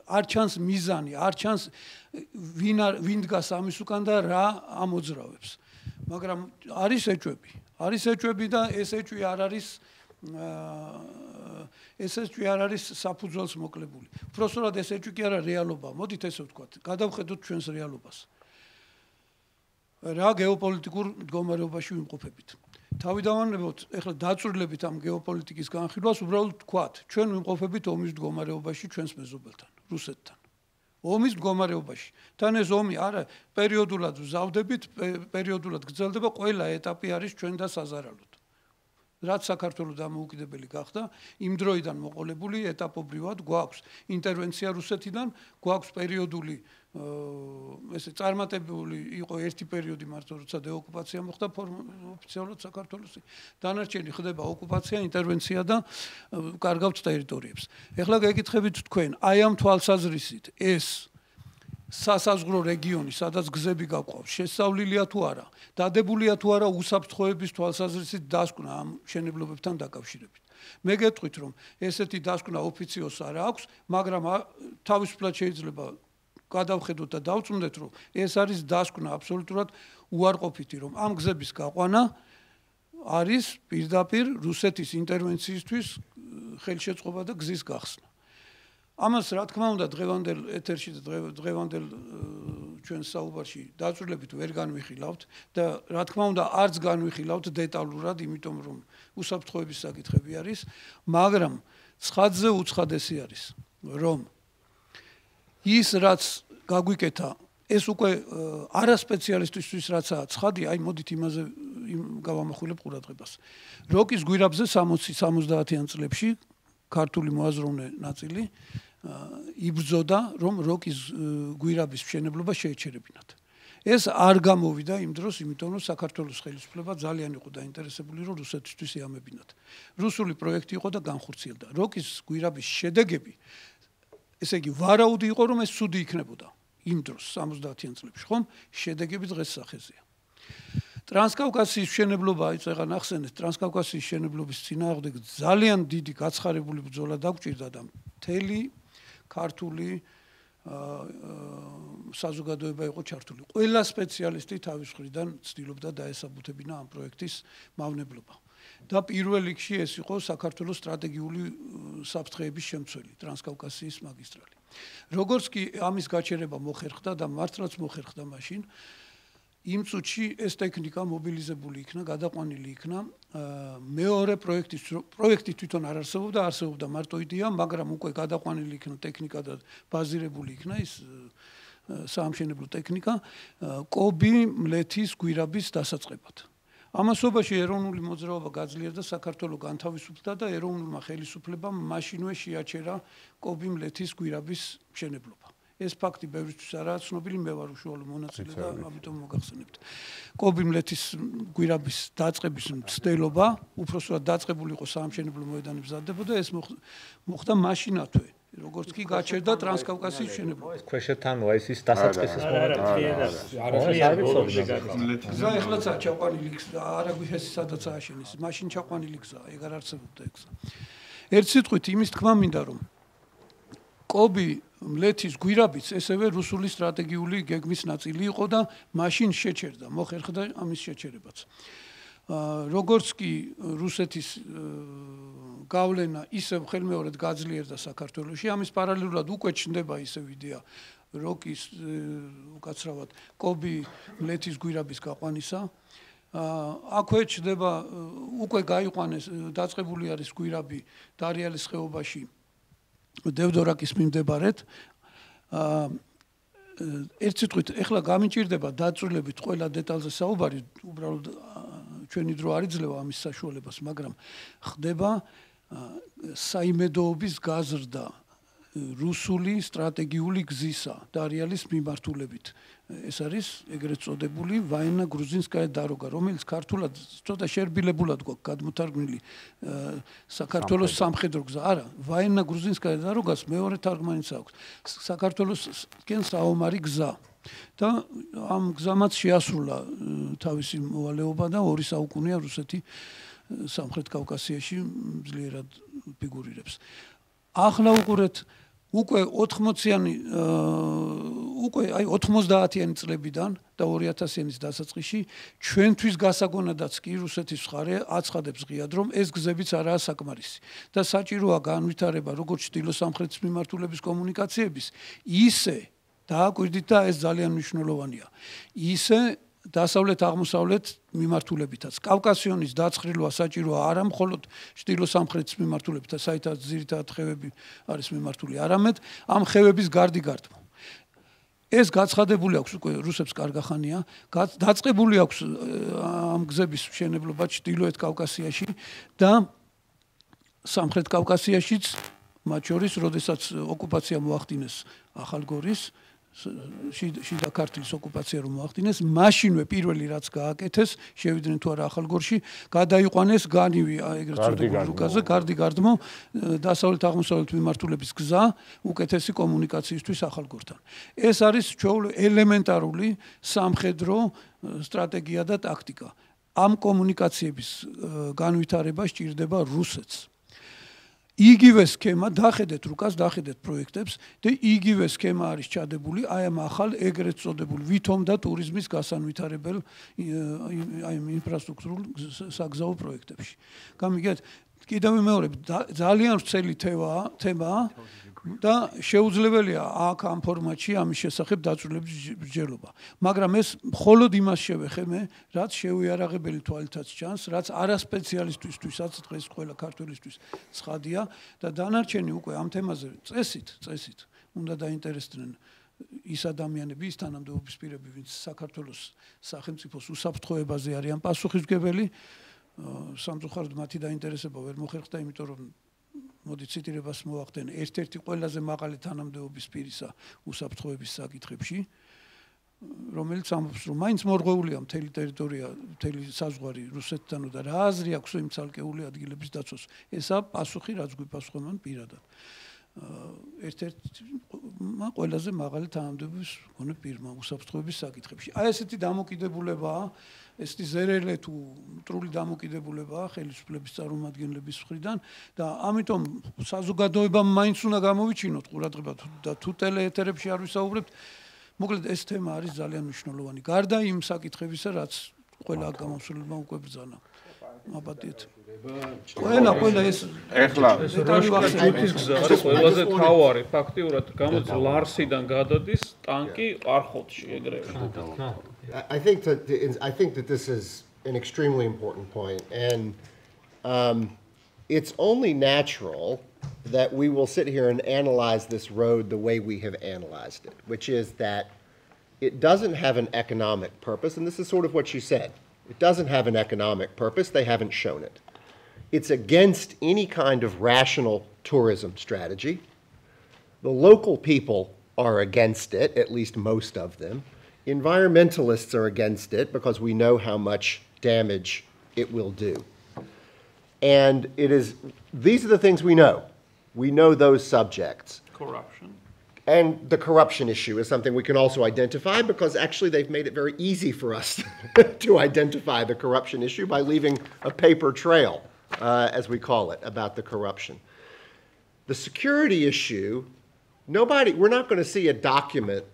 არ ჩანს მიზანი, არ ჩანს ვინ დგას ამის უკან და რა ამოძრავებს. მაგრამ არის ეჭვები და ეს ეჭვი არ არის საფუძველს მოკლებული. უბრალოდ ეს ეჭვი კი არა რეალობა. მოდით ესე ვთქვათ, გადავხედოთ ჩვენს რეალობას. რა გეოპოლიტიკურ მდგომარეობაში ვიმყოფებით. თავიდანვე ეხლა დაწვრილებით ამ გეოპოლიტიკის განხილვას, უბრალოდ ვთქვათ, ჩვენ ვიმყოფებით ომის მდგომარეობაში ჩვენს მეზობელთან, რუსეთთან. ომის მდგომარეობაში. თან ეს ომი არა პერიოდულად ვზავდებით, პერიოდულად გრძელდება, ყველა ეტაპი არის ჩვენ და საზარალოდ. რაც საქართველოს დამოუკიდებელი გახდა, იმ დროიდან მოყოლებული ეტაპობრივად გვაქვს ინტერვენცია რუსეთიდან, გვაქვს პერიოდული ესე წარმატებული იყო ერთი პერიოდი მარტო როცა დეოკუპაცია მოხდა ოფიციალურად საქართველოსი. დანარჩენი ხდება ოკუპაცია, ინტერვენცია და კარგავთ ტერიტორიებს. ეხლა გეკითხებით თქვენ, აი ამ თვალსაზრისით ეს სასაზღვრო რეგიონი, სადაც გზები გაყვავს, შესწავლილია თუ არა, დადებულია თუ არა უსაფრთხოების თვალსაზრისით დასკვნა ამ მშენებლობებთან დაკავშირებით. მე გეტყვით რომ ესეთი დასკვნა ოფიციოს არ აქვს, მაგრამ თავისუფლად შეიძლება გადავხედოთ და დავწუნდეთ რომ ეს არის დასკვნა აბსოლუტურად უარყოფითი რომ ამ გზების გაყვანა არის პირდაპირ რუსეთის ინტერვენციისთვის ხელშეწყობა და გზის გახსნა. ამას რა თქმა უნდა დღევანდელ ეთერში და დღევანდელ ჩვენ საუბარში დაწვრილებით ვერ განვიხილავთ და რა თქმა უნდა არც განვიხილავთ დეტალურად, იმიტომ რომ უსაფრთხოების საკითხები არის, მაგრამ ცხადზე უცხადესი არის რომ ის რაც გაგვიკეთა ეს უკვე არასპეციალისტისთვის რაცაა ცხადი, აი მოდით იმაზე გავამახვილებ ყურადღებას. როკის გვირაბზე 60-70-იან წლებში ქართული მოაზროვნე ნაწილი იბრძოდა რომ როკის გვირაბის მშენებლობა შეეჩერებინათ. ეს არ გამოვიდა იმ დროს, იმიტომ რომ საქართველოს ხელისუფლება ძალიან იყო დაინტერესებული რომ რუსეთისთვის იამებინათ. რუსული პროექტი იყო და განხორციელდა. როკის გვირაბის შედეგები ესე იგი ვარაუდი იყო რომ ეს ცუდი იქნებოდა იმ დროს 70-იან წლებში, ხომ? შედეგები დღეს სახეზეა. ტრანსკავკასიის მშენებლობა, იცი ახლა ნახსენეთ, ტრანსკავკასიის მშენებლობის წინააღმდეგ ძალიან დიდი გაცხარებული ბრძოლა დაგჭირდა და მთელი ქართული საზოგადოება იყო ჩართული. ყველა სპეციალისტი თავის მხრიდან ცდილობდა დაესაბუთებინა ამ პროექტის მავნებლობა. და პირველ რიგში ეს იყო საქართველოს სტრატეგიული საფრთხეების შემცველი ტრანსკავკასიის მაგისტრალი. როგორც კი ამის გაჩერება მოხერხდა და მართლაც მოხერხდა მაშინ, იმ წუთში ეს ტექნიკა მობილიზებული იქნა, გადაყვანილი იქნა მეორე პროექტი თვითონ არ არსებობდა, არსებობდა მარტო იდეა, მაგრამ უკვე გადაყვანილი იქნა ტექნიკა და ბაზირებული იქნა ის საამშენებლო ტექნიკა კობი მლეთის გვირაბის დასაწყებად. ამასობაში ეროვნული მოძრაობა გაძლიერდა, საქართველოს განთავისუფლდა და ეროვნულმა ხელისუფლებამ მაშინვე შეაჩერა კობი მლეთის გვირაბის მშენებლობა. ეს ფაქტი ბევრისთვის არაა ცნობილი, მე ვარ უშუალო მონაწილე და ამიტომ მოგახსენებთ. კობი მლეთის გვირაბის დაწყების მცდელობა, უпроსტად დაწყებული იყო საამშენებლო მოედანი მზადდებოდა, ეს მოხდა მაშინათვე. როგორც კი გაჩერდა ტრანსკავკასიის მშენებლობა. ქვეშეთანო ის დასაწყისის გზა ეხლაცაა ჩაყვანილი გზა, არა გვიხესი სადაც ააშენეს, მაშინ ჩაყვანილი გზა, ეგ არ არსებობდა ეგ გზა. ერთ სიტყვით იმის თქმა მინდა რომ კობი მლეთის გვირაბიც ესევე რუსული სტრატეგიული გეგმის ნაწილი იყო და მაშინ შეჩერდა, მოხერხდა ამის შეჩერებაც. როგორც კი რუსეთის გავლენა ისევ ხელმეორედ გაძლიერდა საქართველოში, ამის პარალელურად უკვე ჩნდება ისევ იდეა როკის უკაცრავად კობი მლეთის გვირაბის გაყვანისა. აქვე ჩნდება უკვე გაიყვანეს დაწყებული არის გვირაბი დარიალის ხეობაში დევდორაკის მიმდებარედ. ერთ სიტყვით ეხლა გამიჭირდება დაწვრილებით ყველა დეტალზე საუბარი, უბრალოდ ჩვენი დრო არ იძლევა ამის საშუალებას, მაგრამ ხდება საიმედოობის გაზრდა რუსული სტრატეგიული გზისა დარიალის მიმართულებით. ეს არის ეგრეთ წოდებული ვაინა-გრუზინსკაია დაროგა, რომელიც ქართულად ცოტა შერბილებულად გვაქვს გადმოთარგმნილი საქართველოს სამხედრო გზა. არა, ვაინა-გრუზინსკაია დაროგას მეორე თარგმანიც აქვს. საქართველოსკენ საომარი გზა. და ამ გზამაც შეასრულა თავისი მოვალეობა და 2 საუკუნეა რუსეთი სამხრეთ კავკასიაში ძლიერად ფიგურირებს. ახლა უყურეთ უკვე 80-იანი უკვე აი 90-იანი წლებიდან და 2000-იანის დასაწყისში ჩვენთვის გასაგონადაც კი რუსეთის მხარე აცხადებს ღიად რომ ეს გზებიც არაა საკმარისი და საჭიროა განვითარება როგორც ჩრდილო-სამხრეთის მიმართულების კომუნიკაციების ისე დააკვირდით და ეს ძალიან მნიშვნელოვანია. ისე დასავლეთ-აღმოსავლეთ მიმართულებითაც. კავკასიონის დაცხრილვა საჭიროა არა მხოლოდ ჩრდილო-სამხრეთის მიმართულებითაც, საითაც ძირითადად ხევები არის მიმართული, არამედ ამ ხევების გარდიგარდმო. ეს გაცხადებული აქვს უკვე რუსებს კარგახანია, დაწყებული აქვს ამ გზების მშენებლობა ჩრდილოეთ კავკასიაში და სამხრეთ კავკასიაშიც, მათ შორის, როდესაც ოკუპაცია მოახდინეს ახალგორის შიდა ქართლის ოკუპაცია რომ მოახდინეს, მაშინვე პირველი რაც გააკეთეს, შევიდნენ თუ არა ახალგორში, გადაიყვანეს განივი ეგრეთ წოდებული რუკაზე, გარდიგარდმო დასავლეთ-აღმოსავლეთ მიმართულების გზა უკეთესი კომუნიკაციისთვის ახალგორთან. ეს არის ჩვეულებრივ ელემენტარული სამხედრო სტრატეგია და ტაქტიკა. ამ კომუნიკაციების განვითარება სჭირდება რუსეთს. იგივე სქემა დახედეთ რუკას, დახედეთ პროექტებს და იგივე სქემა არის ჩადებული აი ამ ახალ ეგრეთ წოდებულ ვითომ და ტურიზმის გასანვითარებელ აი ინფრასტრუქტურულ საგზაო პროექტებში. გამიგეთ, კიდევ მეორე ძალიან ვრცელი თემაა და შეუძლებელია აქ ამ ფორმატში ამის შესახებ დაწვრილების მსჯელობა. მაგრამ ეს მხოლოდ იმას შევეხემე, რაც შეუიარაღებელი თვალითაც ჩანს, რაც არასპეციალისტისთვისაც დღეს ყველა ქართველისთვის ცხადია და დანარჩენი უკვე ამ თემაზე წესით უნდა დაინტერესდნენ ის ადამიანები, ის თანამდებობის პირები, ვინც საქართველოს სახელმწიფოს უსაფრთხოებაზე არიან პასუხისმგებელი. სამწუხაროდ მათი დაინტერესება ვერ მოხერხდა, იმიტომ რომ მოდი ციტირებას მოვახდენ, ერთ-ერთი ყველაზე მაღალი თანამდებობის პირისა უსაფრთხოების საკითხებში, რომელიც ამბობს, რომ მაინც მორღვეულია მთელი ტერიტორია, მთელი საზღვარი რუსეთთანო და რა აზრი აქვს იმ ცალკეული ადგილების დაცვას. ესაა პასუხი, რაც გვიპასუხებენ პირადად. ერთ-ერთი ყველაზე მაღალი თანამდებობის მქონე პირმა უსაფრთხოების საკითხებში. აი ესეთი დამოკიდებულებაა, ესეთი ზერელე თუ მტრული დამოკიდებულებაა ხელისუფლების წარმომადგენლების მხრიდან და ამიტომ საზოგადოებამ მაინც უნდა გამოვიჩინოთ ყურადღება და თუ ტელეეთერებში არ ვისაუბრებთ, მოკლედ ეს თემა არის ძალიან მნიშვნელოვანი. გარდა იმ საკითხებისა, რაც ყველა გამოსულებმა უკვე ბრძანა. აბადეთ. ყველა ეს ეხლა როშკის გზა არის ყველაზე თავარი ფაქტიურად, გამოც ლარსიდან გადადის ტანკი არხოტში ეგრევე. I think that this is an extremely important point, and it's only natural that we will sit here and analyze this road the way we have analyzed it, which is that it doesn't have an economic purpose, and this is sort of what she said. It doesn't have an economic purpose. They haven't shown it. It's against any kind of rational tourism strategy. The local people are against it, at least most of them. Environmentalists are against it because we know how much damage it will do. And these are the things we know. We know those subjects. Corruption. And the corruption issue is something we can also identify because actually they've made it very easy for us to identify the corruption issue by leaving a paper trail, as we call it, about the corruption. The security issue, we're not going to see a document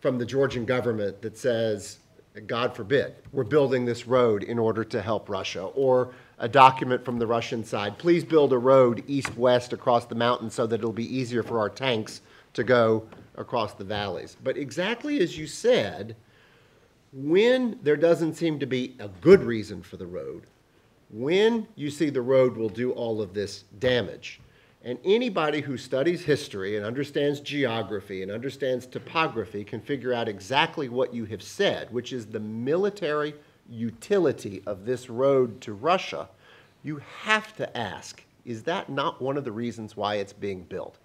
from the Georgian government that says, God forbid, we're building this road in order to help Russia, or a document from the Russian side, please build a road east-west across the mountains so that it'll be easier for our tanks to go across the valleys. But exactly as you said, when there doesn't seem to be a good reason for the road, when you see the road will do all of this damage, and anybody who studies history and understands geography and understands topography can figure out exactly what you have said, which is the military utility of this road to Russia, you have to ask, is that not one of the reasons why it's being built?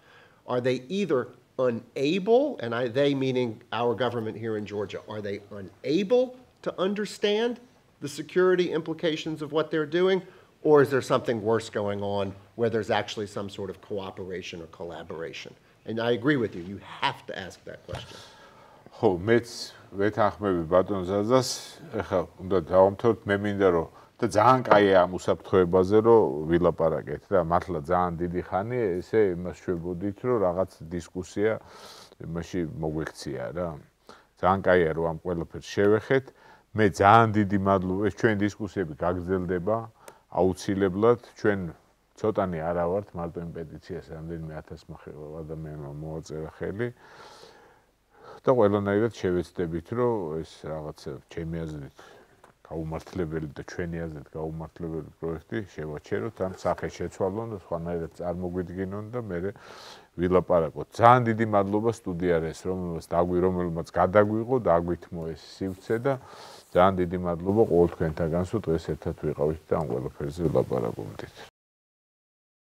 Are they either unable, and they meaning our government here in Georgia, are they unable to understand the security implications of what they're doing, or is there something worse going on where there's actually some sort of cooperation or collaboration? And I agree with you, you have to ask that question. ხო, მეც ვეთანხმები ბატონ ზაზას, ეხლა უნდა დავამთავროთ, მე მინდა რომ და ძალიან კაია ამ უსაფრთხოებაზე რომ ვილაპარაკეთ და მართლა ძალიან დიდი ხანი ესე იმას შვებოდით რომ რაღაც დისკუსია იმაში მოგვექცია რა. ძალიან კაია რომ ამ ყველაფერს შევეხეთ. მე ძალიან დიდი მადლობა, ეს ჩვენ დისკუსიები გაგრძელდება აუცილებლად. ჩვენ ცოტანი არა ვართ, მარტო იმ პეტიციას რამდენიმე 1000 ადამიანმა მოაწერა ხელი. და ყველანაირად შევეცდებით რომ ეს რაღაცა ჩემი აზრით გაუმართლებელი და ჩვენი აზრით გაუმართლებელი პროექტი შევაჩეროთ, ამ სახე შეცვალონ და სხვანაირად წარმოგვიდგინონ და მე ვილაპარაკოთ. ძალიან დიდი მადლობა სტუდიარეს, რომელმაც გადაგვიღო და აგვითმო ეს სივრცე და ძალიან დიდი მადლობა ყოველ თქვენთაგანს, რომ დღეს ერთად ვიყავით და ამ ყველაფერზე ვილაპარაკობდით.